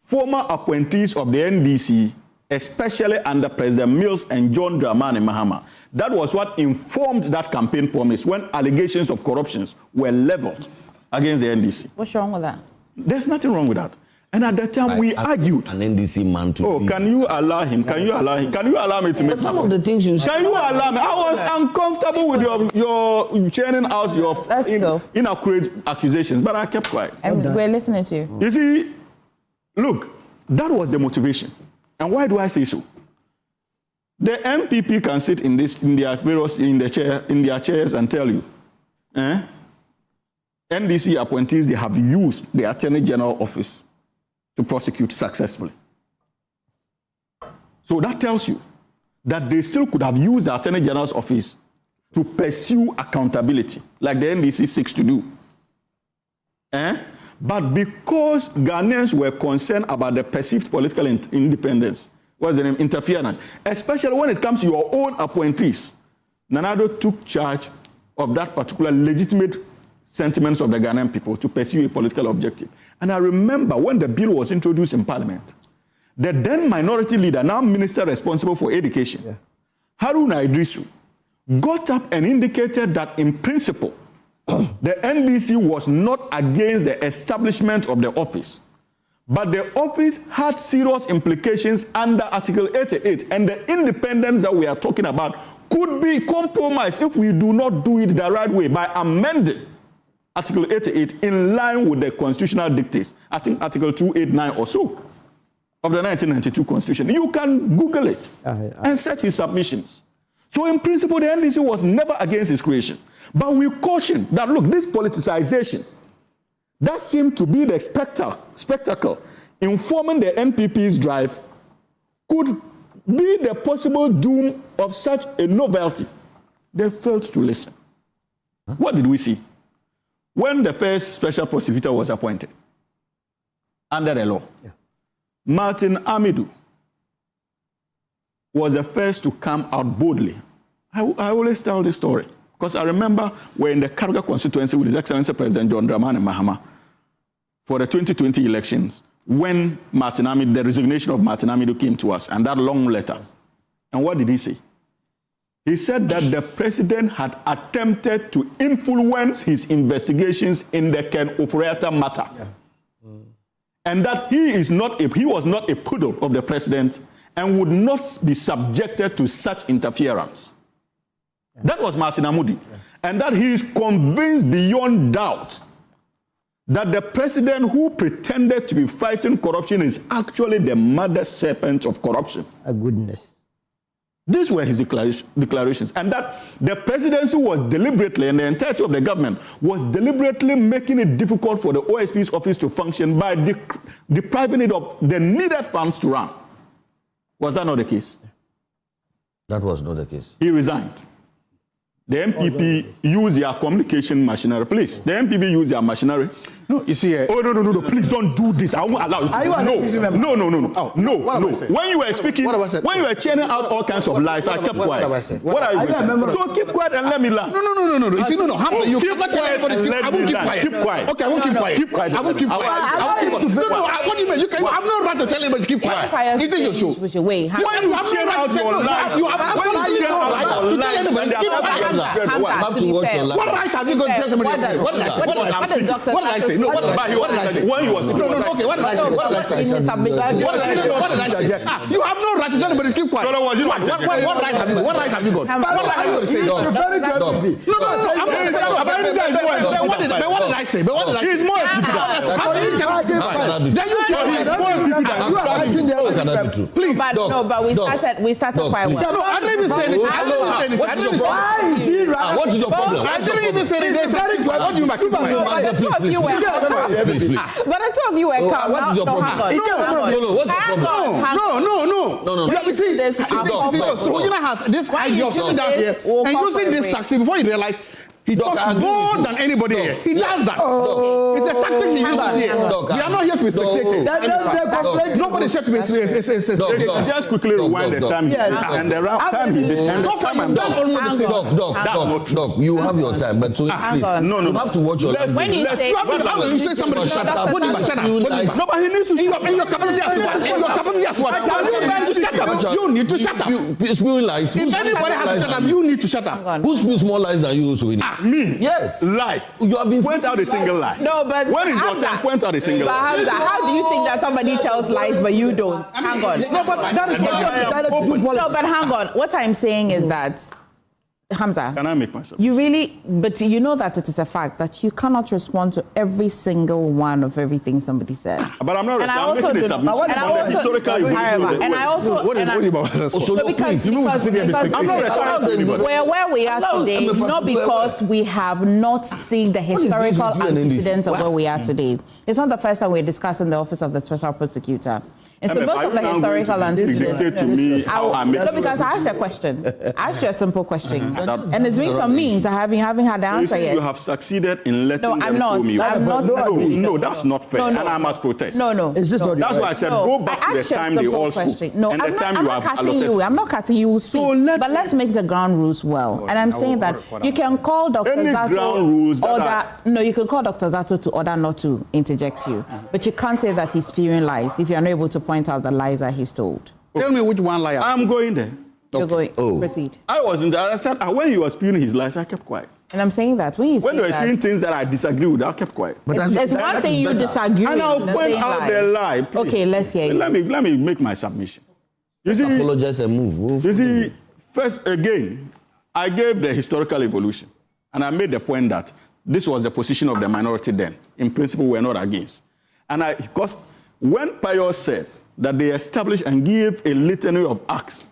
former appointees of the NDC, especially under President Mills and John Dramani Mahama. That was what informed that campaign promise when allegations of corruption were leveled against the NDC. What's wrong with that? There's nothing wrong with that. And at that time, we argued. An NDC man to. Oh, can you allow him? Can you allow him? Can you allow me to make some of the things you say? Can you allow me? I was uncomfortable with your churning out your inaccurate accusations, but I kept quiet. And we're listening to you. You see, look, that was the motivation. And why do I say so? The MPP can sit in their chairs and tell you, NDC appointees, they have used the Attorney-General office to prosecute successfully. So that tells you that they still could have used the Attorney General's office to pursue accountability, like the NDC seeks to do. But because Ghanaians were concerned about the perceived political independence, what's the name? Interference, especially when it comes to your own appointees, Nanado took charge of that particular legitimate sentiments of the Ghanaian people to pursue a political objective. And I remember when the bill was introduced in Parliament, the then minority leader, now minister responsible for education, Haruna Idrisu, got up and indicated that in principle, the NDC was not against the establishment of the office, but the office had serious implications under Article 88, and the independence that we are talking about could be compromised if we do not do it the right way by amending Article 88 in line with the constitutional dictates. I think Article 289 or so of the 1992 Constitution. You can Google it and search his submissions. So in principle, the NDC was never against its creation. But we caution that, look, this politicization, that seemed to be the spectacle informing the NPP's drive, could be the possible doom of such a novelty. They failed to listen. What did we see? When the first special prosecutor was appointed under the law, Martin Amidou was the first to come out boldly. I always tell this story. Because I remember we're in the Karga constituency with His Excellency President John Dramani Mahama for the 2020 elections when the resignation of Martin Amido came to us and that long letter. And what did he say? He said that the president had attempted to influence his investigations in the Ken Oforiatta matter. Yeah. And that he was not a poodle of the president and would not be subjected to such interference. Yeah. That was Martin Amudi. Yeah. And that he is convinced beyond doubt that the president who pretended to be fighting corruption is actually the mother serpent of corruption. A goodness. These were his declarations. And that the presidency was deliberately, and the entirety of the government was deliberately making it difficult for the OSP's office to function by depriving it of the needed funds to run. Was that not the case? That was not the case. He resigned. The MPP used their communication machinery. Please, the MPP used their machinery. No, you see. Oh, no, please don't do this. I won't allow you to. No. When you were speaking, when you were churning out all kinds of lies, I kept quiet. What are you doing? So keep quiet and let me learn. No. You see, no. You keep quiet and let me learn. Keep quiet. Okay, I won't keep quiet. Keep quiet. I won't keep quiet. No. What do you mean? You have no right to tell anybody to keep quiet. It is your show. When you churn out your lies, you have to watch your lies. What right have you got to tell somebody? What did I say? No, what did I say? When he was speaking. Okay, what did I say? What did I say? You have no right to tell anybody to keep quiet. What right have you got? What right have you got to say? He's referring to MPP. What did I say? He's more Then you please. But we started quite well. No, I didn't even say anything. Why is he running? What is your problem? I didn't even say anything. What do you mean? Please. But the two of you were calm. What is your problem? No, what's your problem? No. You see this. So you has this idea of sitting down here and using this tactic before you realize he talks more than anybody here. He does that. It's a tactic he uses here. We are not here to be spectators. Nobody said to be serious. Just quickly rewind the time and the time he did. Doc, you have your time, but please, you have to watch your life. When you say somebody shut up, what do you mean shut up? No, but he needs to shut up. In your capacity as what? You need to shut up. Spewing lies. If anybody has to shut up, you need to shut up. Who spews more lies than you, Sweeney? Me? Yes. Lies. You have been point out a single lie. No, but when is your time? Point out a single lie. How do you think that somebody tells lies but you don't? Hang on. No, but that is what you have decided to do. No, but hang on. What I'm saying is that Hamza, can I make myself? You really, but you know that it is a fact that you cannot respond to every single one of everything somebody says. But I'm not making a submission on the historical evolution. And I also, we're where we are today, not because we have not seen the historical antecedents of where we are today. It's not the first time we're discussing the office of the special prosecutor. And so most of the historical antecedents. No, because I asked a question. I asked you a simple question. And it's been some means I haven't had the answer yet. You have succeeded in letting them pull me. No, that's not fair. And I must protest. No. That's why I said go back to the time they all spoke. No, and the time you have allotted. I'm not cutting you. But let's make the ground rules well. And I'm saying that you can call Dr. Zato. You can call Dr. Zato to order not to interject you. But you can't say that he's spewing lies if you're not able to point out the lies that he's told. Tell me which one lie. I'm going there. You're going. Proceed. I wasn't there. I said when he was spewing his lies, I kept quiet. And I'm saying that when you they were spewing things that I disagree with, I kept quiet. But it's one thing you disagree with. And I'll point out the lie. Please. Okay, let's hear you. Let me make my submission. You see, apologize and move. You see, first again, I gave the historical evolution, and I made the point that this was the position of the minority then. In principle, we're not against. And because when Pius said that they established and gave a litany of acts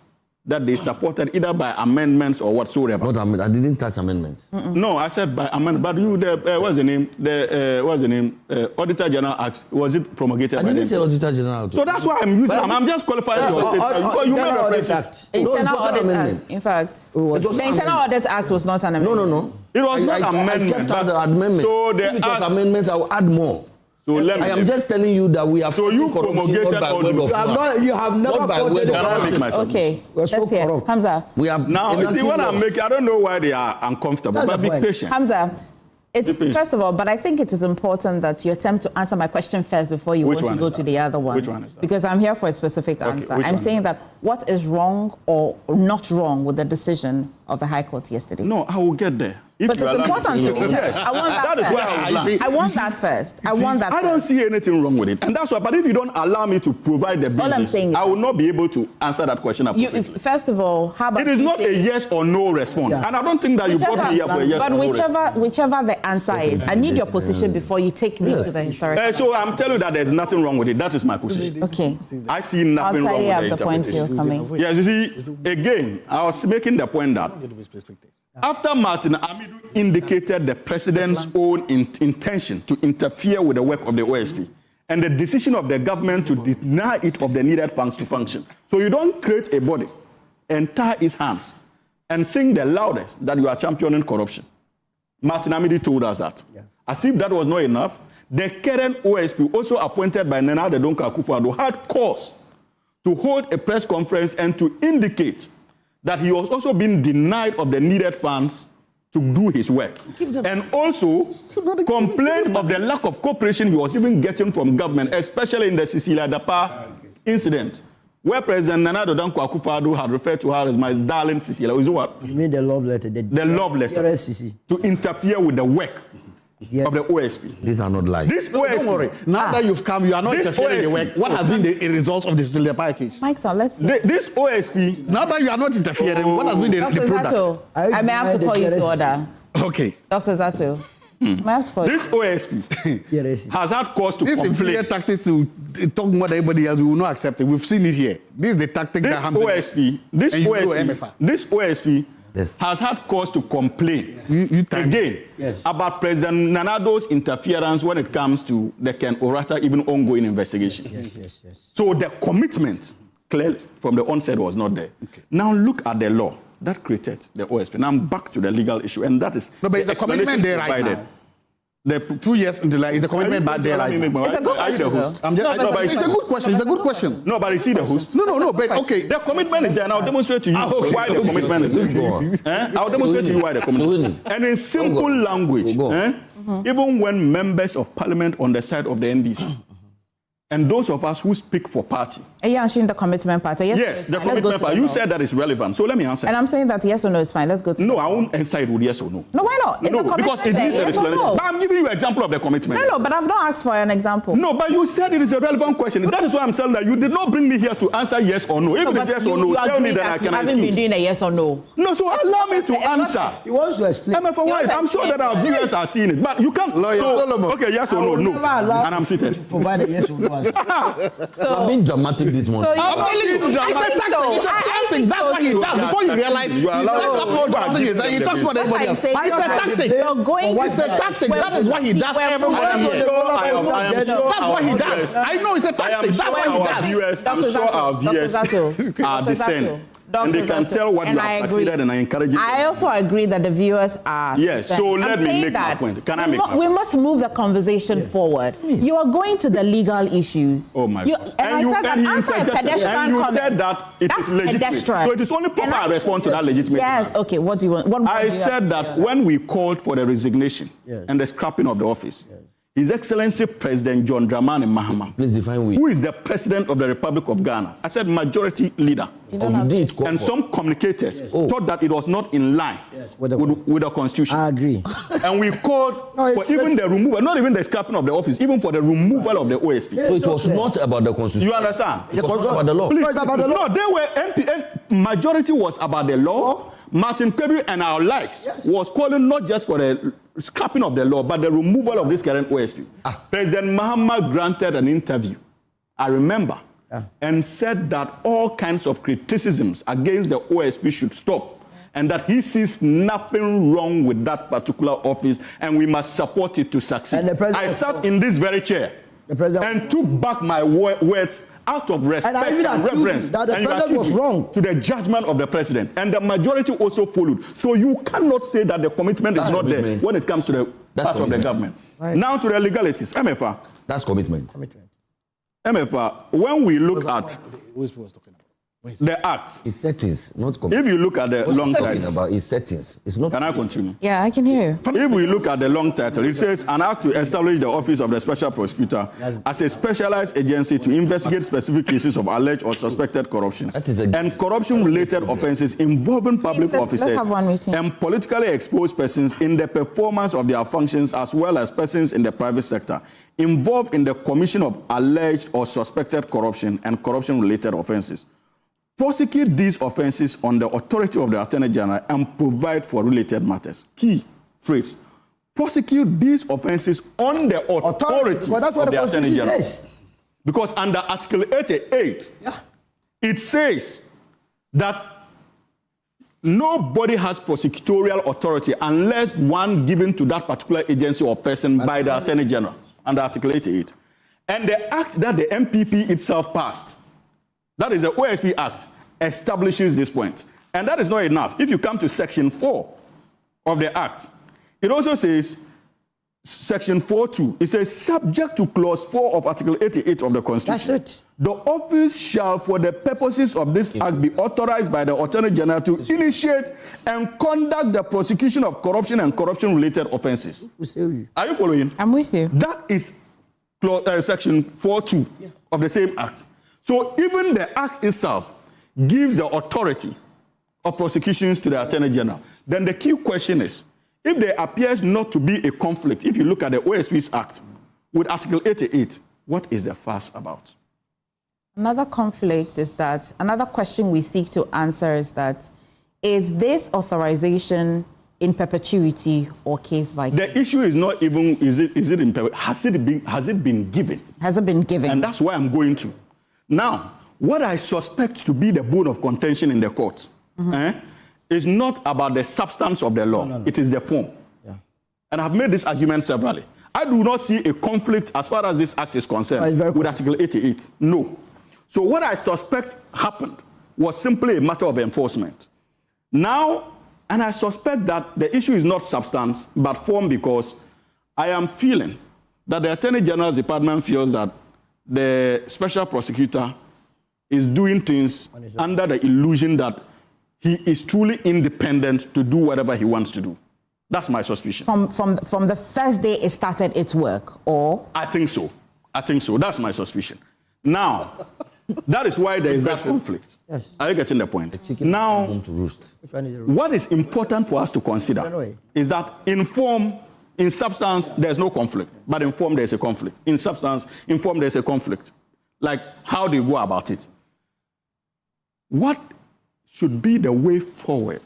that they supported either by amendments or whatsoever. What I didn't touch amendments. No, I said by amendment. But you, what's the name? Auditor General Act, was it promulgated? I didn't say Auditor General. So that's why I'm using. I'm just qualifying your statement because you made reference Act. Internal Audit Act. In fact, the Internal Audit Act was not an amendment. No. It was not amendment. I kept out the amendment. So if it was amendments, I will add more. So I am just telling you that we have you promulgated not by all word those. of mouth. You have never Not by fought word the of corruption. mouth. Okay, We're so let's hear. corrupt. Hamza. We have Now, you see, when I'm making, I don't know why they are uncomfortable, That's but the be point. patient. Hamza, it's, Be patient. first of all, but I think it is important that you attempt to answer my question first before you Which want one to go is to that? the other ones. Which one is that? Because I'm here for a specific answer. which I'm one saying is that what is wrong or not wrong with the decision of the High Court yesterday? No, I will get there. If But you it's allow me important to me. Yes. I want that That is first. where I would land. I want that first. I want that I don't first. see anything wrong with it. And that's why, but if you don't allow me to provide the All I'm basis, saying is I will not be able to answer that question appropriately. First of all, how about It is you not say- a yes or no response. Yeah. And I don't think that you brought me here for a yes but or no response. whichever the answer is, I need your position before you take me to the historical. So I'm telling you that there's nothing wrong with it. That is my position. Okay. I see nothing I'll wrong tidy with up the the points you're interpretation. coming. Yes, you see, again, I was making the point that after Martin Amidu indicated the president's own intention to interfere with the work of the OSP and the decision of the government to deny it of the needed funds to function. So you don't create a body and tie its hands and sing the loudest that you are championing corruption. Martin Amidu told us that. As if that was not enough, the current OSP, also appointed by Nana Addo Akufo-Addo, had cause to hold a press conference and to indicate that he was also being denied of the needed funds to do his work. And also complained of the lack of cooperation he was even getting from government, especially in the Cecilia Dapa incident, where President Nana Addo Akufo-Addo had referred to her as my darling Cecilia. Is what? You mean the love letter? The love letter. To interfere with the work of the OSP. These are not lies. This OSP. Don't worry. Now that you've come, you are not This interfering in the OSP. work. What has been the result of the Cecilia case? Mike, so let's. This OSP. Now that you are not interfering, what has been the Dr. product? Zato, I may have to call you to order. Okay. Dr. Zato, may I have to call you? This OSP has had cause to This inferior complain. tactics to talk more than anybody else, we will not accept it. We've seen it here. This is the tactic This that happens. OSP, this OSP has had cause to complain again about President Nana Addo's interference when it comes to the Ken Orata even ongoing investigation. Yes. So the commitment clearly from the onset was not there. Now look at the law that created the OSP. Now I'm back to the legal issue, and that is No, but is the commitment there right now? The 2 years into life, is the commitment back there right now? It's a good Are you the question, host? though. I'm just, No, but it's a good question. It's a good question. No, but is he the host? No, but okay. The commitment is there, and I'll demonstrate to you why the commitment is there. I'll demonstrate to you why the commitment. And in simple language, even when members of parliament on the side of the NDC, and those of us who speak for party. Are you answering the commitment part? Yes, the commitment part. You said that is relevant, so let me answer. And I'm saying that yes or no is fine. Let's go to. No, I won't answer it with yes or no. No, why not? Is No, the because it commitment needs a there, yes or explanation. no? But I'm giving you an example of the commitment. No, but I've not asked for an example. No, but you said it is a relevant question. That is why I'm saying that you did not bring me here to answer yes or no. If it is yes or no, tell me that I can I haven't been excuse. doing a yes or no. No, so allow me to answer. He wants to explain. Emefa, why? I'm sure that our viewers are seeing it, but you can't. Lawyer Solomon. Okay, yes or no, no. And I'm seated. Provide a yes or no answer. You are being dramatic this morning. I'm telling you, it's a tactic. It's a tactic. That's what he does. Before you realize, he starts uploading things and he talks about everybody else. But it's a tactic. It's a tactic. That is what he does every morning. That's what he does. I know it's a tactic. That's what he does. I'm sure our viewers are discerning. And they can tell what you have succeeded and I encourage it. I also agree that the viewers are. Yes, so let me make my point. Can I make my point? We must move the conversation forward. You are going to the legal issues. Oh my God. And you said that it is legitimate. So it is only proper I respond to that legitimate. Yes, okay, what do you want? I said that when we called for the resignation and the scrapping of the office, His Excellency President John Dramani Mahama, please define we, who is the President of the Republic of Ghana, I said majority leader, and some communicators thought that it was not in line with the Constitution. I agree. And we called for even the removal, not even the scrapping of the office, even for the removal of the OSP. So it was not about the Constitution. You understand? It was not about the law. Please, No, it's about the law. no, they were majority was about the law. Martin Kebi and our likes was calling not just for the scrapping of the law, but the removal of this current OSP. President Mahama granted an interview, I remember, and said that all kinds of criticisms against the OSP should stop, and that he sees nothing wrong with that particular office, and we must support it to succeed. I sat in this very chair and took back my words out of respect and reverence. That the president was wrong to the judgment of the president, and the majority also followed. So you cannot say that the commitment is not there when it comes to the part of the government. Right. Now to the legalities. Emefa. That's commitment. Emefa, when we look at the act, it's settings, not commitment. If you look at the long title, about its settings. It's not. Can I continue? Yeah, I can hear you. If we look at the long title, it says an act to establish the office of the special prosecutor as a specialized agency to investigate specific cases of alleged or suspected corruption and corruption-related offences involving public officers and politically exposed persons in the performance of their functions, as well as persons in the private sector involved in the commission of alleged or suspected corruption and corruption-related offences. Prosecute these offences on the authority of the Attorney-General and provide for related matters. Key phrase. Prosecute these offences on the authority of the Attorney-General. Because under Article 88, it says that nobody has prosecutorial authority unless one given to that particular agency or person by the Attorney-General, under Article 88. And the act that the MPP itself passed, that is the OSP Act, establishes this point. And that is not enough. If you come to Section 4 of the Act, it also says, Section 4.2, it says, subject to Clause 4 of Article 88 of the Constitution. That's it. The office shall, for the purposes of this Act, be authorized by the Attorney General to initiate and conduct the prosecution of corruption and corruption-related offences. Are you following? I'm with you. That is Section 4.2 of the same Act. So even the Act itself gives the authority of prosecutions to the Attorney General. Then the key question is, if there appears not to be a conflict, if you look at the OSP's Act with Article 88, what is the fuss about? Another conflict is that, another question we seek to answer is that, is this authorization in perpetuity or case by case? The issue is not even, is it in perpetuity, has it been given? Has it been given? And that's why I'm going to. Now, what I suspect to be the bone of contention in the court is not about the substance of the law. No. It is the form. Yeah. And I've made this argument severally. I do not see a conflict as far as this act is concerned with Article 88. No. So what I suspect happened was simply a matter of enforcement. Now, and I suspect that the issue is not substance, but form, because I am feeling that the Attorney General's Department feels that the special prosecutor is doing things under the illusion that he is truly independent to do whatever he wants to do. That's my suspicion. From the first day it started its work, or? I think so. That's my suspicion. Now, that is why there is that conflict. Yes. Are you getting the point? Now, what is important for us to consider is that in form, in substance, there's no conflict. But in form, there's a conflict. In substance, in form, there's a conflict. Like, how do you go about it? What should be the way forward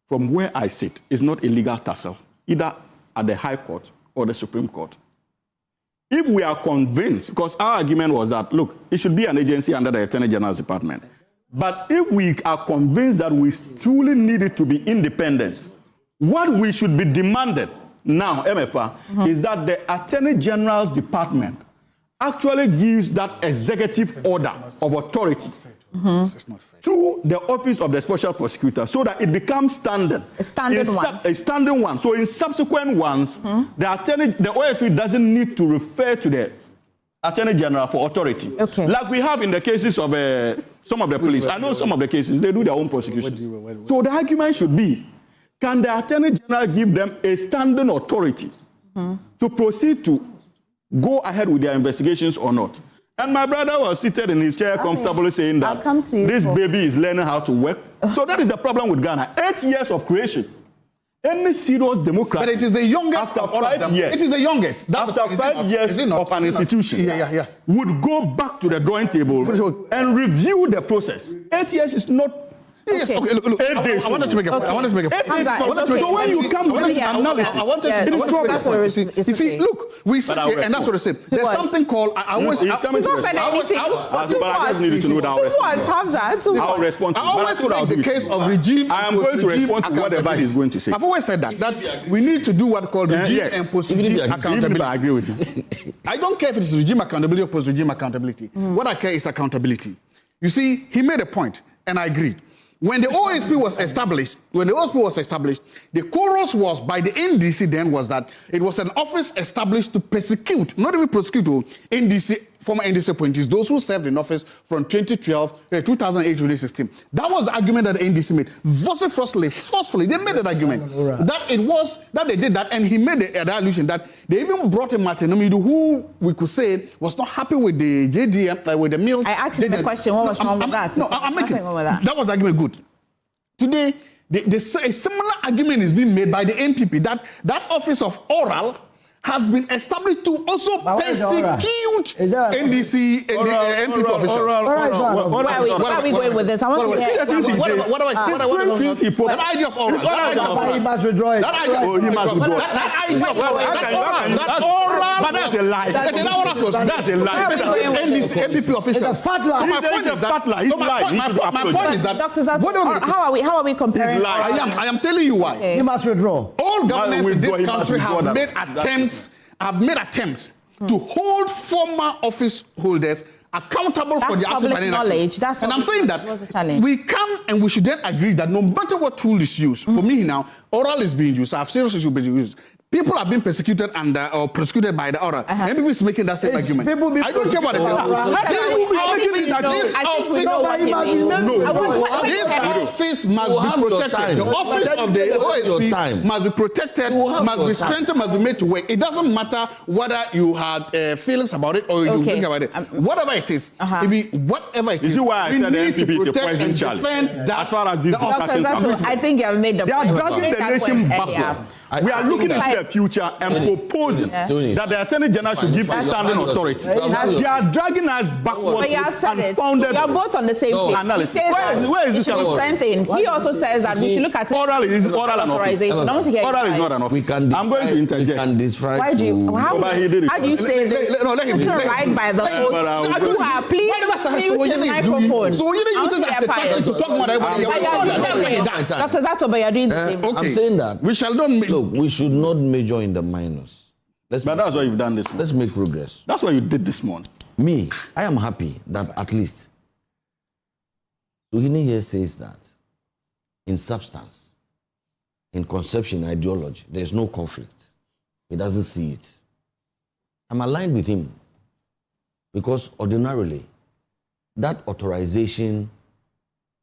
from where I sit is not a legal tussle, either at the High Court or the Supreme Court. If we are convinced, because our argument was that, look, it should be an agency under the Attorney General's Department. But if we are convinced that we truly need it to be independent, what we should be demanded now, Emefa, is that the Attorney General's Department actually gives that executive order of authority to the office of the special prosecutor, so that it becomes standard. A standing one. So in subsequent ones, the OSP doesn't need to refer to the Attorney General for authority. Okay. Like we have in the cases of some of the police. I know some of the cases, they do their own prosecution. So the argument should be, can the Attorney General give them a standing authority to proceed to go ahead with their investigations or not? And my brother was seated in his chair comfortably saying that this baby is learning how to work. So that is the problem with Ghana. 8 years of creation. Any serious democracy. But it is the youngest of all of them. Years, it is the youngest. After 5 years of an institution would go back to the drawing table and review the process. 8 years is not. Yes, okay, look. I wanted to make a point. So when you come with this analysis, it is trouble. You see, look, we sit here and that's what I say. There's something called, I always... He's coming to respond. But I just needed to know that I'll respond. I'll respond to I always make the case of regime. I am going to respond to whatever he's going to say. I've always said that we need to do what called regime and post-regime accountability. Even if I agree with you. I don't care if it is regime accountability or post-regime accountability. What I care is accountability. You see, he made a point, and I agreed. When the OSP was established, the chorus was by the NDC then was that it was an office established to persecute, not even prosecute, NDC, former NDC appointees, those who served in office from 2008 to 2016. That was the argument that the NDC made. Forcefully, they made that argument. That they did that, and he made the allusion that they even brought in Martin Omidu, who we could say was not happy with the JDM, with the mills. I asked you the question, what was wrong with that? No, I'm making that was the argument good. Today, a similar argument is being made by the MPP that office of oral has been established to also persecute NDC and MPP officials. Where are we going with this? I want to hear. What do I say? That idea of oral. He must withdraw it. That idea of oral. But that's a lie. That's a lie. MPP officials. It's a fat lie. My point is that. Dr. Zato, how are we comparing? I am telling you why. He must withdraw. All governments in this country have made attempts to hold former office holders accountable for their actions. Public knowledge. And I'm saying that we can and we should then agree that no matter what tool is used, for me now, oral is being used. I have serious issues being used. People are being persecuted or prosecuted by the oral. MPP is making that same argument. I don't care what it is. This office must be protected. The office of the OSP must be protected, must be strengthened, must be made to work. It doesn't matter whether you had feelings about it or you think about it. Whatever it is, whatever it is, you see why I said the MPP is a poison child. As far as these discussions are concerned, I think you have made the point. They are dragging the nation backward. We are looking into the future and proposing that the Attorney General should give a standing authority. They are dragging us backward. But you have said it. You are both on the same page. Analysis. Where is this should be strengthened. He also says that we should look at oral is oral and office. Oral is not an office. I'm going to interject. Why do you? How do you say this? Let him right by the host. Please mute his microphone. So you didn't use this as a tactic to talk about everybody. Dr. Zato, but you're doing the same. I'm saying that we shall not. Look, we should not major in the minors. But that's what you've done this morning. Let's make progress. That's what you did this morning. Me, I am happy that at least Suhini here says that in substance, in conception, ideology, there is no conflict. He doesn't see it. I'm aligned with him because ordinarily, that authorization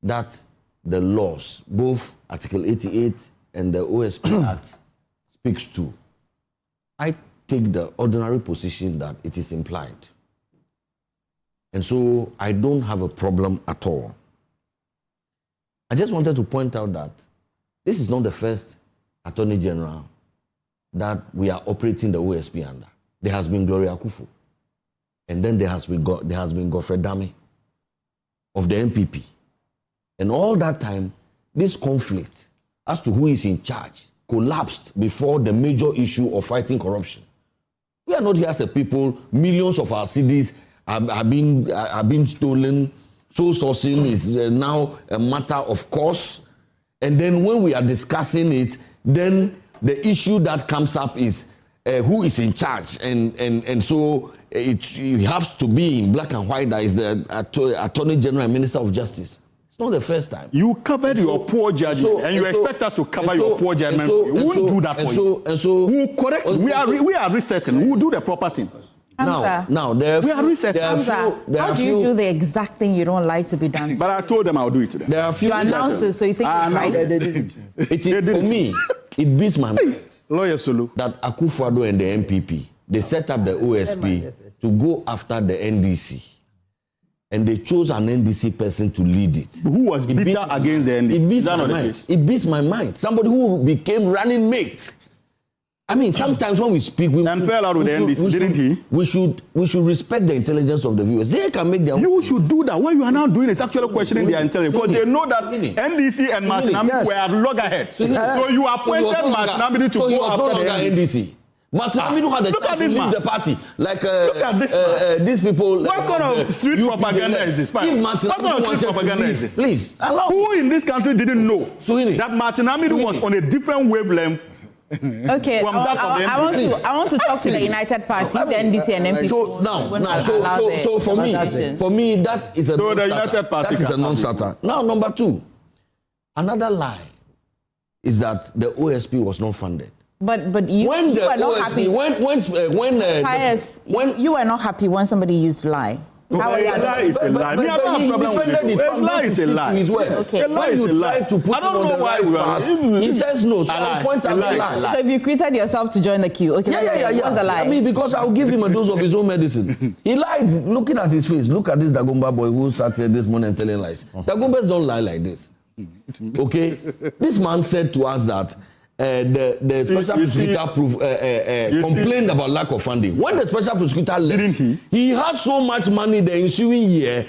that the laws, both Article 88 and the OSP Act, speaks to, I take the ordinary position that it is implied. And so I don't have a problem at all. I just wanted to point out that this is not the first Attorney General that we are operating the OSP under. There has been Gloria Akufo. And then there has been Godfrey Dame of the MPP. And all that time, this conflict as to who is in charge collapsed before the major issue of fighting corruption. We are not here as a people. Millions of our cedis are being stolen. Sole sourcing is now a matter of course. And then when we are discussing it, then the issue that comes up is who is in charge. And so you have to be in black and white. That is the Attorney General and Minister of Justice. It's not the first time. You covered your poor judgment, and you expect us to cover your poor judgment. We won't do that for you. We'll correct. We are resetting. We'll do the proper thing. Now, we are resetting. How do you do the exact thing you don't like to be done? But I told them I'll do it today. There are a few. You announced it, so you think it's right? For me, it beats my mind. Lawyer Sulu. That Akufo-Addo and the MPP, they set up the OSP to go after the NDC. And they chose an NDC person to lead it. Who was bitter against the NDC? It beats my mind. It beats my mind. Somebody who became running mate. I mean, sometimes when we speak, and fell out with the NDC, didn't he? We should respect the intelligence of the viewers. They can make their own. You should do that. What you are now doing is actually questioning their intelligence because they know that NDC and Martin Amidi were at loggerheads. So you appointed Martin Amidi to go after the NDC. Martin Amidi had the chance to leave the party. Like look at this these people. What kind of street propaganda is this? What kind of street propaganda is this? Please, who in this country didn't know that Martin Amidi was on a different wavelength? Okay, I want to talk to the United Party, the NDC and MPP. So for me, that is a non-starter. That is a non-starter. Now, number two, Another lie is that the OSP was not funded. But you are not happy. You are not happy when somebody used lie. A lie is a lie. Me, I don't have problem with it. A lie is a lie. Okay. A lie is a lie. I don't know why he says no. So I'll point out a lie. So if you created yourself to join the queue, okay? Yeah. What's the lie? I mean, because I'll give him a dose of his own medicine. He lied. Looking at his face. Look at this Dagomba boy who sat here this morning telling lies. Dagombas don't lie like this. Okay? This man said to us that the special prosecutor complained about lack of funding. When the special prosecutor left, he had so much money the ensuing year,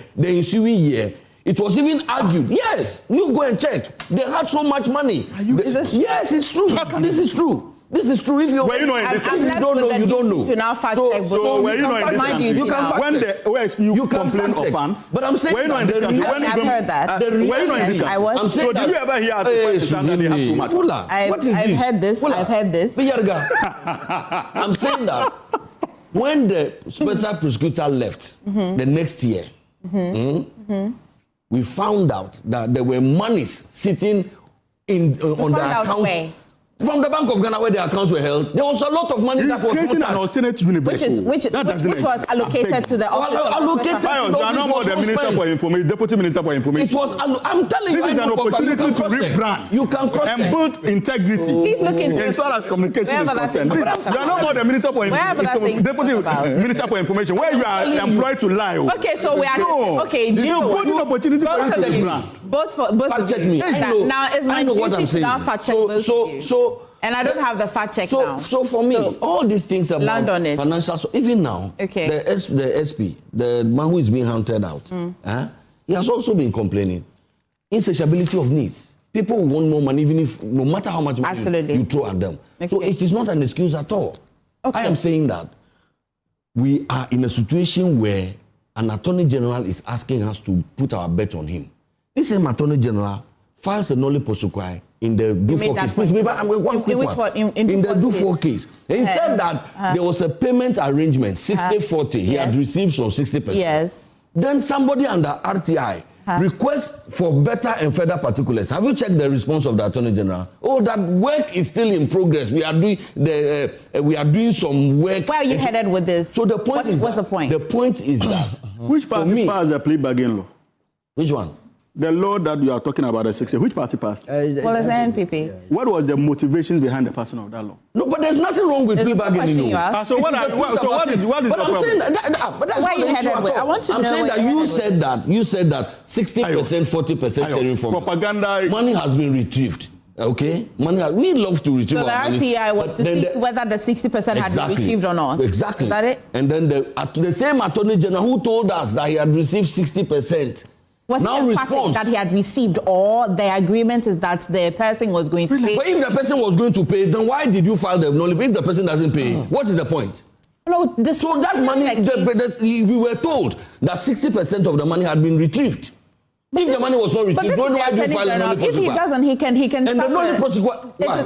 it was even argued. Yes, you go and check. They had so much money. Yes, it's true. This is true. This is true. If you don't know, you don't know. So were you not in this country? When the OSP complain of funds, but I'm saying were you not in this country? I've heard that. Were you not in this country? So did you ever hear the question that they have too much? I've heard this. I've heard this. I'm saying that when the special prosecutor left the next year, we found out that there were monies sitting on the accounts. From the Bank of Ghana, where the accounts were held, there was a lot of money that was creating an alternate universe. Which was allocated to the office. Allocated to the office. The Minister for Information, Deputy Minister for Information. It was. I'm telling you, this is an opportunity to rebrand. You can cross and build integrity. He's looking to as far as communication is concerned. You are no more the Minister for Information, Deputy Minister for Information, where you are employed to lie. Okay, so we are. Okay, it's a golden opportunity for you to rebrand. Both fact check me. Now is my duty to now fact check both of you. And I don't have the fact check now. So for me, all these things about financial, even now, the SP, the man who is being hunted out, he has also been complaining. Insatiability of needs. People want more money, even if no matter how much money you throw at them. So it is not an excuse at all. I am saying that we are in a situation where an Attorney General is asking us to put our bet on him. This same Attorney General files a nollie prosequi in the Do4 case. Please, one quick one. In the Do4 case. He said that there was a payment arrangement, 60-40. He had received some 60%. Yes. Then somebody under RTI requests for better and further particulars. Have you checked the response of the Attorney General? Oh, that work is still in progress. We are doing some work. Where are you headed with this? So the point is what's the point? The point is that which party passed the plea bargain law? Which one? The law that you are talking about, the 60, which party passed? Well, it's the NPP. What was the motivations behind the passing of that law? No, but there's nothing wrong with plea bargaining. So what is the problem? But that's why you headed with. I want to know. I'm saying that you said that 60%, 40% sharing from propaganda. Money has been retrieved. Okay, we love to retrieve. So the RTI was to see whether the 60% had been retrieved or not. Exactly. Is that it? And then the same Attorney General who told us that he had received 60%. Was it emphatic that he had received, or the agreement is that the person was going to pay? But if the person was going to pay, then why did you file the knowledge? If the person doesn't pay, what is the point? No, so that money, we were told that 60% of the money had been retrieved. If the money was not retrieved, why do you file a knowledge? If he doesn't, he can. And the knowledge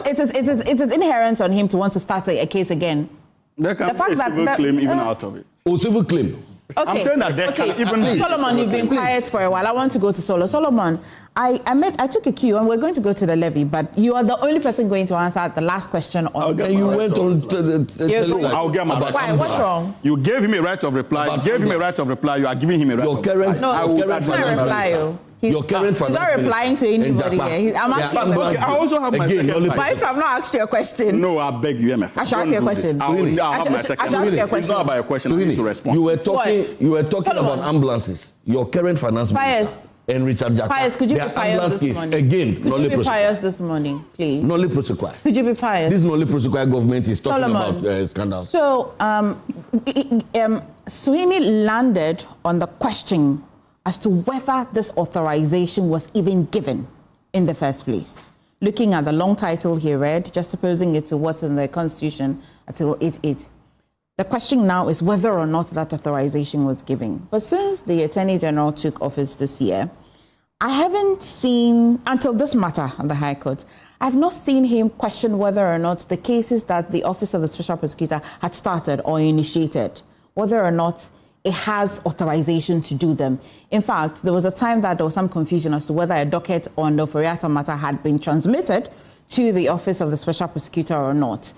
it is inherent on him to want to start a case again. There can be a civil claim even out of it. Oh, civil claim. Okay. I'm saying that there can even be. Solomon, you've been quiet for a while. I want to go to Solo. Solomon, I took a cue and we're going to go to the levy, but you are the only person going to answer the last question on. You went on to the I'll get my back. Why? What's wrong? You gave him a right of reply. You are giving him a right of reply. Your current financial he's not replying to anybody here. I'm asking okay, I also have my second But if I've not asked you a question. No, I beg you, Emefa. I shall ask you a question. I'll have my second question. It's not about a question. I need to respond. You were talking about ambulances. Your current finance minister and Richard Jack. Pius, could you be pious this morning? Again, could you be pious this morning, please? Nolly Prosequi. Could you be pious? This Nolly Prosequi government is talking about scandals. So, Sweeney landed on the question as to whether this authorization was even given in the first place. Looking at the long title he read, just opposing it to what's in the Constitution, Article 88. The question now is whether or not that authorization was given. But since the Attorney General took office this year, I haven't seen, until this matter on the High Court, I've not seen him question whether or not the cases that the Office of the Special Prosecutor had started or initiated, whether or not it has authorization to do them. In fact, there was a time that there was some confusion as to whether a docket on the Ofori-Atta matter had been transmitted to the Office of the Special Prosecutor or not.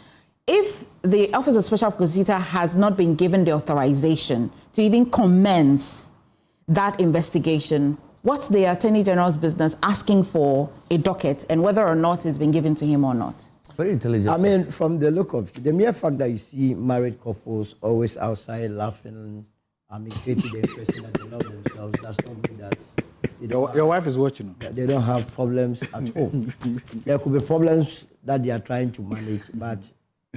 If the Office of the Special Prosecutor has not been given the authorization to even commence that investigation, what's the Attorney General's business asking for a docket and whether or not it's been given to him or not? Very intelligent. I mean, from the look of it, the mere fact that you see married couples always outside laughing, creating the impression that they love themselves, that's not mean that your wife is watching. They don't have problems at home. There could be problems that they are trying to manage, but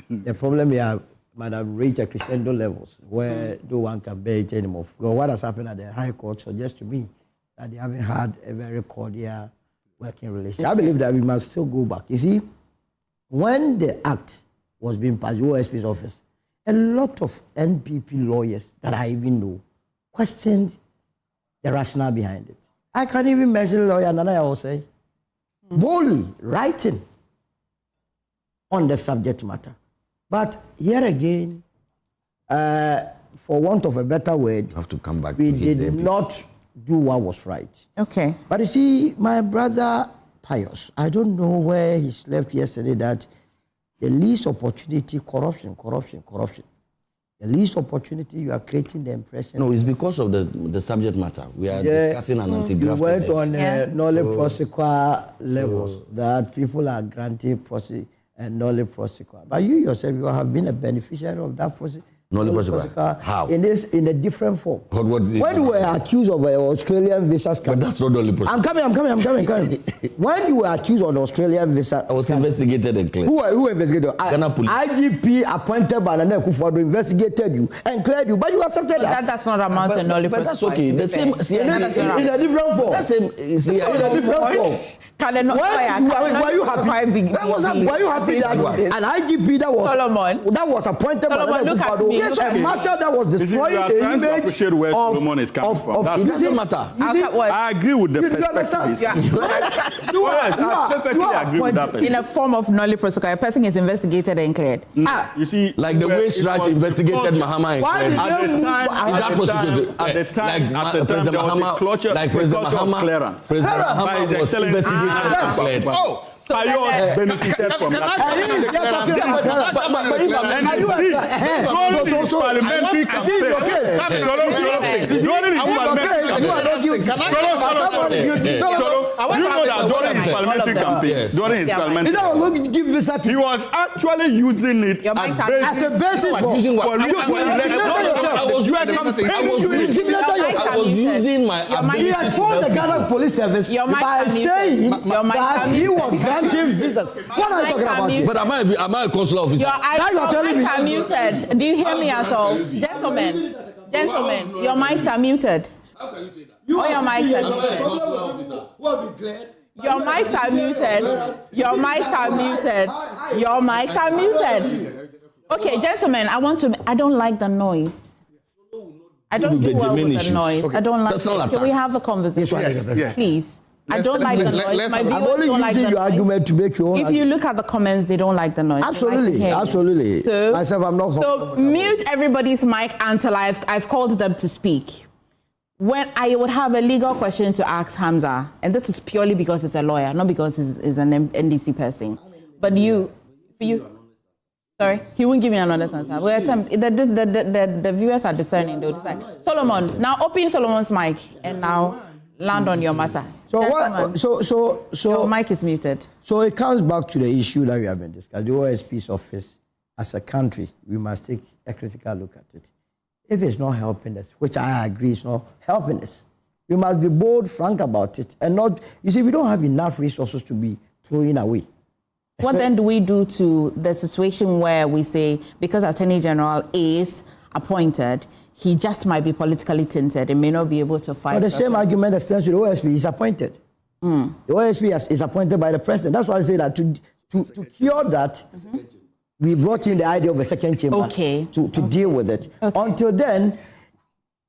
the problem here might have reached a crescendo levels where no one can bear it anymore. Because what has happened at the High Court suggests to me that they haven't had a very cordial working relationship. I believe that we must still go back. You see, when the act was being passed, the OSP's office, a lot of MPP lawyers that I even know questioned the rationale behind it. I can't even mention lawyer Nana will say, boldly writing on the subject matter. But here again, for want of a better word, have to come back. We did not do what was right. Okay. But you see, my brother Pius, I don't know where he slept yesterday, that the least opportunity, corruption. The least opportunity, you are creating the impression. No, it's because of the subject matter. We are discussing an anti-graft. You went on knowledge prosecutor levels that people are granting knowledge prosecutor. But you yourself, you have been a beneficiary of that knowledge prosecutor. How? In a different form. When you were accused of an Australian visa scam. But that's not knowledge prosecutor. I'm coming. When you were accused of an Australian visa I was investigated and cleared. Who investigated? Ghana police. IGP appointed by Akufo-Addo investigated you and cleared you, but you accepted that. That's not amount to knowledge prosecutor. But that's okay. The same. In a different form. That's same. In a different form. Were you happy? Were you happy that an IGP that was appointed by Akufo-Addo, a matter that was destroying the image of that's doesn't matter. I agree with the perspective. I perfectly agree with that person. In a form of knowledge prosecutor, a person is investigated and cleared. You see, like the way Sraj investigated Mahama and cleared. At the time, there was a culture of clearance. President Mahama was investigated. Oh, Pius benefited from that. Parliamentary campaign. During his parliamentary campaign, he was actually using it as a basis for using I was using my ability. He has told the Ghana Police Service by saying that he was granting visas. What are you talking about here? But am I a consular officer? Your mics are muted. Do you hear me at all? Gentlemen, your mics are muted. How can you say that? All your mics are muted. What be cleared? Your mics are muted. Your mics are muted. Your mics are muted. Okay, gentlemen, I don't like the noise. I don't do well with the noise. Okay. I don't like it. Can we have a conversation? Yes. Please. I don't like the noise. My viewers don't like the noise. Argument to make your own if you look at the comments, they don't like the noise. Absolutely. So, myself, I'm not. So mute everybody's mic until I've called them to speak. When I would have a legal question to ask Hamza, and this is purely because he's a lawyer, not because he's an NDC person. But you, sorry, he won't give me an honest answer. Well, at times, the viewers are discerning. They'll decide. Solomon, now open Solomon's mic and now land on your matter. So what? So your mic is muted. So it comes back to the issue that we have been discussing. The OSP's office, as a country, we must take a critical look at it. If it's not helping us, which I agree is not helping us, we must be bold, frank about it, and not. You see, we don't have enough resources to be throwing away. What then do we do to the situation where we say, because Attorney General is appointed, he just might be politically tinted and may not be able to fight? So the same argument extends to the OSP. He's appointed. The OSP is appointed by the president. That's why I say that to cure that, we brought in the idea of a second chamber to deal with it. Until then,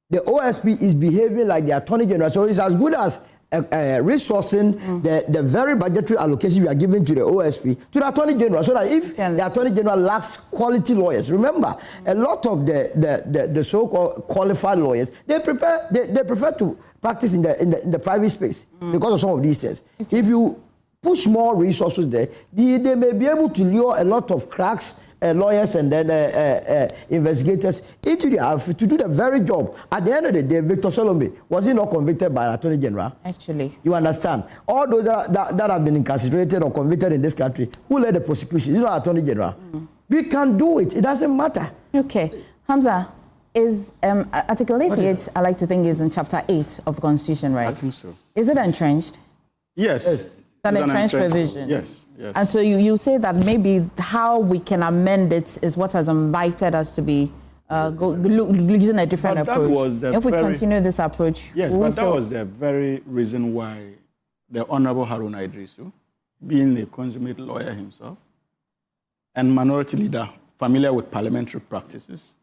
the OSP is behaving like the Attorney General. So it's as good as resourcing the very budgetary allocation we are giving to the OSP to the Attorney General, so that if the Attorney General lacks quality lawyers, remember a lot of the so-called qualified lawyers, they prefer to practice in the private space because of some of these things. If you push more resources there, they may be able to lure a lot of cracks, lawyers and then investigators into the office to do the very job. At the end of the day, Victor Solomon, was he not convicted by the Attorney General? Actually. You understand? All those that have been incarcerated or convicted in this country, who led the prosecution? It's not Attorney General. We can do it. It doesn't matter. Okay. Hamza, is Article 88, I like to think, is in Chapter 8 of the Constitution, right? I think so. Is it entrenched? Yes. An entrenched provision. Yes. And so you say that maybe how we can amend it is what has invited us to be using a different approach. If we continue this approach, yes, but that was the very reason why the Honorable Haruna Idrisu, being a consummate lawyer himself and minority leader familiar with parliamentary practices,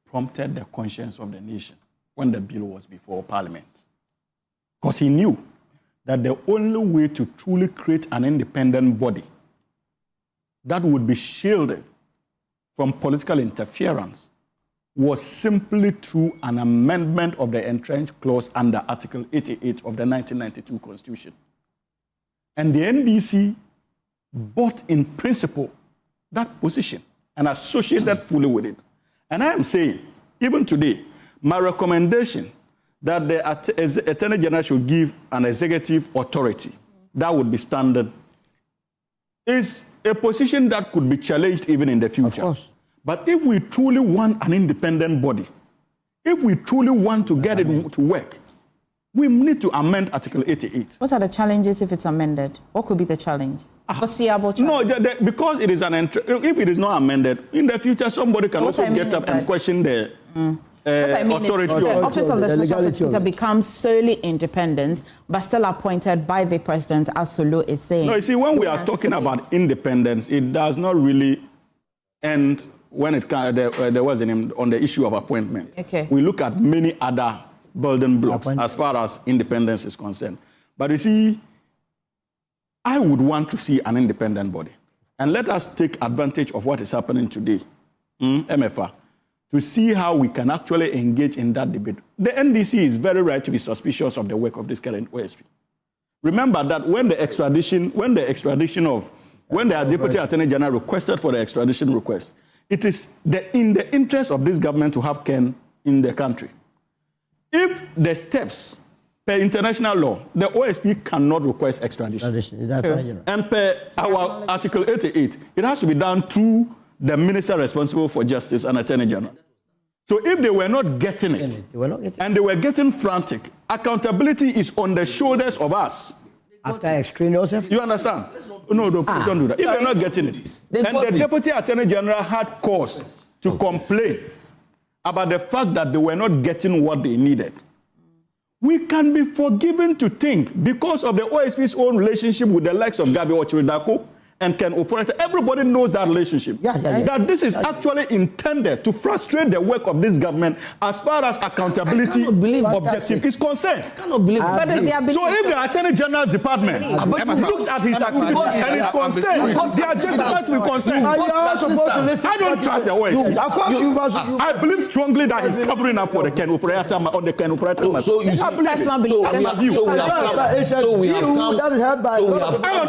prompted the conscience of the nation when the bill was before Parliament, because he knew that the only way to truly create an independent body that would be shielded from political interference was simply through an amendment of the entrenched clause under Article 88 of the 1992 Constitution. And the NDC bought in principle that position and associated fully with it. And I am saying, even today, my recommendation that the Attorney General should give an executive authority that would be standard is a position that could be challenged even in the future. Of course. But if we truly want an independent body, if we truly want to get it to work, we need to amend Article 88. What are the challenges if it's amended? What could be the challenge? Foreseeable challenge? No, because it is if it is not amended, in the future somebody can also get up and question the authority. The office of the Special Prosecutor becomes solely independent, but still appointed by the president, as Solo is saying. No, you see, when we are talking about independence, it does not really end when it there was on the issue of appointment. Okay. We look at many other building blocks as far as independence is concerned. But you see, I would want to see an independent body. And let us take advantage of what is happening today, Emefa, to see how we can actually engage in that debate. The NDC is very right to be suspicious of the work of this current OSP. Remember that when the Deputy Attorney General requested for the extradition request, it is in the interest of this government to have Ken in the country. If the steps per international law, the OSP cannot request extradition. And per our Article 88, it has to be done through the minister responsible for justice and Attorney General. So if they were not getting it, and they were getting frantic, accountability is on the shoulders of us. After extraneous effort? You understand? No, please don't do that. If they're not getting it, and the Deputy Attorney General had cause to complain about the fact that they were not getting what they needed, we can be forgiven to think, because of the OSP's own relationship with the likes of Gabi Ochiridako and Ken Oforeta, everybody knows that relationship. That this is actually intended to frustrate the work of this government as far as accountability objective is concerned. I cannot believe it. So if the Attorney General's department looks at his activities and is concerned, they are justified to be concerned. I don't trust the OSP. I believe strongly that he's covering up for the Ken Oforeta on the Ken Oforeta matter. So you we have come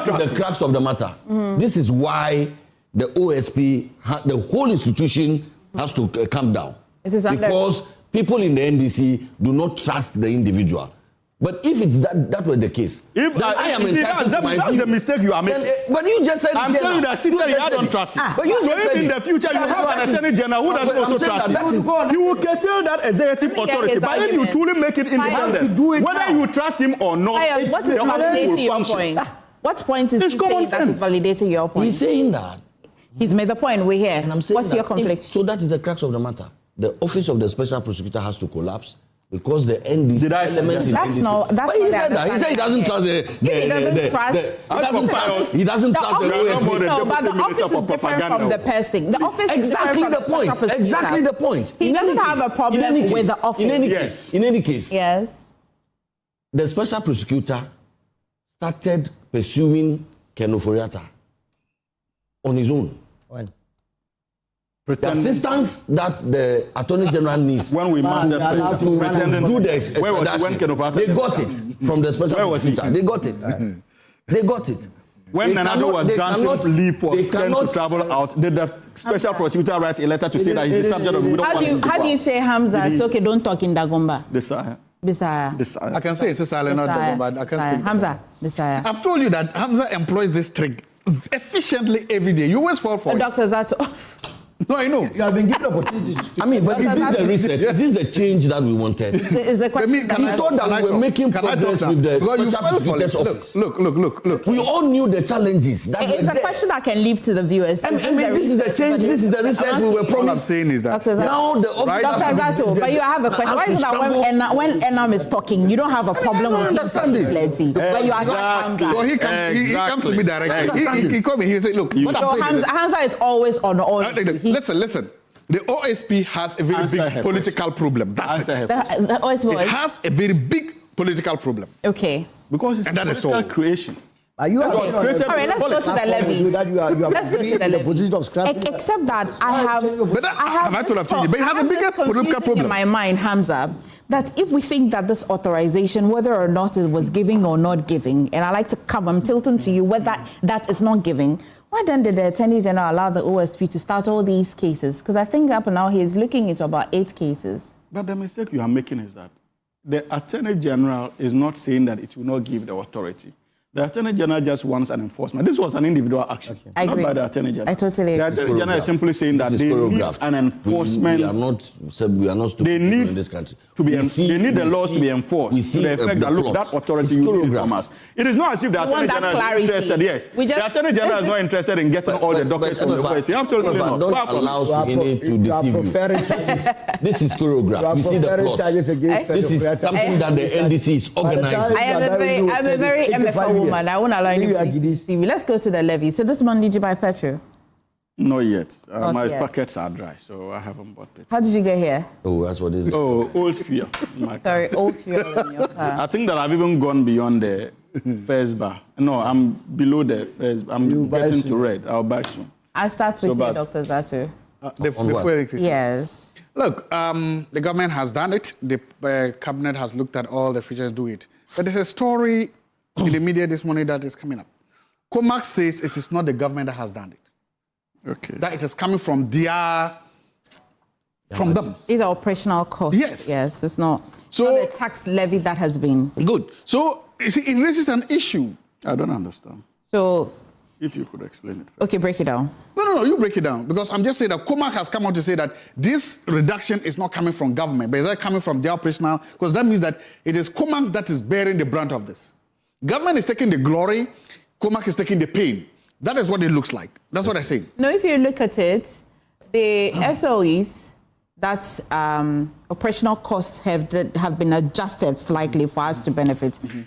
to the crux of the matter. This is why the OSP, the whole institution has to come down. It is because people in the NDC do not trust the individual. But if it's that were the case, then I am entitled to my view. That's the mistake you are making. But you just said I'm telling you that I don't trust it. But you so just if in the future you have an Attorney General who doesn't also trust it, you will curtail that executive authority. But if you truly make it independent, whether you trust him or not, the office will function. What point is he saying that is validating your point? He's saying that. He's made the point, we're here. And I'm saying what's your conflict? So that is the crux of the matter. The office of the Special Prosecutor has to collapse because the NDC elements in that's NDC. Not, that's but he said that. He said he doesn't trust he doesn't trust the OSP. No, but the office is different from the person. The office is exactly the point. Exactly the point. He doesn't have a problem with the office. In any case. Yes. the special prosecutor started pursuing Ken Ofori-Atta on his own. When? The assistance that the Attorney General needs when we mounted to do the extradition, they got it from the special prosecutor. They got it. They got it. When Nanado was granted leave for Ken to travel out, did the special prosecutor write a letter to say that he's the subject of the How do you say Hamza? It's okay, don't talk in Dagomba. Desire. I can say it's a silent, not Dagomba, but I can speak. Hamza, Desire. I've told you that Hamza employs this trick efficiently every day. You always fall for it. Dr. Zato. No, I know. You have been given opportunity to speak. I mean, but is this the research? Is this the change that we wanted? Is the question? He thought that we were making progress with the special prosecutor's office. Look. We all knew the challenges. It's a question I can leave to the viewers. I mean, this is the change. This is the research we were promised. What I'm saying is that now the office. Dr. Zato, but you have a question. Why is it that when Enam is talking, you don't have a problem with understand this? But you are Hamza. So he comes to me directly. He called me. He said, "Look, what I'm saying is Hamza is always on all." Listen. The OSP has a very big political problem. That's it. It has a very big political problem. Okay. Because it's political creation. Are you okay. All right, let's go to the levies. Let's go to the levies. Except that I have but it has a bigger political problem in my mind, Hamza, that if we think that this authorization, whether or not it was giving or not giving, and I like to come, I'm tilting to you whether that is not giving, why then did the Attorney General allow the OSP to start all these cases? Because I think up now he is looking into about 8 cases. But the mistake you are making is that the Attorney General is not saying that it will not give the authority. The Attorney General just wants an enforcement. This was an individual action, not by the Attorney General. I totally agree. The Attorney General is simply saying that they need an enforcement. We are not stupid in this country. They need the laws to be enforced to the effect that, look, that authority you need from us. It is not as if the Attorney General is interested, yes. The Attorney General is not interested in getting all the documents from the OSP. Absolutely not. Don't allow Suhini to deceive you. This is choreographed. We see the plot. This is something that the NDC is organizing. I'm a very Emefa woman. I won't allow anybody to deceive me. Let's go to the levy. So this month, did you buy petrol? Not yet. My pockets are dry, so I haven't bought it. How did you get here? Oh, that's what it is. Oh, old fuel. Sorry, old fuel in your car. I think that I've even gone beyond the first bar. No, I'm below the first bar. I'm getting to red. I'll buy soon. I'll start with you, Dr. Zato. Yes. Look, the government has done it. The cabinet has looked at all the features do it. But there's a story in the media this morning that is coming up. Comac says it is not the government that has done it. Okay. That it is coming from from them. It's operational costs. Yes. Yes, it's not. So the tax levy that has been. Good. So you see, it raises an issue. I don't understand. So. If you could explain it first. Okay, break it down. No, you break it down. Because I'm just saying that Comac has come out to say that this reduction is not coming from government, but it's coming from the operational, because that means that it is Comac that is bearing the brunt of this. Government is taking the glory, Comac is taking the pain. That is what it looks like. That's what I say. No, if you look at it, the SOEs, that's operational costs have been adjusted slightly for us to benefit. Mm-hmm.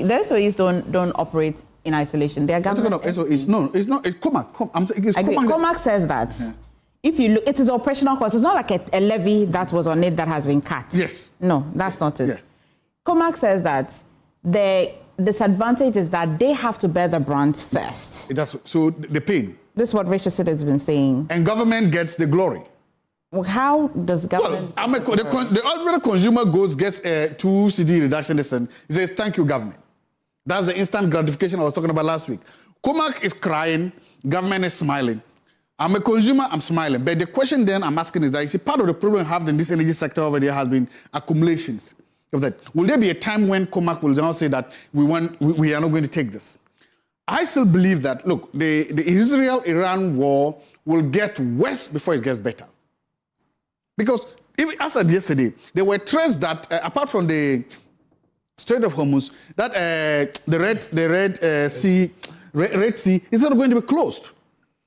The SOEs don't operate in isolation. They are government SOEs. No, it's not. It's Comac. Comac says that. Yeah. If you look, it is operational costs. It's not like a levy that was on it that has been cut. Yes. No, that's not it. Yeah. Comac says that the disadvantage is that they have to bear the brunt first. So the pain. This is what Richardson has been saying. And government gets the glory. Well, how does government... the ordinary consumer gets a 2 cedi reduction. He says, thank you, government. That's the instant gratification I was talking about last week. Comac is crying, government is smiling. I'm a consumer, I'm smiling. But the question then I'm asking is that, you see, part of the problem we have in this energy sector over there has been accumulations of that. Will there be a time when Comac will now say that we are not going to take this? I still believe that, look, the Israel-Iran war will get worse before it gets better. Because, even as of yesterday, there were threats that, apart from the Strait of Hormuz, that the Red Sea is not going to be closed.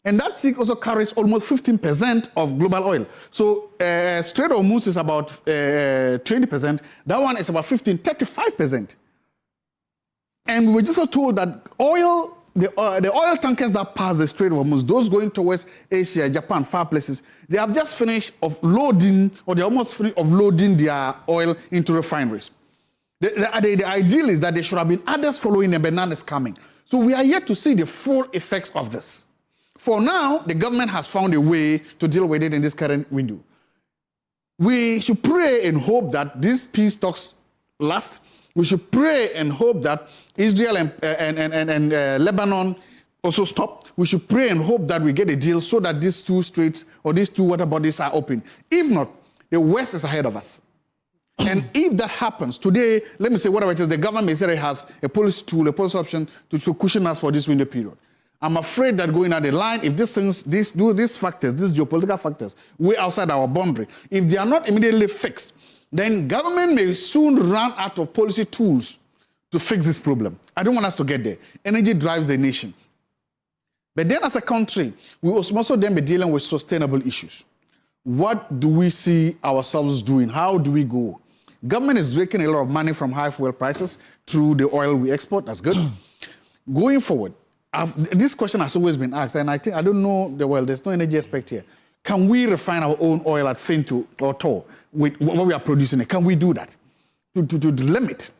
And that sea also carries almost 15% of global oil. So Strait of Hormuz is about 20%. That one is about 35%. And we were just told that the oil tankers that pass the Strait of Hormuz, those going towards Asia, Japan, far places, they have just finished of loading, or they're almost finished of loading their oil into refineries. The ideal is that there should have been others following them, but none is coming. So we are yet to see the full effects of this. For now, the government has found a way to deal with it in this current window. We should pray and hope that these peace talks last. We should pray and hope that Israel and Lebanon also stop. We should pray and hope that we get a deal so that these two straits or these two water bodies are open. If not, the West is ahead of us. And if that happens, today, let me say whatever it is, the government may say it has a policy tool, a policy option to cushion us for this window period. I'm afraid that going down the line, if these things, these factors, these geopolitical factors, way outside our boundary, if they are not immediately fixed, then government may soon run out of policy tools to fix this problem. I don't want us to get there. Energy drives the nation. But then as a country, we will also then be dealing with sustainable issues. What do we see ourselves doing? How do we go? Government is raking a lot of money from high fuel prices through the oil we export. That's good. Going forward, this question has always been asked, and I don't know, there's no energy expert here. Can we refine our own oil at Finto or Tor with what we are producing? Can we do that to limit?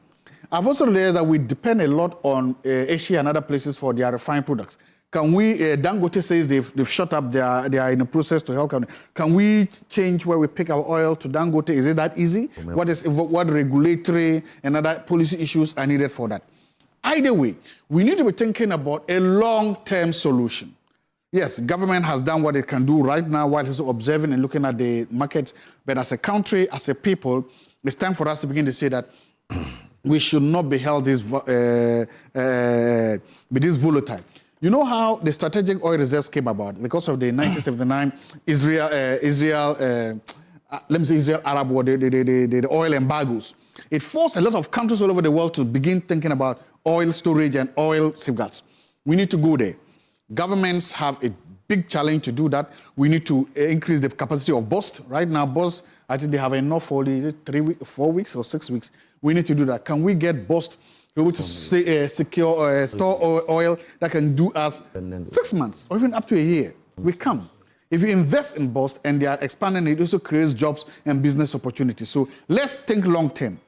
I've also realized that we depend a lot on Asia and other places for their refined products. Can we, Dangote says they've shut up, they are in a process to help. Can we change where we pick our oil to Dangote? Is it that easy? What regulatory and other policy issues are needed for that? Either way, we need to be thinking about a long-term solution. Yes, government has done what it can do right now while it's observing and looking at the markets. But as a country, as a people, it's time for us to begin to say that we should not be held this volatile. You know how the strategic oil reserves came about? Because of the 1979 Israel-Arab war, the oil embargoes. It forced a lot of countries all over the world to begin thinking about oil storage and oil safeguards. We need to go there. Governments have a big challenge to do that. We need to increase the capacity of BOST. Right now, BOST, I think they have enough for 4 weeks or 6 weeks. We need to do that. Can we get BOST to be able to secure, store oil that can do us 6 months or even up to a year? We can. If you invest in BOST and they are expanding, it also creates jobs and business opportunities. So let's think long term.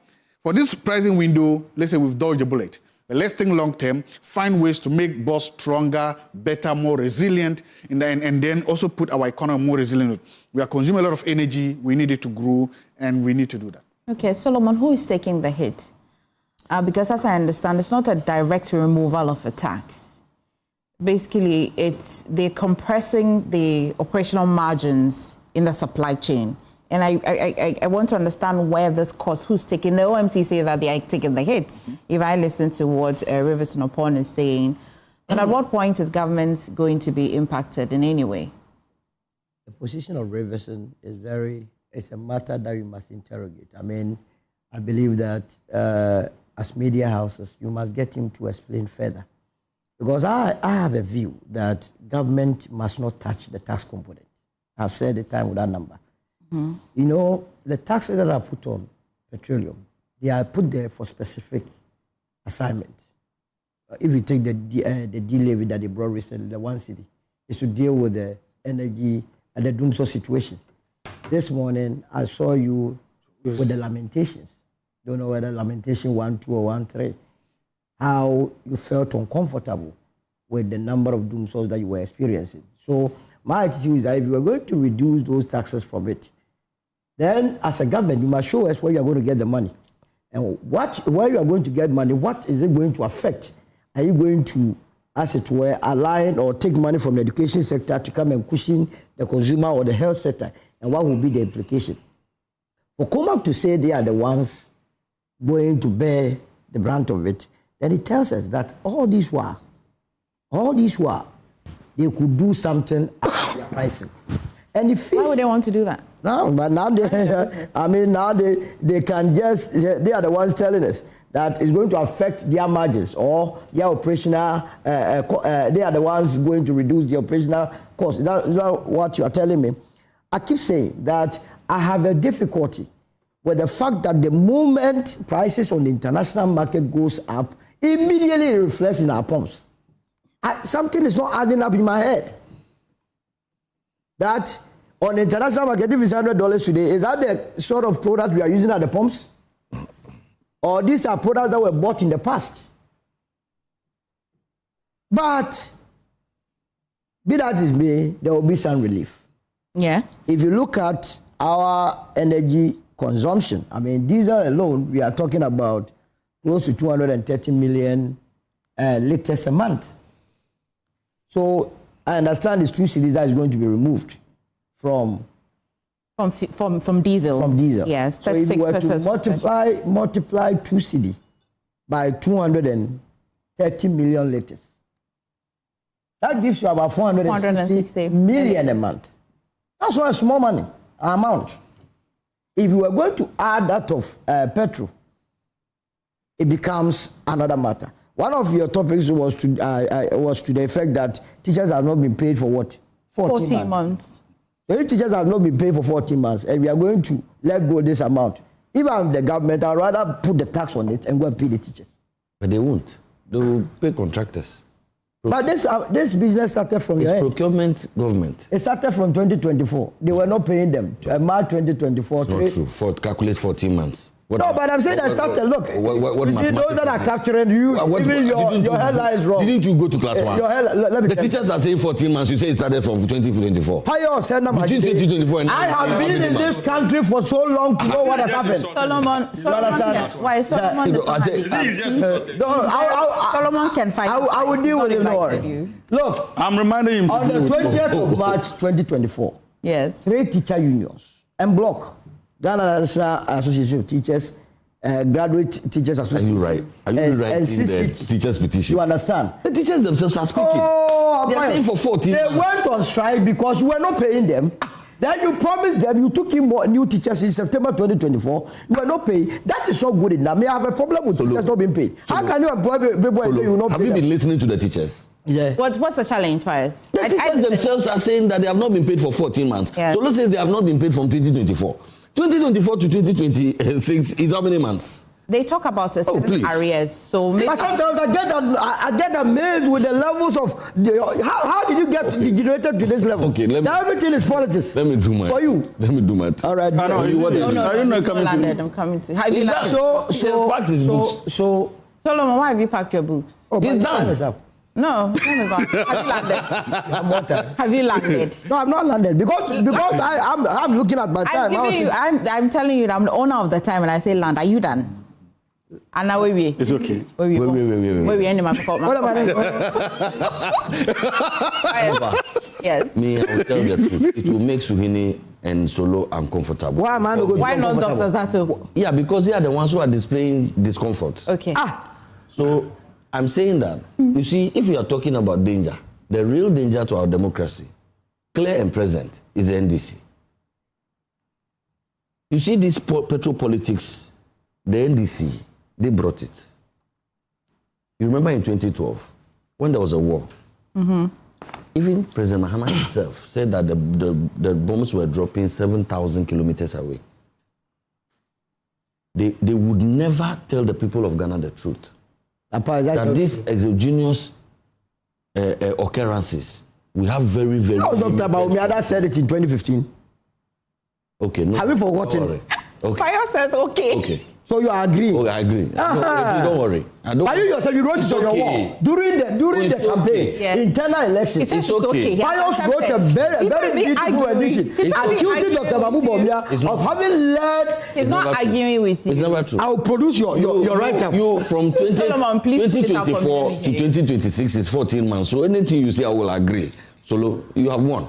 For this pricing window, let's say we've dodged a bullet. But let's think long term, find ways to make BOST stronger, better, more resilient, and then also put our economy more resilient. We are consuming a lot of energy, we need it to grow, and we need to do that. Okay, Solomon, who is taking the hit? Because as I understand, it's not a direct removal of a tax. Basically, they're compressing the operational margins in the supply chain. And I want to understand where this cost, who's taking the OMC say that they are taking the hit. Mm-hmm. If I listen to what Rivers Nopon is saying, but at what point is government going to be impacted in any way? The position of Riverson is it's a matter that we must interrogate. I mean, I believe that as media houses, you must get him to explain further. Because I have a view that government must not touch the tax component. I've said the time with that number. Mm-hmm. You know, the taxes that are put on petroleum, they are put there for specific assignments. If you take the D-levy that they brought recently, the 1 city, is to deal with the energy and the doomsday situation. This morning, I saw you with the lamentations. Don't know whether lamentation 1, 2, or 1, 3. How you felt uncomfortable with the number of doomsdays that you were experiencing. So my attitude is that if you are going to reduce those taxes from it, then as a government, you must show us where you are going to get the money. And where you are going to get money, what is it going to affect? Are you going to, as it were, align or take money from the education sector to come and cushion the consumer or the health sector? And what will be the implication? For Comac to say they are the ones going to bear the brunt of it, then it tells us that all these while, they could do something about their pricing. And why would they want to do that? No, but now they can just, they are the ones telling us that it's going to affect their margins or their operational, they are the ones going to reduce the operational cost. Is that what you are telling me? I keep saying that I have a difficulty with the fact that the moment prices on the international market goes up, immediately it reflects in our pumps. Something is not adding up in my head. That on the international market, if it's $100 today, is that the sort of product we are using at the pumps? or these are products that were bought in the past. But be that as may, there will be some relief. Yeah. If you look at our energy consumption, I mean, diesel alone, we are talking about close to 230 million liters a month. So I understand it's 2 cedis that is going to be removed from diesel. From diesel. Yes, so that's if you were to multiply 2 cedi by 230 million liters, that gives you about 460 million a month. That's not a small money amount. If you were going to add that of petrol, it becomes another matter. One of your topics was to the effect that teachers have not been paid for what? 14 months. So if teachers have not been paid for 14 months and we are going to let go this amount, if I'm the government, I'd rather put the tax on it and go and pay the teachers. But they won't. They will pay contractors. But this business started from your end. Procurement government. It started from 2024. They were not paying them. March 2024. It's not true. Calculate 14 months. But I'm saying that started. Look, you see those that are capturing you, even your headline is wrong. Didn't you go to class 1? The teachers are saying 14 months. You say it started from 2024. Between 2024 and I have been in this country for so long to know what has happened. Solomon can fight. I will deal with it. Look, I'm reminding him. On the 20th of March 2024, yes, 3 teacher unions and block. Ghana National Association of Teachers, Graduate Teachers Association. Are you writing the teachers' petition? You understand? The teachers themselves are speaking. They are saying for 14 months. They went on strike because you were not paying them. Then you promised them, you took in more new teachers in September 2024. You were not paying. That is not good enough. May I have a problem with teachers not being paid. How can you employ people and say you not pay them? Have you been listening to the teachers? Yeah. What's the challenge, Pius? The teachers themselves are saying that they have not been paid for 14 months. Yes. So let's say they have not been paid from 2024. 2024 to 2026 is how many months? They talk about certain areas. So but sometimes I get amazed with the levels of how did you get degenerated to this level? Okay, everything is politics. Let me do my. For you. Let me do my. All right. I'm coming to. Have you So Solomon, why have you packed your books? It's done. No, have you landed? Have you landed? No, I'm not landed because I'm looking at my time. I'm telling you, I'm the owner of the time, and I say land. Are you done? And now we. It's okay. Wait. Yes. Me, I will tell you the truth. It will make Suhini and Solo uncomfortable. Why not Dr. Zato? Yeah, because they are the ones who are displaying discomfort. Okay. So I'm saying that, you see, if you are talking about danger, the real danger to our democracy, clear and present, is the NDC. You see this petrol politics, the NDC, they brought it. You remember in 2012, when there was a war, even President Mahama himself said that the bombs were dropping 7,000 kilometers away. They would never tell the people of Ghana the truth. That these exogenous occurrences, we have very, very... Dr. Baumiada said it in 2015. Okay, no. Have you forgotten? Okay. Fire says okay. Okay. So you agree? Okay, I agree. Don't worry. Are you yourself, you wrote it on your wall during the campaign, internal elections. It's okay. Pius wrote a very beautiful edition accusing Dr. Babu Bomia of having led. He's not arguing with you. It's never true. I will produce your write-up. You from 2024 to 2026 is 14 months. So anything you say, I will agree. So you have won.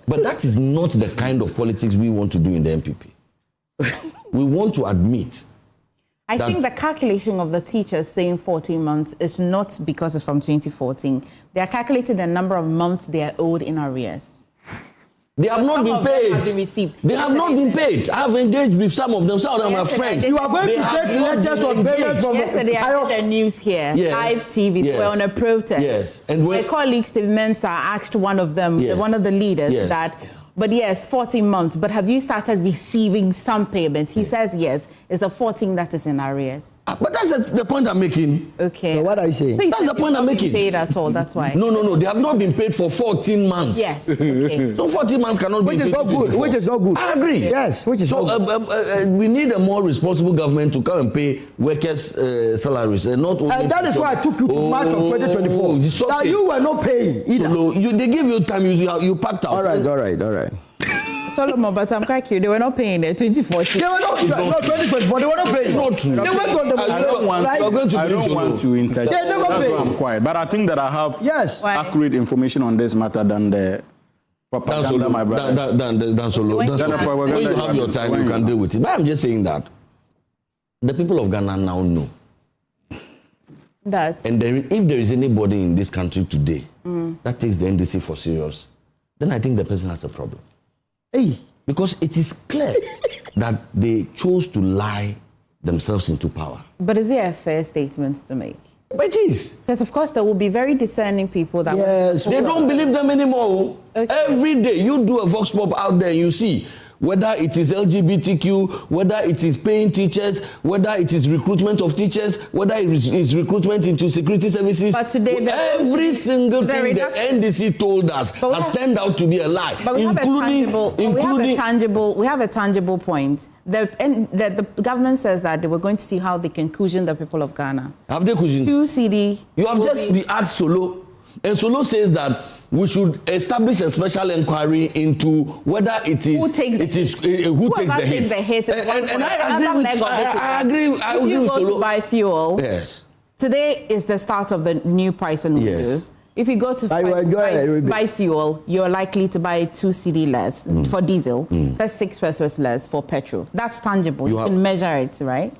But that is not the kind of politics we want to do in the MPP. We want to admit. I think the calculation of the teachers saying 14 months is not because it's from 2014. They are calculating the number of months they are owed in arrears. They have not been paid. They have not been paid. I have engaged with some of them. Some of them are friends. You are going to take letters on payment from yesterday. I heard the news here, live TV. They were on a protest. Yes, and my colleague Steve Mensah asked one of them, one of the leaders, that But yes, 14 months. But have you started receiving some payment? He says yes. It's the 14 that is in arrears. But that's the point I'm making. Okay. So what are you saying? So that's the point I'm making. Paid at all. That's why. No. They have not been paid for 14 months. Yes. Okay. So 14 months cannot be. Which is not good. Which is not good. I agree. Yes. Which is so not good. We need a more responsible government to come and pay workers' salaries, and not only. And that is why I took you to March of 2024. That you were not paying either. So, they give you time. You packed out. All right. Solomon, but I'm quite curious. They were not paying it 2014. They were not 2024. They were not paying. It's not true. They went on the I don't want to interject. They never That's paid. why I'm quiet. But I think that I have accurate information on this matter than the propaganda, my brother. Than Solo. When you have your time, you can deal with it. But I'm just saying that the people of Ghana now know. And if there is anybody in this country today that takes the NDC for serious, then I think the person has a problem. Hey. Because it is clear that they chose to lie themselves into power. But is it a fair statement to make? But it is. Because of course there will be very discerning people that they don't believe them anymore. Okay. Every day you do a vox pop out there, you see whether it is LGBTQ, whether it is paying teachers, whether it is recruitment of teachers, whether it is recruitment into security services. But today, every single thing the NDC told us has turned out to be a lie, but we have a tangible point. The government says that they were going to see how they can cushion the people of Ghana. Have they cushioned? QCD. You have just asked Solo, and Solo says that we should establish a special inquiry into whether it is who takes the hit. And I agree with If you go to buy fuel, yes. Today is the start of the new price and yes. If you go to buy fuel, you're likely to buy 2 CD less for diesel. That's 6 pesos less for petrol. That's tangible. You can measure it, right?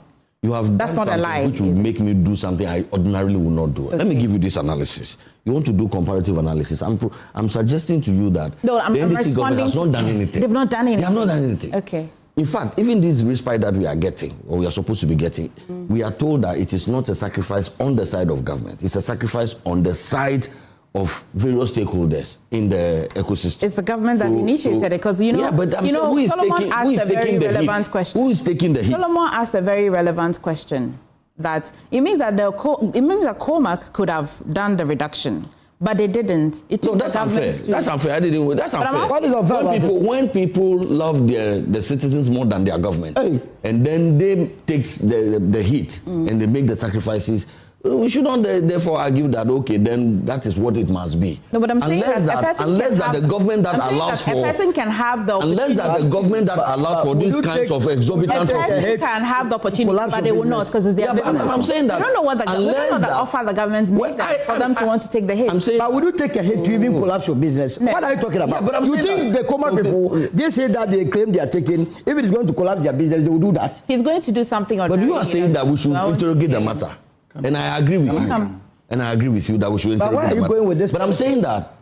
You have That's not a lie. Which would make me do something I ordinarily would not do. Okay. Let me give you this analysis. You want to do comparative analysis. I'm suggesting to you that the NDC government has not done anything. They've not done anything. They have not done anything. Okay. In fact, even this respite that we are getting, or we are supposed to be getting, we are told that it is not a sacrifice on the side of government. It's a sacrifice on the side of various stakeholders in the ecosystem. It's the government that initiated it, because Solomon asked a very relevant question. Who is taking the hit? Solomon asked a very relevant question. That it means that Comac could have done the reduction, but they didn't. That's unfair. That's unfair. That's unfair. What is unfair when people love the citizens more than their government, and then they take the hit and they make the sacrifices. We should not therefore argue that then that is what it must be. No, but I'm saying the government that allows for a person can have the unless that the government that allows for these kinds of exorbitant profits can have the opportunity, but they will not because it's their business. I'm saying that I don't know what the offer the government made for them to want to take the hit. But would you take a hit to even collapse your business? No. What are you talking about? Yeah, but you think the common people, they say that they claim they are taking, if it is going to collapse their business, they will do that. He's going to do something. But you are saying that we should interrogate the matter. And I agree with you. And I agree with you that we should interrogate the matter. But why are you going with this? But I'm saying that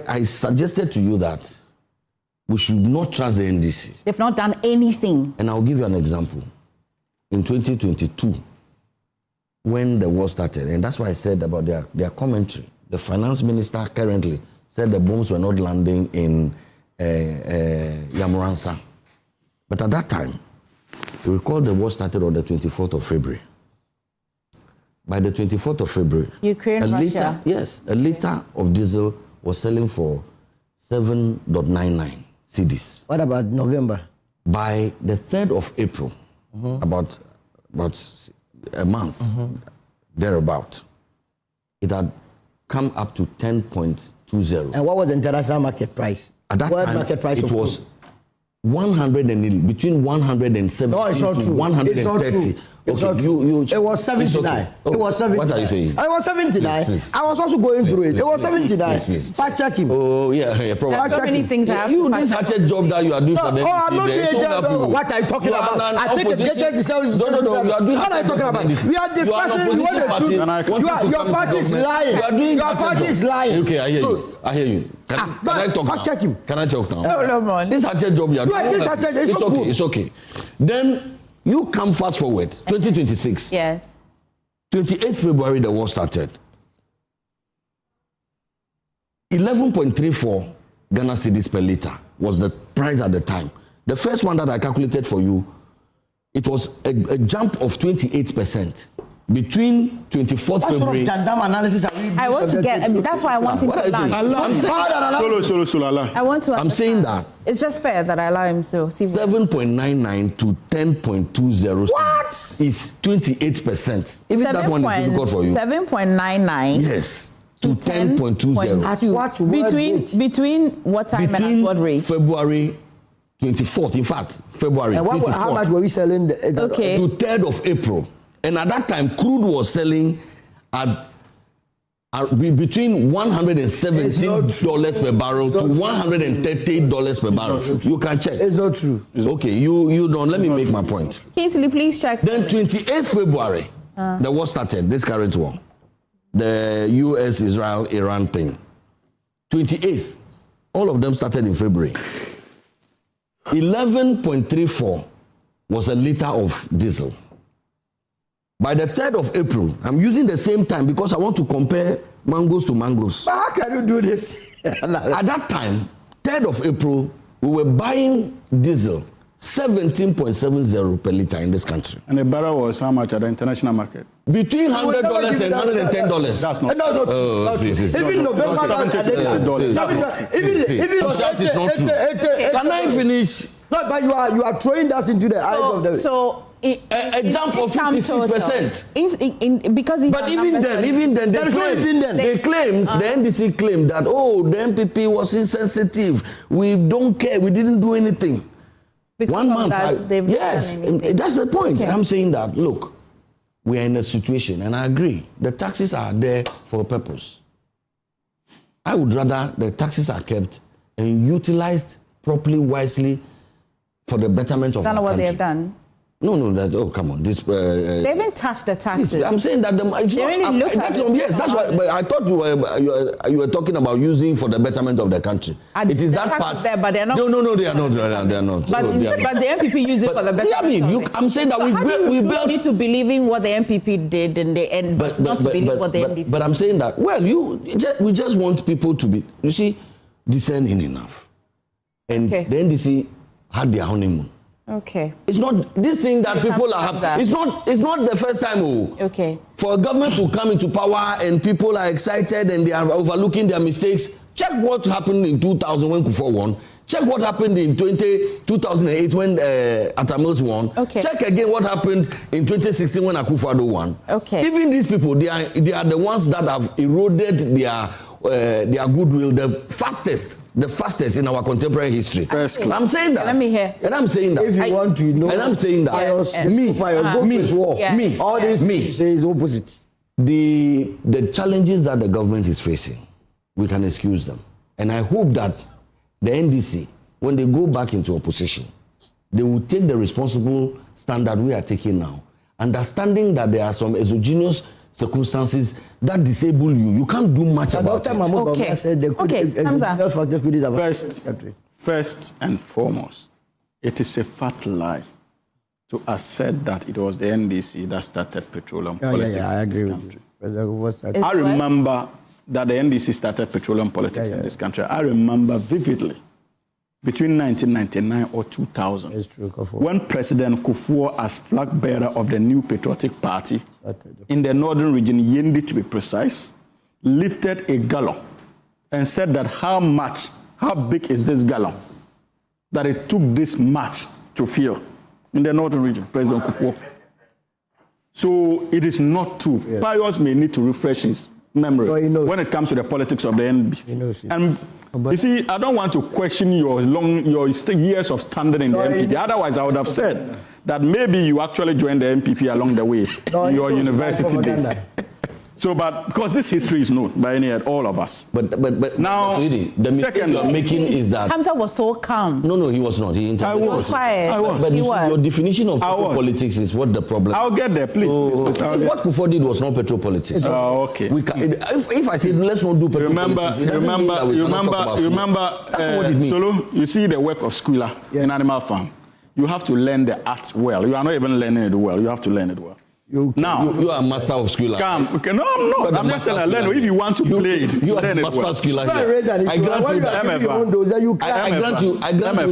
I suggested to you that we should not trust the NDC. They've not done anything. And I'll give you an example. In 2022, when the war started, and that's why I said about their commentary, the finance minister currently said the bombs were not landing in Yamuransa. But at that time, you recall the war started on the 24th of February. By the 24th of February, Russia. A liter of diesel was selling for 7.99 cedis. What about November? By the 3rd of April, about a month, thereabout, it had come up to 10.20. And what was the international market price? At that time, market price it was between 170 to 130. It was 79. It was 79. What are you saying? It was 79. Please. I was also going through it. It was 79. Please. Fact check him. Oh, yeah, probably. There are so many things I have to this hatchet job that you are doing for them. I'm not doing what are you talking about? I think the greatest service. No, you are doing what are you talking about? We are discussing your party is lying. Your party is lying. Okay, I hear you. Can I talk now? Fact check him. Can I talk now? No, this hatchet job you are doing. This hatchet is not good. It's okay. Then you come fast forward, 2026. Yes. 28th February, the war started. 11.34 Ghana cedis per litre was the price at the time. The first one that I calculated for you, it was a jump of 28%. Between 24th February. Analysis I want to get. That's why I want him to land. I want to. I'm saying that it's just fair that I allow him to. 7.99 to 10.20. What is 28%? Even that one is difficult for you. 7.99. Yes. To 10.20. At what between what time and at what rate? February 24th. In fact, February 24th. How much were we selling? To 3rd of April. And at that time, crude was selling at between $117 per barrel to $130 per barrel. You can check. It's not true. Okay, you don't. Let me make my point. Kingsley, please check. Then 28th February, the war started, this current war. The US-Israel-Iran thing. 28th, all of them started in February. 11.34 was a liter of diesel. By the 3rd of April, I'm using the same time because I want to compare mangoes to mangoes. But how can you do this? At that time, 3rd of April, we were buying diesel 17.70 per liter in this country. And the barrel was how much at the international market? Between $100 and $110. That's not true. Even November, that is not true. Can I finish? No, but you are throwing that into the eyes of the... A jump of 56%. Because but even then, they claimed, the NDC claimed that, the MPP was insensitive. We don't care. We didn't do anything. Because 1 month. Yes, that's the point. Okay. I'm saying that, look, we are in a situation, and I agree, the taxes are there for a purpose. I would rather the taxes are kept and utilized properly, wisely, for the betterment of our country. Is that what they have done? No, come on. This they haven't touched the taxes. I'm saying that yes, that's why. But I thought you were talking about using for the betterment of the country. It is that part. There, but they're not. No, they are not. They are not. But the MPP use it for the betterment. I'm saying that we built. Need to believe in what the MPP did in the end, but not to believe what the NDC. But I'm saying that we just want people to be, discerning enough, and the NDC had their honeymoon. Okay. It's not this thing that people are happy. It's not the first time. Okay. For a government to come into power and people are excited and they are overlooking their mistakes. Check what happened in 2000 when Akufo won. Check what happened in 2008 when Atamils won. Okay. Check again what happened in 2016 when Akufo-Addo won. Okay. Even these people, they are the ones that have eroded their goodwill the fastest in our contemporary history. I'm saying that. Let me hear. And I'm saying that. If you want to know. And I'm saying that. Me. All this is opposite. The challenges that the government is facing, we can excuse them. And I hope that the NDC, when they go back into opposition, they will take the responsible stand that we are taking now, understanding that there are some exogenous circumstances that disable you. You can't do much about it. First and foremost, it is a fat lie to assert that it was the NDC that started petroleum politics I agree in this country. I remember that the NDC started petroleum politics in this country. I remember vividly between 1999 or 2000, when President Kufuor, as flag bearer of the new patriotic party in the northern region, Yendi to be precise, lifted a gallon and said that how big is this gallon, that it took this much to fill in the northern region, President Kufuor. So it is not true. Pius may need to refresh his memory when it comes to the politics of the NB. And you see, I don't want to question your years of standing in the MPP. Otherwise, I would have said that maybe you actually joined the MPP along the way in your university days. So, but because this history is known by all of us. But now, the mistake you're making is that Hamza was so calm. No, he was not. He was quiet. But your definition of petropolitics is what the problem. I'll get there, please. What Akufo did was not petropolitics. Okay. If I say let's not do petropolitics, remember, that's what it means. Solo, you see the work of schooler in Animal Farm. You have to learn the art well. You are not even learning it well. You have to learn it well. You are a master of school. Come. Okay, no, I'm not. I'm just saying, Leno, if you want to play it, you are a master schooler here. I grant you that. I grant you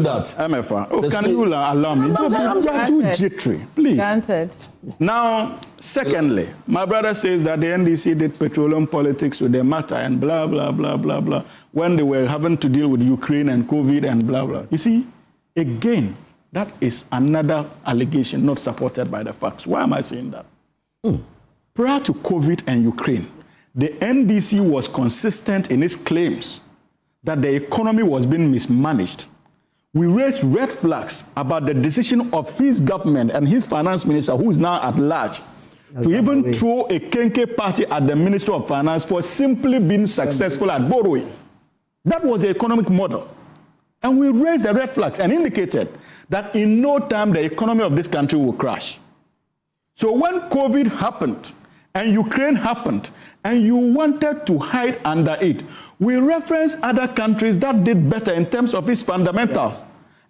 that. Emefa. Oh, can you allow me? I'm just too jittery, please. Granted. Now, secondly, my brother says that the NDC did petroleum politics with their matter and blah, blah, blah, blah, blah, when they were having to deal with Ukraine and COVID and blah, blah. You see, again, that is another allegation not supported by the facts. Why am I saying that? Prior to COVID and Ukraine, the NDC was consistent in its claims that the economy was being mismanaged. We raised red flags about the decision of his government and his finance minister, who is now at large, to even throw a kenke party at the Minister of Finance for simply being successful at borrowing. That was the economic model. And we raised the red flags and indicated that in no time the economy of this country will crash. So when COVID happened and Ukraine happened and you wanted to hide under it, we referenced other countries that did better in terms of its fundamentals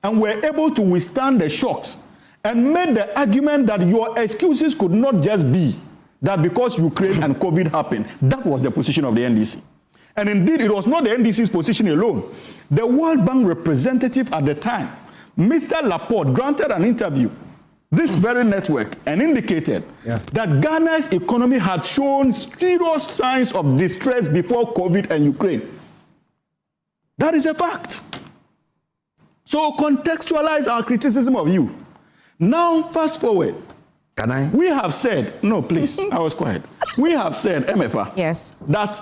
and were able to withstand the shocks and made the argument that your excuses could not just be that because Ukraine and COVID happened. That was the position of the NDC. And indeed, it was not the NDC's position alone. The World Bank representative at the time, Mr. Laporte, granted an interview, this very network, and indicated that Ghana's economy had shown serious signs of distress before COVID and Ukraine. That is a fact. So contextualize our criticism of you. Now, fast forward. Can I? We have said, no, please, I was quiet. We have said, Emefa, that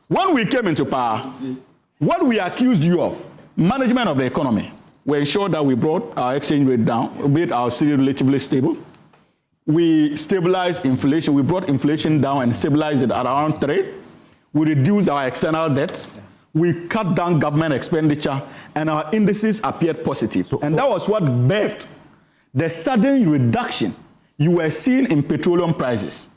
when we came into power, what we accused you of, management of the economy, we ensured that we brought our exchange rate down, made our city relatively stable. We stabilized inflation. We brought inflation down and stabilized it at around 3. We reduced our external debts. We cut down government expenditure, and our indices appeared positive. And that was what birthed the sudden reduction you were seeing in petroleum prices.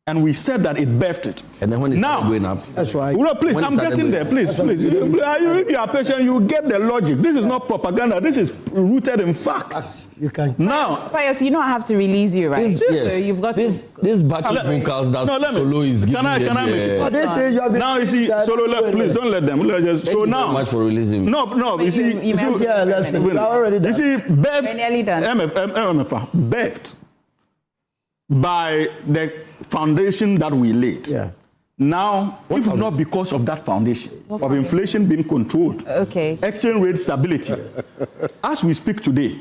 And we said that it birthed it. And then when it started going up. That's right. Well, please, I'm getting there. Please. If you are patient, you get the logic. This is not propaganda. This is rooted in facts. You can. Now. Pius, you know I have to release you, right? Yes. So you've got this backing vocals that Solo is giving. Can I make it? Now, you see, Solo, please don't let them. Thank you very much for releasing me. No, you see, Emefa, birthed by the foundation that we laid. Now, if not because of that foundation, of inflation being controlled, exchange rate stability, as we speak today,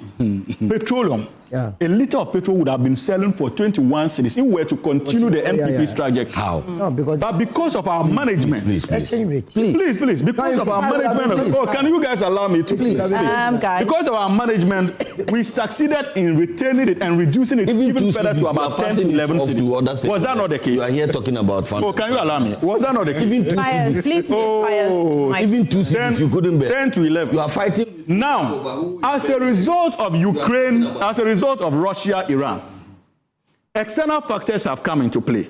petroleum, a liter of petrol would have been selling for 21 cedis if we were to continue the MPP's trajectory. How? No, but because of our management, please, because of our management, can you guys allow me to please? Because of our management, we succeeded in retaining it and reducing it even further to about 10 to 11 cedis. Was that not the case? You are here talking about fun. Oh, can you allow me? Was that not the case? Even 2 cedis. Even 2 cedis, you couldn't bear. 10 to 11. You are fighting. Now, as a result of Ukraine, as a result of Russia, Iran, external factors have come into play.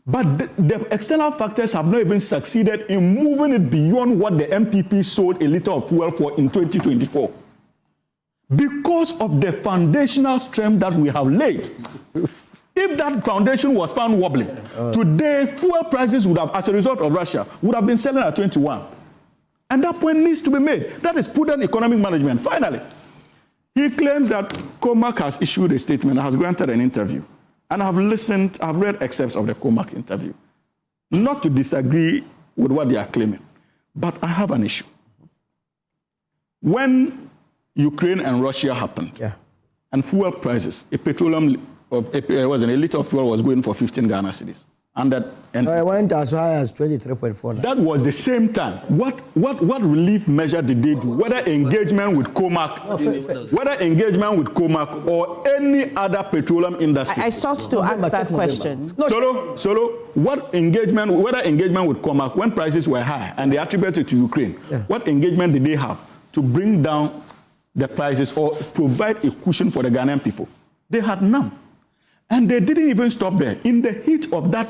But the external factors have not even succeeded in moving it beyond what the MPP sold a liter of fuel for in 2024. Because of the foundational strength that we have laid. If that foundation was found wobbling, today fuel prices would have, as a result of Russia, would have been selling at 21. And that point needs to be made. That is prudent economic management. Finally, he claims that COMAC has issued a statement, has granted an interview. And I've read excerpts of the COMAC interview. Not to disagree with what they are claiming, but I have an issue. When Ukraine and Russia happened, and fuel prices, a liter of fuel was going for 15 Ghana cedis. And it went as high as 23.4. That was the same time. What relief measure did they do? Whether engagement with COMAC, or any other petroleum industry. I sought to ask that question. Solo, whether engagement with COMAC when prices were high and they attributed to Ukraine, what engagement did they have to bring down the prices or provide a cushion for the Ghanaian people? They had none. And they didn't even stop there. In the heat of that,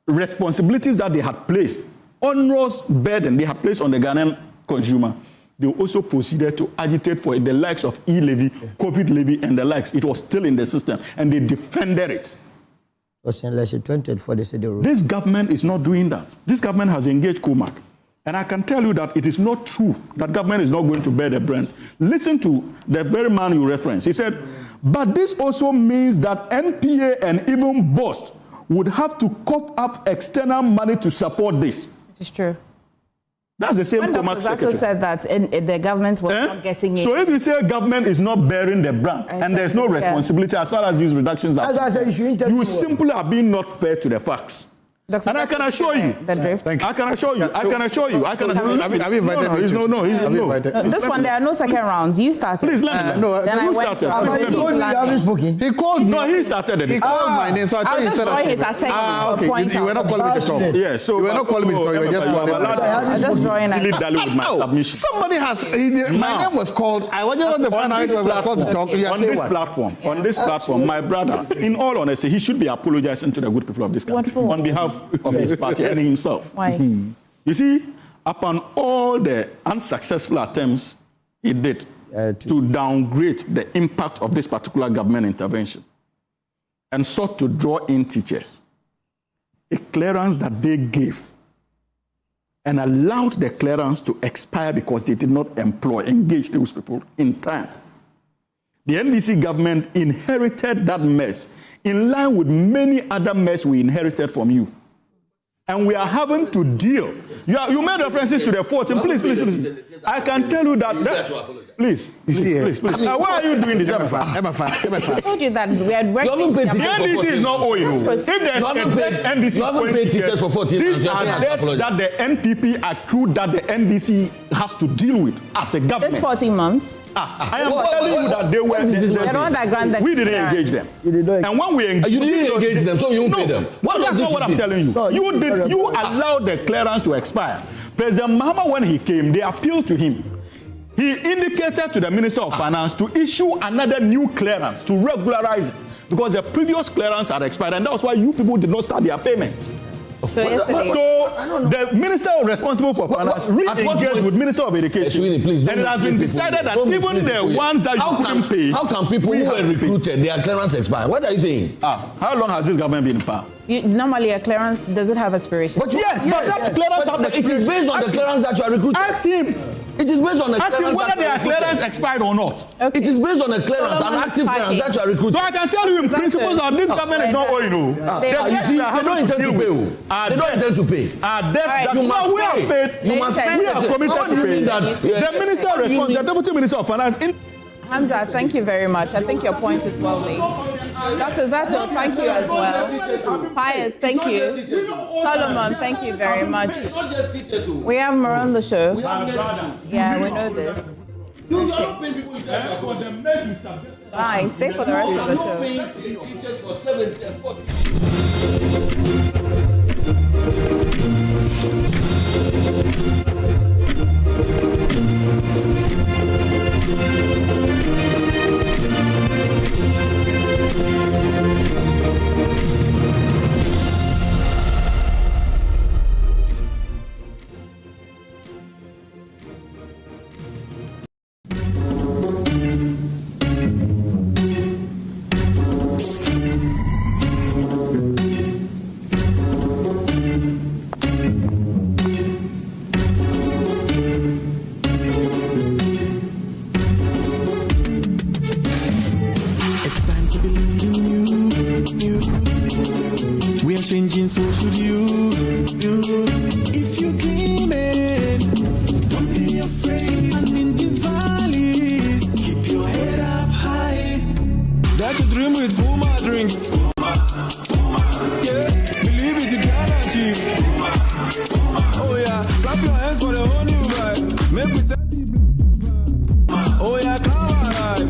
responsibilities that they had placed, onerous burden they had placed on the Ghanaian consumer, they also proceeded to agitate for the likes of e-levy, COVID levy, and the likes. It was still in the system, and they defended it. This government is not doing that. This government has engaged Comac. And I can tell you that it is not true that government is not going to bear the brunt. Listen to the very man you referenced. He said, but this also means that NPA and even BOST would have to cough up external money to support this. It is true. That's the same Comac secretary. Said that the government was not getting it. So if you say government is not bearing the brunt and there's no responsibility as far as these reductions are concerned, you simply are being not fair to the facts. And I can assure you. I can assure you. I can assure you. I can assure you. Have you invited? No. This one, there are no second rounds. You started. Please let me. Then I went to He called. No, he started it. He called my name, so I thought you said okay. You were not calling me to talk. Yes. So you were not calling me to talk. You were just calling. I was just drawing with my submission. Somebody has. My name was called. I just want to find out if I was called to talk. On this platform, my brother, in all honesty, he should be apologizing to the good people of this country on behalf of his party and himself. Why? You see, upon all the unsuccessful attempts he did to downgrade the impact of this particular government intervention and sought to draw in teachers, a clearance that they gave and allowed the clearance to expire because they did not engage those people in time. The NDC government inherited that mess in line with many other mess we inherited from you. And we are having to deal. You made references to the 14. Please. I can tell you that. Please. Why are you doing this, Emefa? I told you that we had worked. The NDC is not owing you. If there's NDC you haven't paid teachers for 14 months. These are debts that the NPP accrued that the NDC has to deal with as a government. This 14 months? I am telling you that they were. We didn't engage them. And when we engaged, you didn't engage them, so you won't pay them. That's not what I'm telling you. You allowed the clearance to expire. President Mahama, when he came, they appealed to him. He indicated to the Minister of Finance to issue another new clearance to regularize it because the previous clearance had expired, and that's why you people did not start their payment. So the minister responsible for finance re-engaged with Minister of Education, and it has been decided that even the ones that you couldn't pay. How can people who were recruited, their clearance expire? What are you saying? How long has this government been in power? Normally, a clearance doesn't have expiration. But yes, but that clearance has it is based on the clearance that you are recruited. Ask him. It is based on the clearance. Ask him whether their clearance expired or not. Okay. It is based on a clearance, an active clearance that you are recruited. So I can tell you in principle that this government is not owing you. They don't intend to pay. They don't intend to pay. We have paid. You must pay. We are committed to pay. The minister responds, the deputy minister of finance. Hamza, thank you very much. I think your point is well made. Dr. Zato, thank you as well. Pius, thank you. Solomon, thank you very much. We have more on the show. Yeah, we know this. Fine, stay for the rest of the show. Teachers for 70 and 40. Changing, so should you. If you're dreaming, don't be afraid. And in the valleys, keep your head up high. Dare to dream with Puma drinks. Yeah, believe it, you can achieve. Oh yeah, clap your hands for the whole new vibe. Make we set the bliss. Oh yeah, come alive.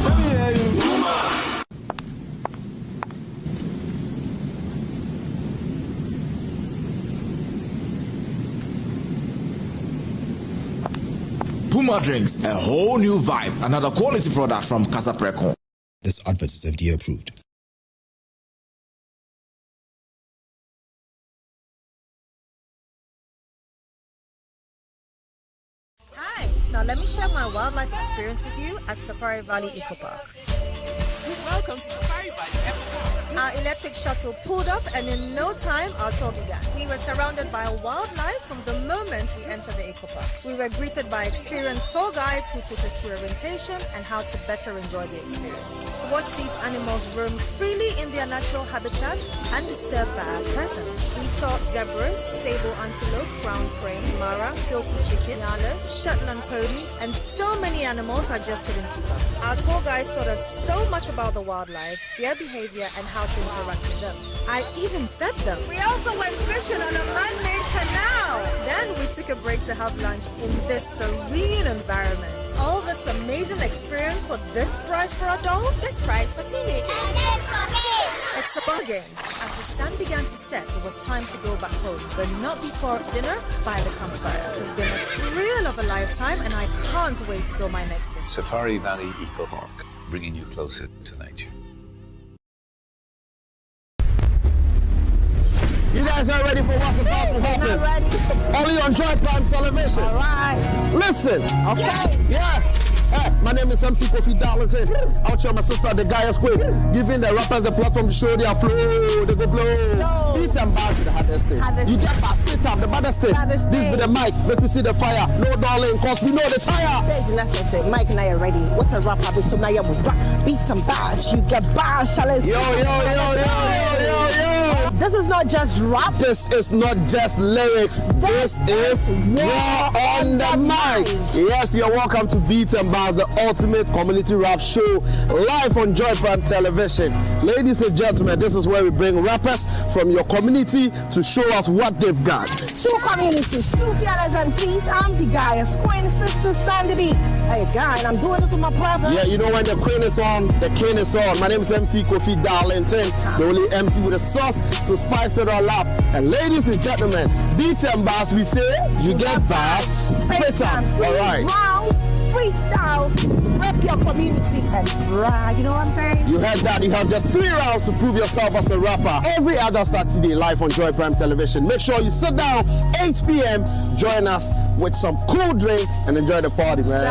Let me hear you. Puma Drinks, a whole new vibe. Another quality product from Casa Precon. This advert is FDA approved. let me share my wildlife experience with you at Safari Valley Eco Park. Welcome to Safari Valley Eco Park. Our electric shuttle pulled up, and in no time, our tour began. We were surrounded by wildlife from the moment we entered the eco park. We were greeted by experienced tour guides who took us through orientation and how to better enjoy the experience. Watch these animals roam freely in their natural habitat undisturbed by our presence. We saw zebras, sable antelope, brown crane, mara, silky chicken, nyalas, Shetland ponies, and so many animals I just couldn't keep up. Our tour guides taught us so much about the wildlife, their behavior, and how to interact with them. I even fed them. We also went fishing on a man-made canal. Then we took a break to have lunch in this serene environment. All this amazing experience for this price for adults? This price for teenagers. It's a bargain. As the sun began to set, it was time to go back home, but not before dinner by the campfire. It has been a thrill of a lifetime, and I can't wait till my next visit. Safari Valley Eco Park, bringing you closer to nature. You guys are ready for what's about to happen? Only on Joy Prime Television. All right. Listen. Okay. Yeah. Hey, my name is MC Kofi-Darlington. Out here, my sister, the guy is quick. Giving the rappers the platform to show their flow. They go blow. Beats and bars to the hardest thing. You get past split up, the baddest thing. This with the mic, make me see the fire. No darling, cause we know the tire. Stage and it. Mike and I are ready. What's a rapper? So now you will rock. Beats and bars. You get bars, challenge. Yo. This is not just rap. This is not just lyrics. This is war on the mic. Yes, you're welcome to Beats and Bars, the ultimate community rap show, live on Joy Prime Television. Ladies and gentlemen, this is where we bring rappers from your community to show us what they've got. Two communities, two fellas MCs. I'm the guy, a Queen Sister Sandy B. Hey, guy, and I'm doing this with my brother. Yeah, you know when the queen is on, the king is on. My name is MC Kofi-Darlington, the only MC with a sauce to spice it all up. And ladies and gentlemen, Beats and Bars, we say, you get bars, split them. All right. Rounds, freestyle, rep your community and brag. You know what I'm saying? You heard that. You have just 3 rounds to prove yourself as a rapper. Every other Saturday, live on Joy Prime Television. Make sure you sit down, 8 p.m. Join us with some cool drink and enjoy the party, man.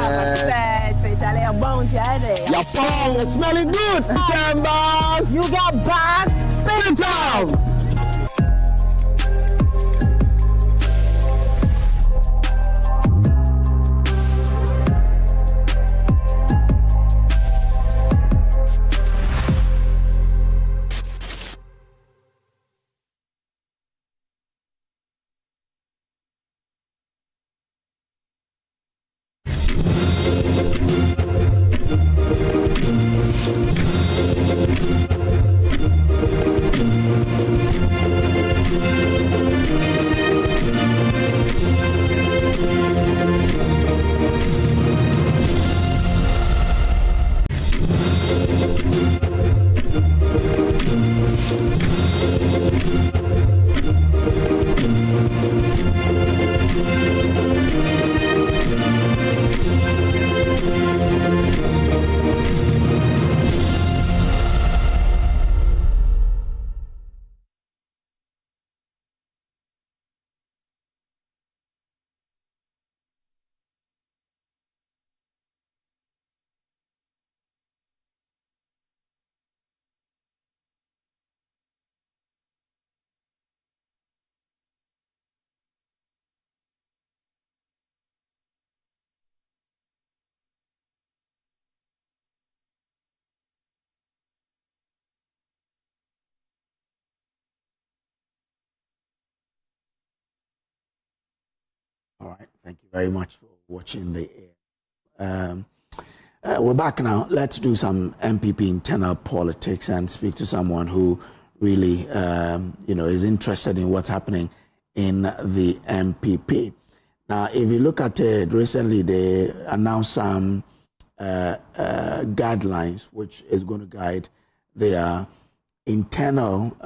Your palm is smelling good. Beats and Bars. You got bars. Spin it down. All right, thank you very much for watching the air. We're back now. Let's do some MPP internal politics and speak to someone who really, is interested in what's happening in the MPP. Now, if you look at it, recently they announced some guidelines which is going to guide their internal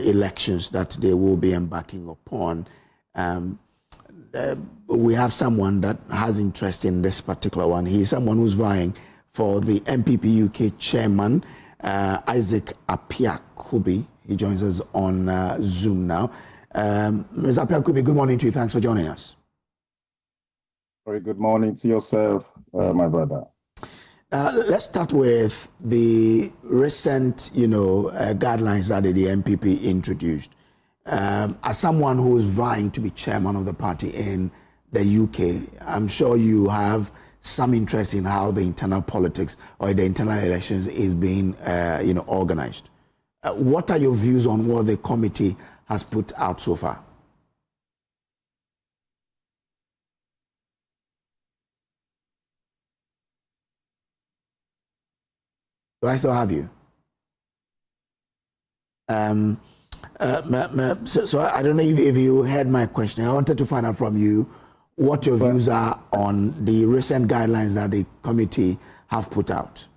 elections that they will be embarking upon. We have someone that has interest in this particular one. He's someone who's vying for the MPP UK chairman, Isaac Apiakubi. He joins us on Zoom now. Ms. Apiakubi, good morning to you. Thanks for joining us. Very good morning to yourself, my brother. Let's start with the recent, guidelines that the MPP introduced. As someone who is vying to be chairman of the party in the UK, I'm sure you have some interest in how the internal politics or the internal elections is being, organized. What are your views on what the committee has put out so far? Do I still have you? So I don't know if you heard my question. I wanted to find out from you what your views are on the recent guidelines that the committee have put out.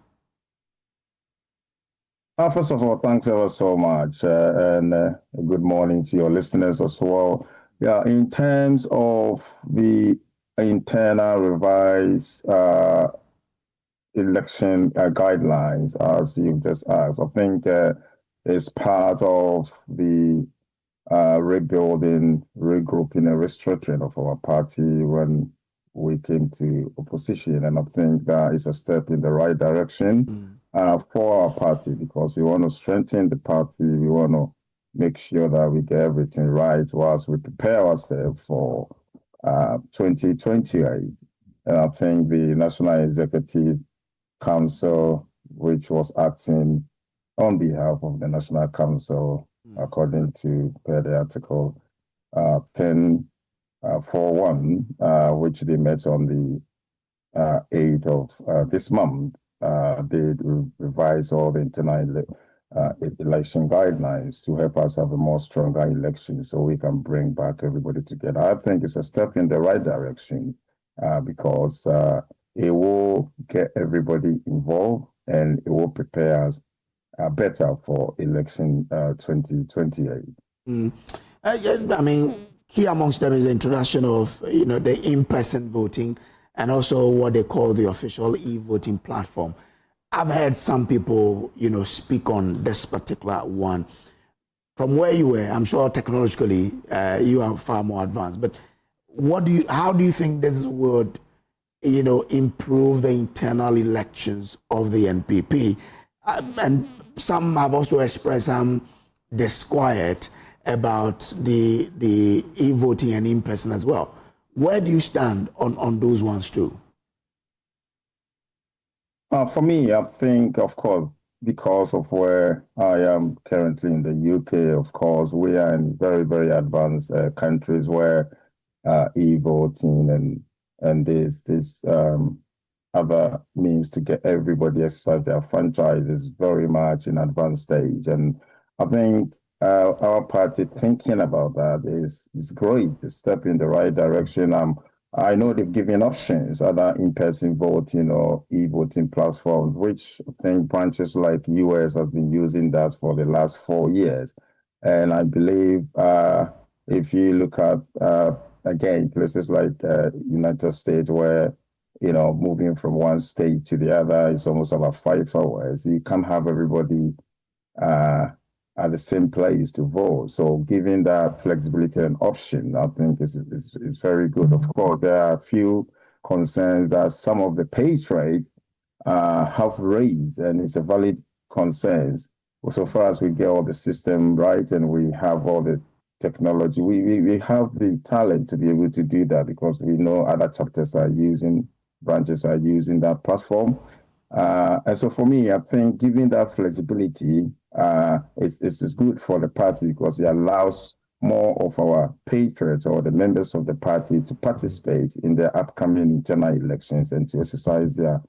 First of all, thanks ever so much, and good morning to your listeners as well. Yeah, in terms of the internal revised election guidelines, as you've just asked, I think it's part of the rebuilding, regrouping, and restructuring of our party when we came to opposition. And I think that is a step in the right direction for our party, because we want to strengthen the party. We want to make sure that we get everything right whilst we prepare ourselves for 2028. And I think the National Executive Council, which was acting on behalf of the National Council, according to the article 10.4.1, which they met on the 8th of this month. They revise all the internal election guidelines to help us have a more stronger election so we can bring back everybody together. I think it's a step in the right direction because it will get everybody involved and it will prepare us better for election 2028. I mean, key amongst them is the introduction of the in-person voting and also what they call the official e-voting platform. I've heard some people, speak on this particular one. From where you were, I'm sure technologically you are far more advanced. But how do you think this would, improve the internal elections of the NPP? And some have also expressed some disquiet about the e-voting and in-person as well. Where do you stand on those ones too? For me, I think, of course, because of where I am currently in the UK, of course, we are in very, very advanced countries where e-voting and this other means to get everybody to exercise their franchise is very much in advanced stage. And I think our party thinking about that is great, a step in the right direction. I know they've given options, other in-person voting or e-voting platforms, which I think branches like US have been using that for the last 4 years. And I believe if you look at, again, places like United States where, moving from one state to the other is almost about 5 hours. You can't have everybody at the same place to vote. So giving that flexibility and option, I think is very good. Of course, there are a few concerns that some of the patriots have raised, and it's a valid concerns. So far as we get all the system right and we have all the technology, we have the talent to be able to do that because we know other branches are using that platform. And so for me, I think giving that flexibility is good for the party because it allows more of our patriots or the members of the party to participate in the upcoming internal elections and to exercise their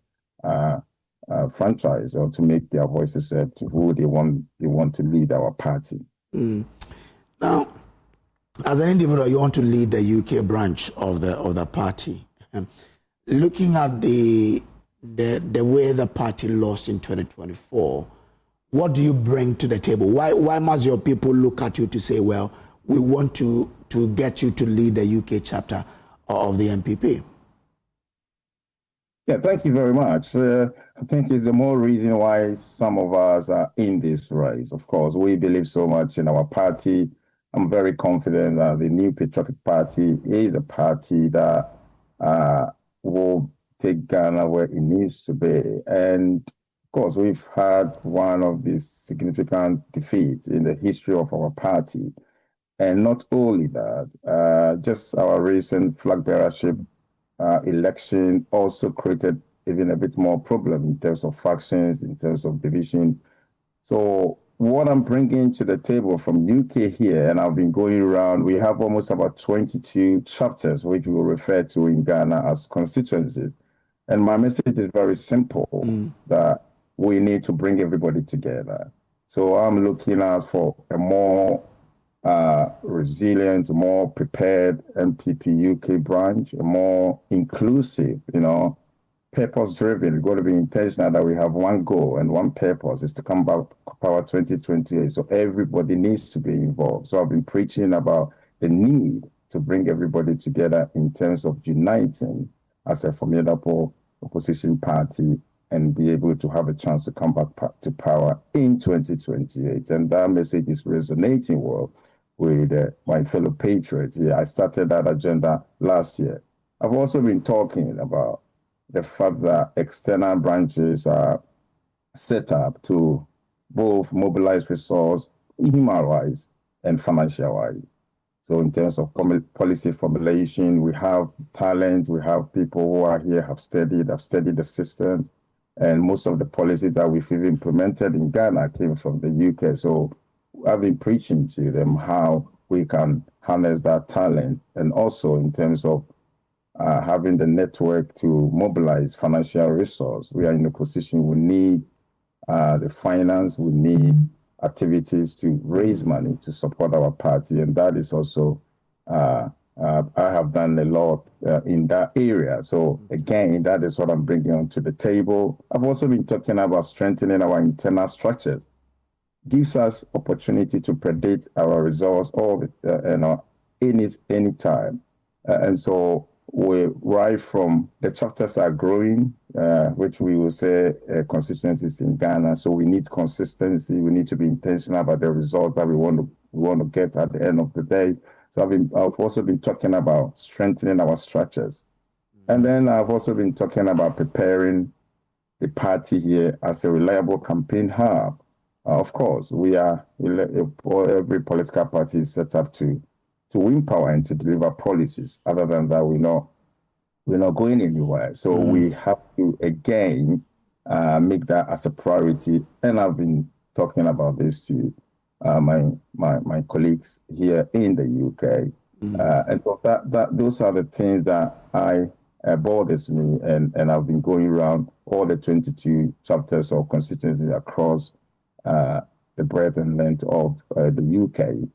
franchise or to make their voices heard to who they want to lead our party. Now, as an individual, you want to lead the UK branch of the party. Looking at the way the party lost in 2024, what do you bring to the table? Why must your people look at you to say, well, we want to get you to lead the UK chapter of the MPP? Yeah, thank you very much. I think it's the more reason why some of us are in this race. Of course, we believe so much in our party. I'm very confident that the New Patriotic Party is a party that will take Ghana where it needs to be. And of course, we've had one of these significant defeats in the history of our party. And not only that, just our recent flag bearership election also created even a bit more problem in terms of factions, in terms of division. So what I'm bringing to the table from UK here, and I've been going around, we have almost about 22 chapters, which we will refer to in Ghana as constituencies. And my message is very simple, that we need to bring everybody together. So I'm looking out for a more resilient, more prepared MPP UK branch, a more inclusive, purpose-driven. We've got to be intentional that we have one goal and one purpose is to come back power 2028. So everybody needs to be involved. So I've been preaching about the need to bring everybody together in terms of uniting as a formidable opposition party and be able to have a chance to come back to power in 2028. And that message is resonating well with my fellow patriots. Yeah, I started that agenda last year. I've also been talking about the fact that external branches are set up to both mobilize resource, human-wise and financial-wise. So in terms of policy formulation, we have talent, we have people who are here, have studied the system, and most of the policies that we've implemented in Ghana came from the UK. So I've been preaching to them how we can harness that talent, and also in terms of having the network to mobilize financial resource. We are in a position we need the finance, we need activities to raise money to support our party, and that is also I have done a lot in that area. So again, that is what I'm bringing onto the table. I've also been talking about strengthening our internal structures. Gives us opportunity to predict our results any time, and so we right from the chapters are growing, which we will say constituencies in Ghana. So we need consistency. We need to be intentional about the result that we want to get at the end of the day. So I've also been talking about strengthening our structures, and then I've also been talking about preparing the party here as a reliable campaign hub. Of course, every political party is set up to win power and to deliver policies. Other than that, we're not going anywhere. So we have to again make that as a priority. And I've been talking about this to my colleagues here in the UK. And so those are the things that bothers me. And I've been going around all the 22 chapters or constituencies across the breadth and length of the UK,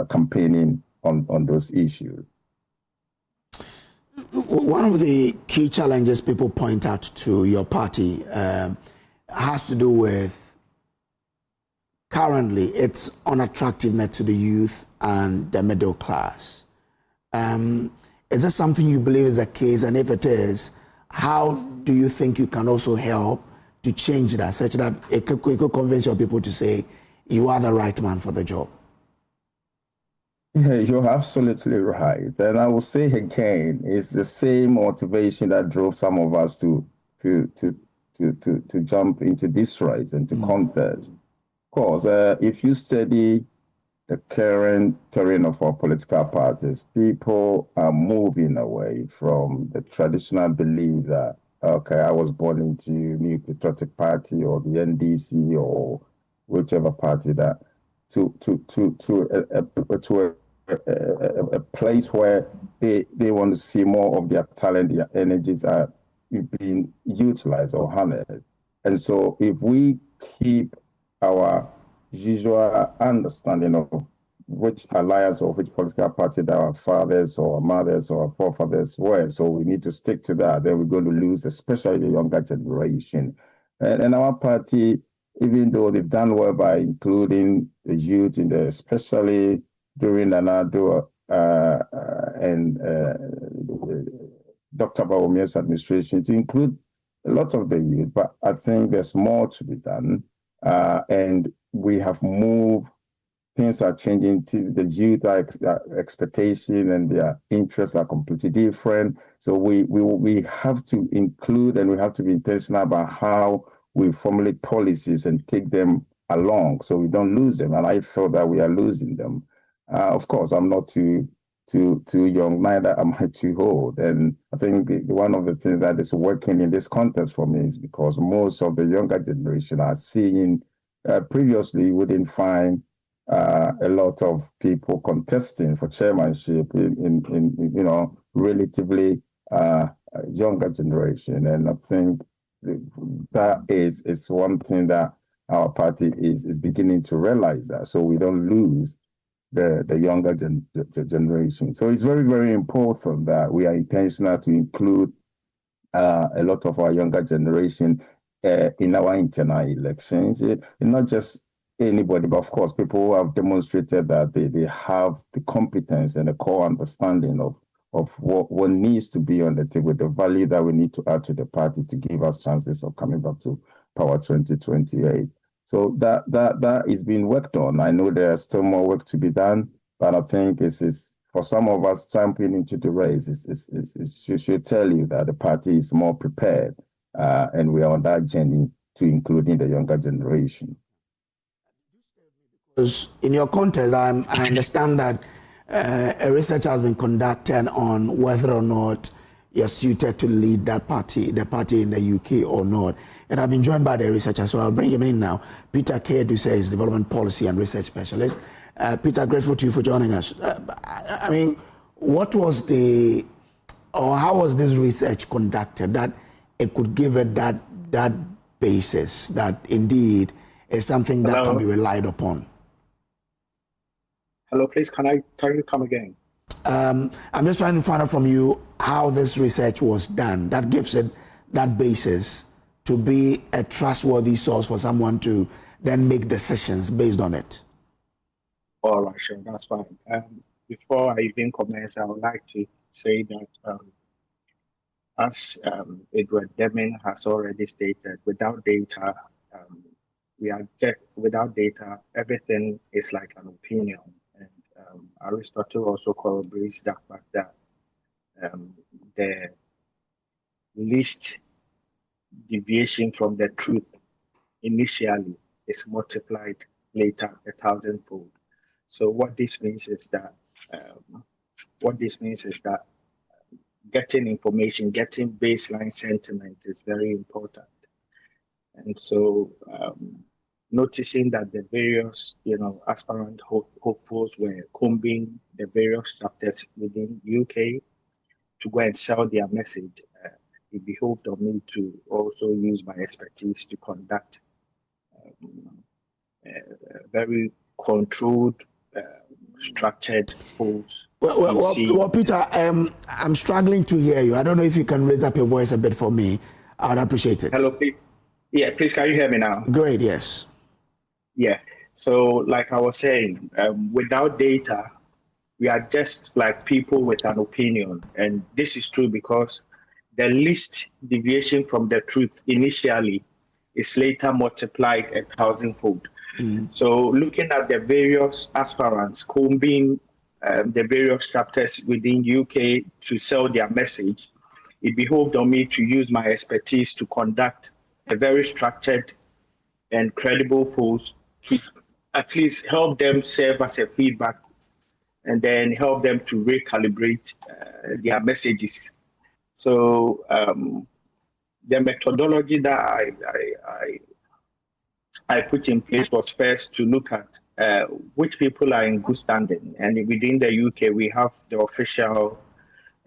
campaigning on those issues. One of the key challenges people point out to your party has to do with currently its unattractiveness to the youth and the middle class. Is that something you believe is the case? And if it is, how do you think you can also help to change that, such that it could convince your people to say, you are the right man for the job? Yeah, you're absolutely right. And I will say again, it's the same motivation that drove some of us to jump into this race and to contest. Of course, if you study the current terrain of our political parties, people are moving away from the traditional belief that, okay, I was born into New Patriotic Party or the NDC or whichever party, that to a place where they want to see more of their talent, their energies are being utilized or harnessed. And so if we keep our usual understanding of which alliance or which political party that our fathers or our mothers or our forefathers were, so we need to stick to that, then we're going to lose, especially the younger generation. And our party, even though they've done well by including the youth in the, especially during Anado and Dr. Bawomia's administration, to include a lot of the youth, but I think there's more to be done. And we have moved things are changing. The youth expectation and their interests are completely different. So we have to include and we have to be intentional about how we formulate policies and take them along so we don't lose them. And I feel that we are losing them. Of course, I'm not too young, neither am I too old. And I think one of the things that is working in this context for me is because most of the younger generation are seeing, previously we didn't find a lot of people contesting for chairmanship in relatively younger generation. And I think that is one thing that our party is beginning to realize that, so we don't lose the younger generation. So it's very, very important that we are intentional to include a lot of our younger generation in our internal elections. Not just anybody, but of course, people who have demonstrated that they have the competence and the core understanding of what needs to be on the table, the value that we need to add to the party to give us chances of coming back to power 2028. So that is being worked on. I know there's still more work to be done, but I think it's for some of us jumping into the race, it should tell you that the party is more prepared, and we are on that journey to including the younger generation. Because in your context, I understand that a research has been conducted on whether or not you're suited to lead that party, the party in the UK or not. And I've been joined by the researcher, so I'll bring him in now. Peter Kojo is Development Policy and Research Specialist. Peter, grateful to you for joining us. I mean, how was this research conducted that it could give it that basis that indeed is something that can be relied upon? Hello, please, can you come again? I'm just trying to find out from you how this research was done that gives it that basis to be a trustworthy source for someone to then make decisions based on it. All right, sure, that's fine. Before I even commence, I would like to say that as Edward Deming has already stated, without data, without data, everything is like an opinion. And Aristotle also corroborates that fact that the least deviation from the truth initially is multiplied later 1,000-fold. So what this means is that getting information, getting baseline sentiment is very important. And so noticing that the various, aspirant hopefuls were combing the various chapters within UK to go and sell their message, it behoved on me to also use my expertise to conduct very controlled, structured polls. Well, Peter, I'm struggling to hear you. I don't know if you can raise up your voice a bit for me. I would appreciate it. Hello, please. Yeah, please, can you hear me now? Great, yes. Yeah, so like I was saying, without data, we are just like people with an opinion. And this is true because the least deviation from the truth initially is later multiplied 1,000-fold. So looking at the various aspirants combing the various chapters within UK to sell their message, it behoved on me to use my expertise to conduct a very structured and credible polls to at least help them serve as a feedback and then help them to recalibrate their messages. So the methodology that I put in place was first to look at which people are in good standing. And within the UK, we have the official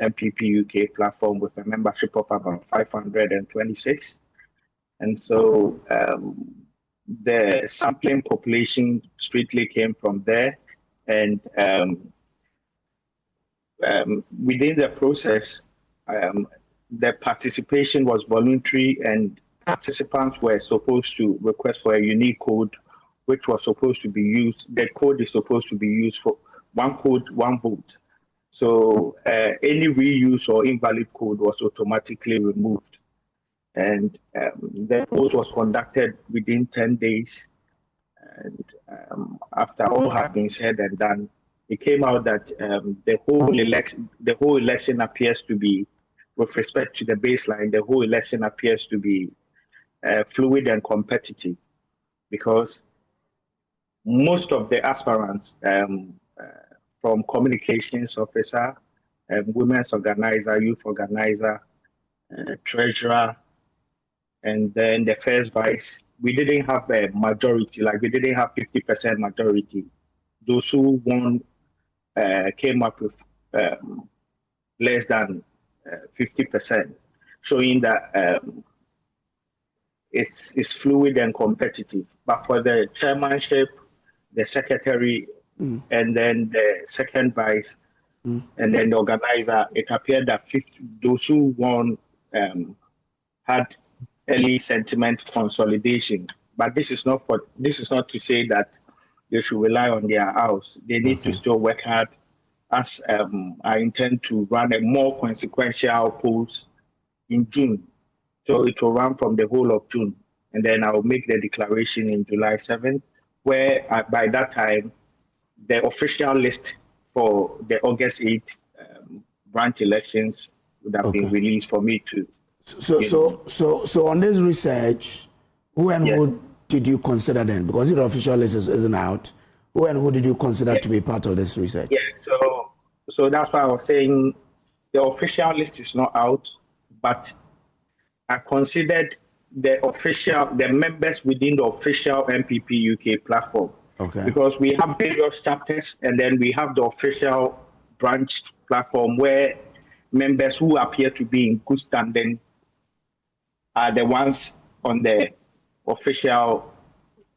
MPP UK platform with a membership of about 526. And so the sampling population strictly came from there. And within the process, the participation was voluntary, and participants were supposed to request for a unique code, which was supposed to be used. The code is supposed to be used for one code, one vote. So any reuse or invalid code was automatically removed. And the vote was conducted within 10 days. And after all had been said and done, it came out that the whole election appears to be, with respect to the baseline, the whole election appears to be fluid and competitive, because most of the aspirants, from communications officer, women's organizer, youth organizer, treasurer, and then the first vice, we didn't have a majority, like we didn't have 50% majority. Those who won came up with less than 50%, showing that it's fluid and competitive. But for the chairmanship, the secretary, and then the second vice, and then the organizer, it appeared that those who won had early sentiment consolidation. But this is not to say that they should rely on their house. They need to still work hard, as I intend to run a more consequential polls in June. So it will run from the whole of June. And then I will make the declaration in July 7th, where by that time, the official list for the August 8th branch elections would have been released for me to. So on this research, who and who did you consider then? Because the official list isn't out. Who and who did you consider to be part of this research? Yeah, so that's why I was saying the official list is not out, but I considered the members within the official MPP UK platform. Okay. Because we have various chapters, and then we have the official branch platform where members who appear to be in good standing are the ones on the official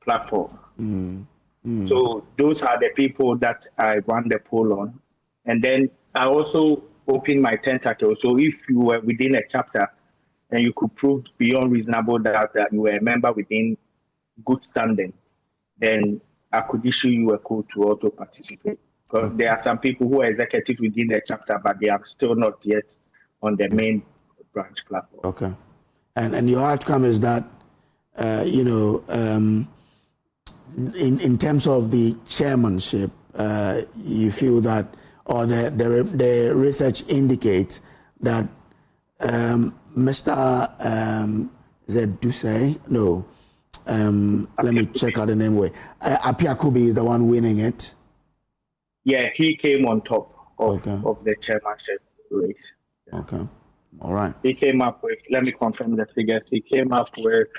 platform. So those are the people that I run the poll on. And then I also open my tentacle. So if you were within a chapter and you could prove beyond reasonable doubt that you were a member within good standing, then I could issue you a code to auto participate. Because there are some people who are executive within the chapter, but they are still not yet on the main branch platform. Okay. And your outcome is that, in terms of the chairmanship, you feel that, or the research indicates that Mr. Is it Dusey? No. Let me check out the name. Apiakubi is the one winning it. Yeah, he came on top of the chairmanship race. Okay. All right. He came up with, let me confirm the figures. He came up with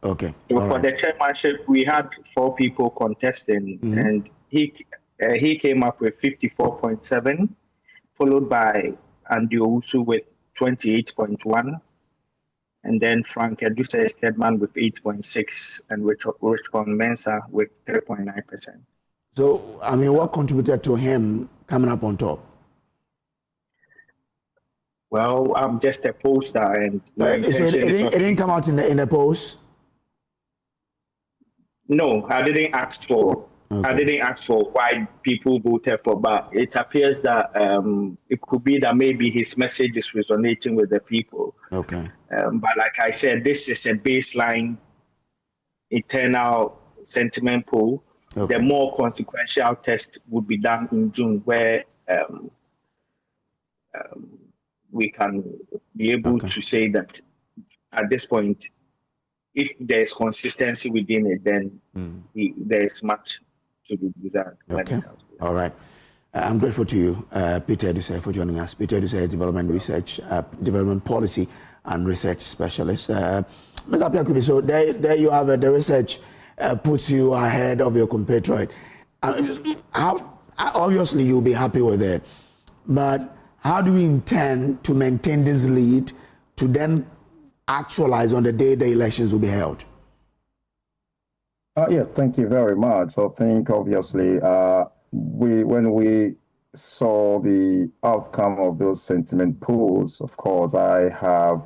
okay. So for the chairmanship, we had 4 people contesting, and he came up with 54.7, followed by Andy Owusu with 28.1, and then Frank Edusa Stedman with 8.6, and Richmond Mensah with 3.9%. So, I mean, what contributed to him coming up on top? Well, I'm just a poster, and it didn't come out in the post. No, I didn't ask for. I didn't ask for why people voted for, but it appears that it could be that maybe his message is resonating with the people. Okay. But like I said, this is a baseline internal sentiment poll. Okay. The more consequential test would be done in June, where we can be able to say that at this point, if there's consistency within it, then there's much to be desired. Okay. All right. I'm grateful to you, Peter Edusei, for joining us. Peter Edusei is development policy and research specialist. Mr. Apiakubi, so there you have it. The research puts you ahead of your compatriot. Obviously, you'll be happy with it, but how do we intend to maintain this lead to then actualize on the day the elections will be held? Yes, thank you very much. I think obviously when we saw the outcome of those sentiment polls, of course, I have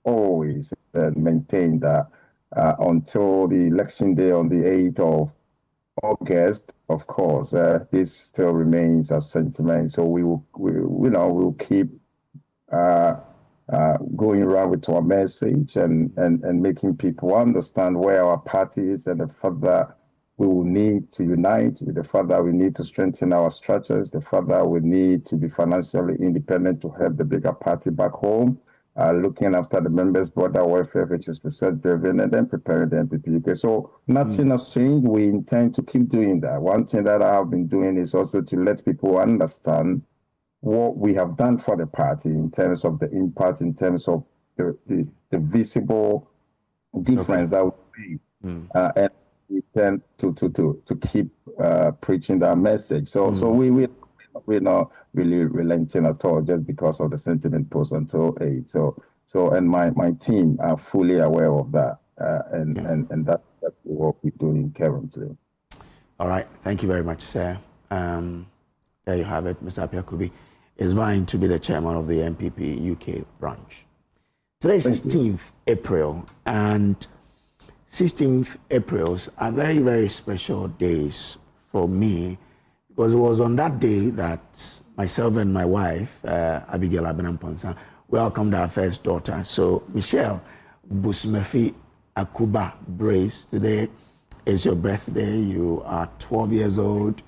always maintained that until the election day on the 8th of August, of course, this still remains a sentiment. So we'll keep going around with our message and making people understand where our party is and the fact that we will need to unite, the fact that we need to strengthen our structures, the fact that we need to be financially independent to help the bigger party back home, looking after the members' broader welfare, which is percent-driven, and then preparing the MPP UK. So nothing has changed. We intend to keep doing that. One thing that I've been doing is also to let people understand what we have done for the party in terms of the impact, in terms of the visible difference that would be. And we tend to keep preaching that message. So we're not really relenting at all just because of the sentiment post until 8. So and my team are fully aware of that, and that's what we're doing currently. All right, thank you very much, sir. There you have it. Mr. Apiakubi is vying to be the chairman of the MPP UK branch. Today is 16th April, and 16th Aprils are very, very special days for me, because it was on that day that myself and my wife, Abigail Abenamponsa, welcomed our first daughter. So, Michelle Busmefi Akuba Brace, today is your birthday. You are 12 years old.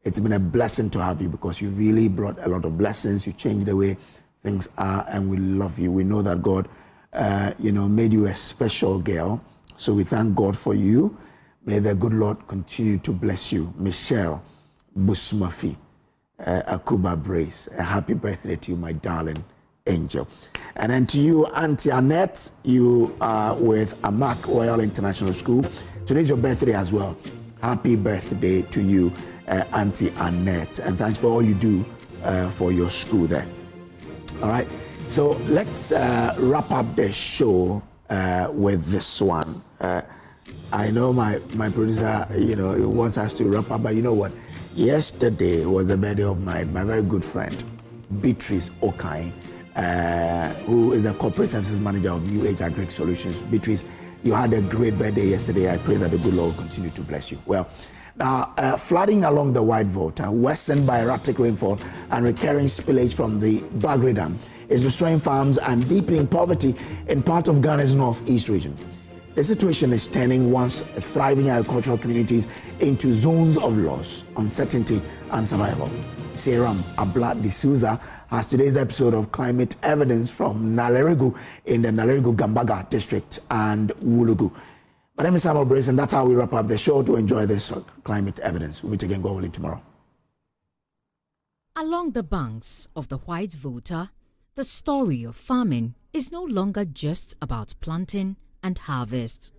It's been a blessing to have you, because you really brought a lot of blessings. You changed the way things are, and we love you. We know that God, made you a special girl. So we thank God for you. May the good Lord continue to bless you. Michelle Busmafi Akuba Brace, a happy birthday to you, my darling angel. And then to you, Auntie Annette, you are with Amak Royal International School. Today's your birthday as well. Happy birthday to you, Auntie Annette. And thanks for all you do for your school there. All right. So let's wrap up the show with this one. I know my producer, wants us to wrap up, but you know what? Yesterday was the birthday of my very good friend, Beatrice Okai, who is the corporate services manager of New Age Agri Solutions. Beatrice, you had a great birthday yesterday. I pray that the good Lord will continue to bless you. Well, now, flooding along the Wastewater, worsened by erratic rainfall and recurring spillage from the Bagre Dam, is destroying farms and deepening poverty in part of Ghana's northeast region. The situation is turning once thriving agricultural communities into zones of loss, uncertainty, and survival. Seram Abla D'Souza has today's episode of Climate Evidence from Nalerigu in the Nalerigu-Gambaga district and Wulugu. My name is Samuel Brace, and that's how we wrap up the show to enjoy this Climate Evidence. We'll meet again, God willing, tomorrow. Along the banks of the Wastewater, the story of farming is no longer just about planting and harvest.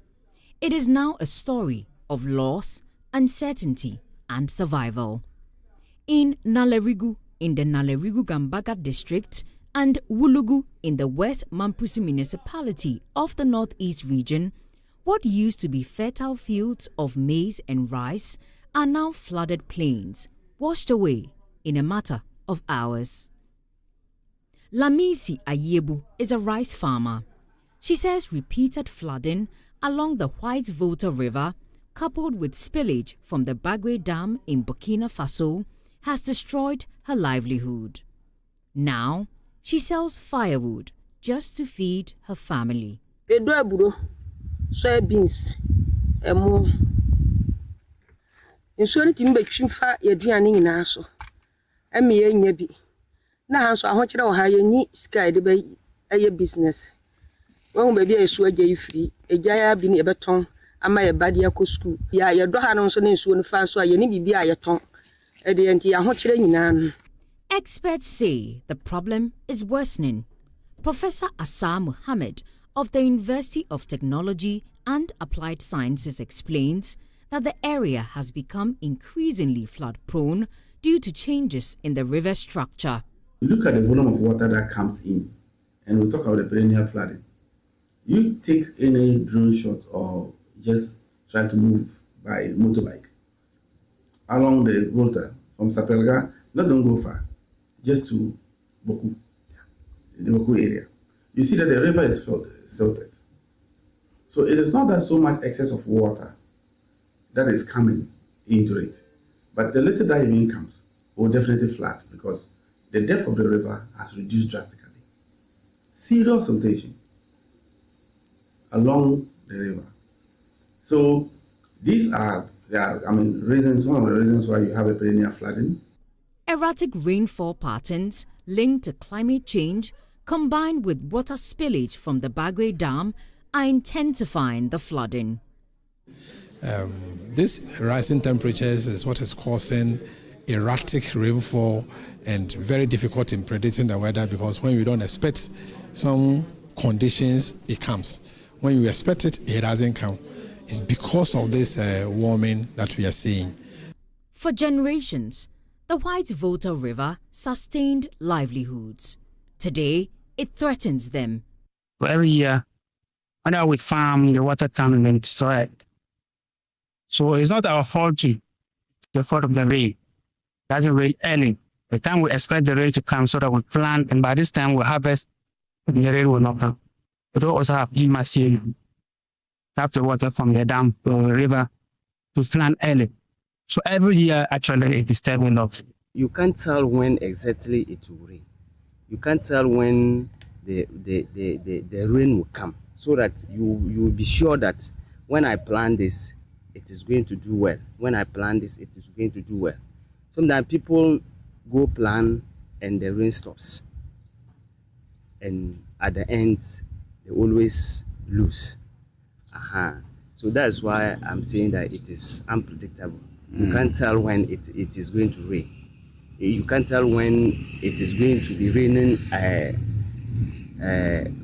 It is now a story of loss, uncertainty, and survival. In Nalerigu, in the Nalerigu-Gambaga district, and Wulugu in the West Mampusi municipality of the Northeast region, what used to be fertile fields of maize and rice are now flooded plains, washed away in a matter of hours. Lamisi Ayebu is a rice farmer. She says repeated flooding along the Wastewater River, coupled with spillage from the Bagre Dam in Burkina Faso, has destroyed her livelihood. Now, she sells firewood just to feed her family. Soybeans, more. In sorry to make chimfa, you're drowning in aso. And me and ye be. Now, so I want you to hire any sky the bay a business. One baby is so free, a jaya being a baton, and my body a school. Ya, your daughter on Sunday soon found so you need be a tongue. At the end, you're hot in. Experts say the problem is worsening. Professor Asa Muhammad of the University of Technology and Applied Sciences explains that the area has become increasingly flood-prone due to changes in the river structure. Look at the volume of water that comes in, and we talk about the perennial flooding. You take any drone shot or just try to move by motorbike along the water from Sapelga, don't go far, just to Boku, the Boku area. You see that the river is silted. So it is not that so much excess of water that is coming into it, but the little that even comes will definitely flood because the depth of the river has reduced drastically. serious siltation along the river. So these are reasons, one of the reasons why you have a perennial flooding. Erratic rainfall patterns linked to climate change combined with water spillage from the Bagre Dam are intensifying the flooding. This rising temperatures is what is causing erratic rainfall and very difficult in predicting the weather, because when we don't expect some conditions, it comes. When you expect it, it doesn't come. It's because of this warming that we are seeing. For generations, the Wastewater River sustained livelihoods. Today, it threatens them. Every year, whenever we farm, the water comes and destroy it. So it's not our fault, the fault of the rain. It doesn't rain early. The time we expect the rain to come so that we plant, and by this time we harvest, the rain will not come. We also have Agyeman-Rawlings. Tap the water from the dam or the river to plant early. So every year, actually, it disturbs a lot. You can't tell when exactly it will rain. You can't tell when the rain will come, so that you will be sure that when I plant this, it is going to do well. When I plant this, it is going to do well. Sometimes people go plant and the rain stops. And at the end, they always lose. So that's why I'm saying that it is unpredictable. You can't tell when it is going to rain. You can't tell when it is going to be raining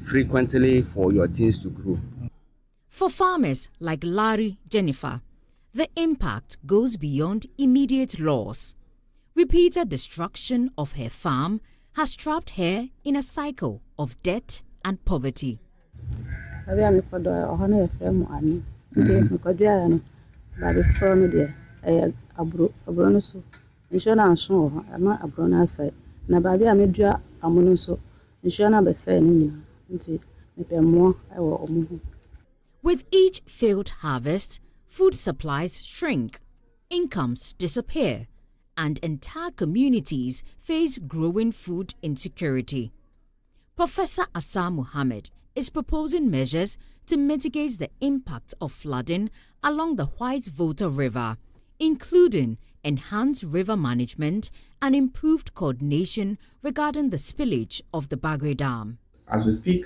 frequently for your things to grow. For farmers like Larry Jennifer, the impact goes beyond immediate loss. Repeated destruction of her farm has trapped her in a cycle of debt and poverty. With each failed harvest, food supplies shrink, incomes disappear, and entire communities face growing food insecurity. Professor Asa Muhammad is proposing measures to mitigate the impact of flooding along the Wastewater River, including enhanced river management and improved coordination regarding the spillage of the Bagre Dam. As we speak,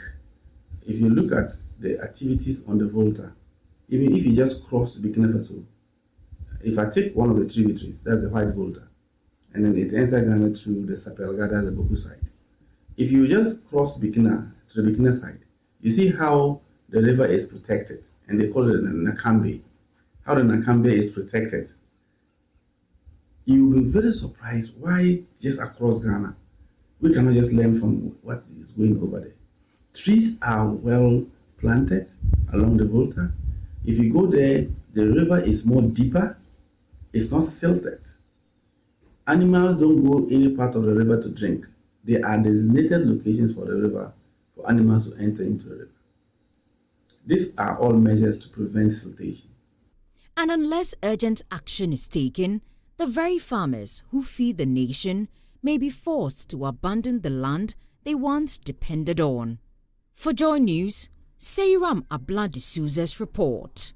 if you look at the activities on the Volta, even if you just cross Burkina Faso, if I take one of the tributaries, that's the White Volta, and then it enters Ghana through the Sapelgada, the Boku side. If you just cross Burkina to the Burkina side, you see how the river is protected, and they call it the Nakambe. How the Nakambe is protected. You will be very surprised why just across Ghana, we cannot just learn from what is going over there. Trees are well planted along the Volta. If you go there, the river is more deeper, it's not silted. Animals don't go any part of the river to drink. There are designated locations for the river for animals to enter into the river. These are all measures to prevent siltation. And unless urgent action is taken, the very farmers who feed the nation may be forced to abandon the land they once depended on. For Joy News, Seiram Abla de Souza's report.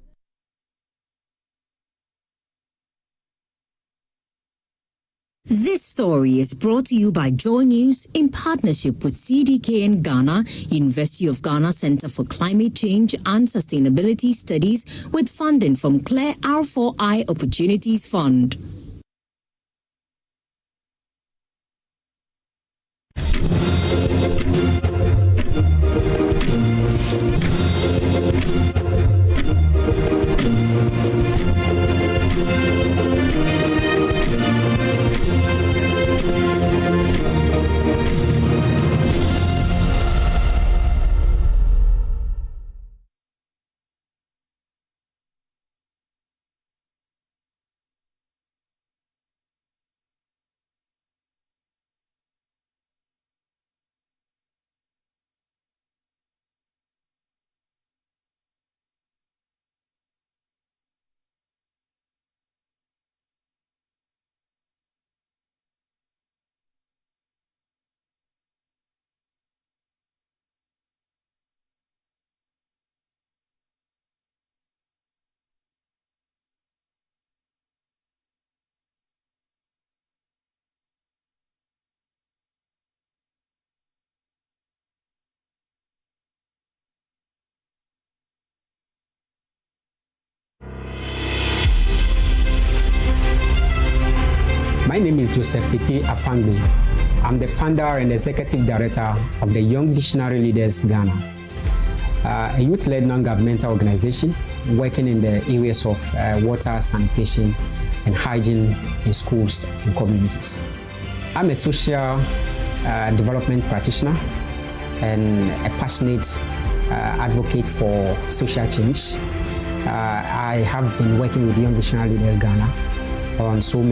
This story is brought to you by Joy News in partnership with CDK in Ghana, University of Ghana Center for Climate Change and Sustainability Studies, with funding from Claire R4I Opportunities Fund. My name is Joseph Tete Afangbe. I'm the founder and executive director of the Young Visionary Leaders Ghana, a youth-led non-governmental organization working in the areas of water, sanitation, and hygiene in schools and communities. I'm a social development practitioner and a passionate advocate for social change. I have been working with Young Visionary Leaders Ghana on so many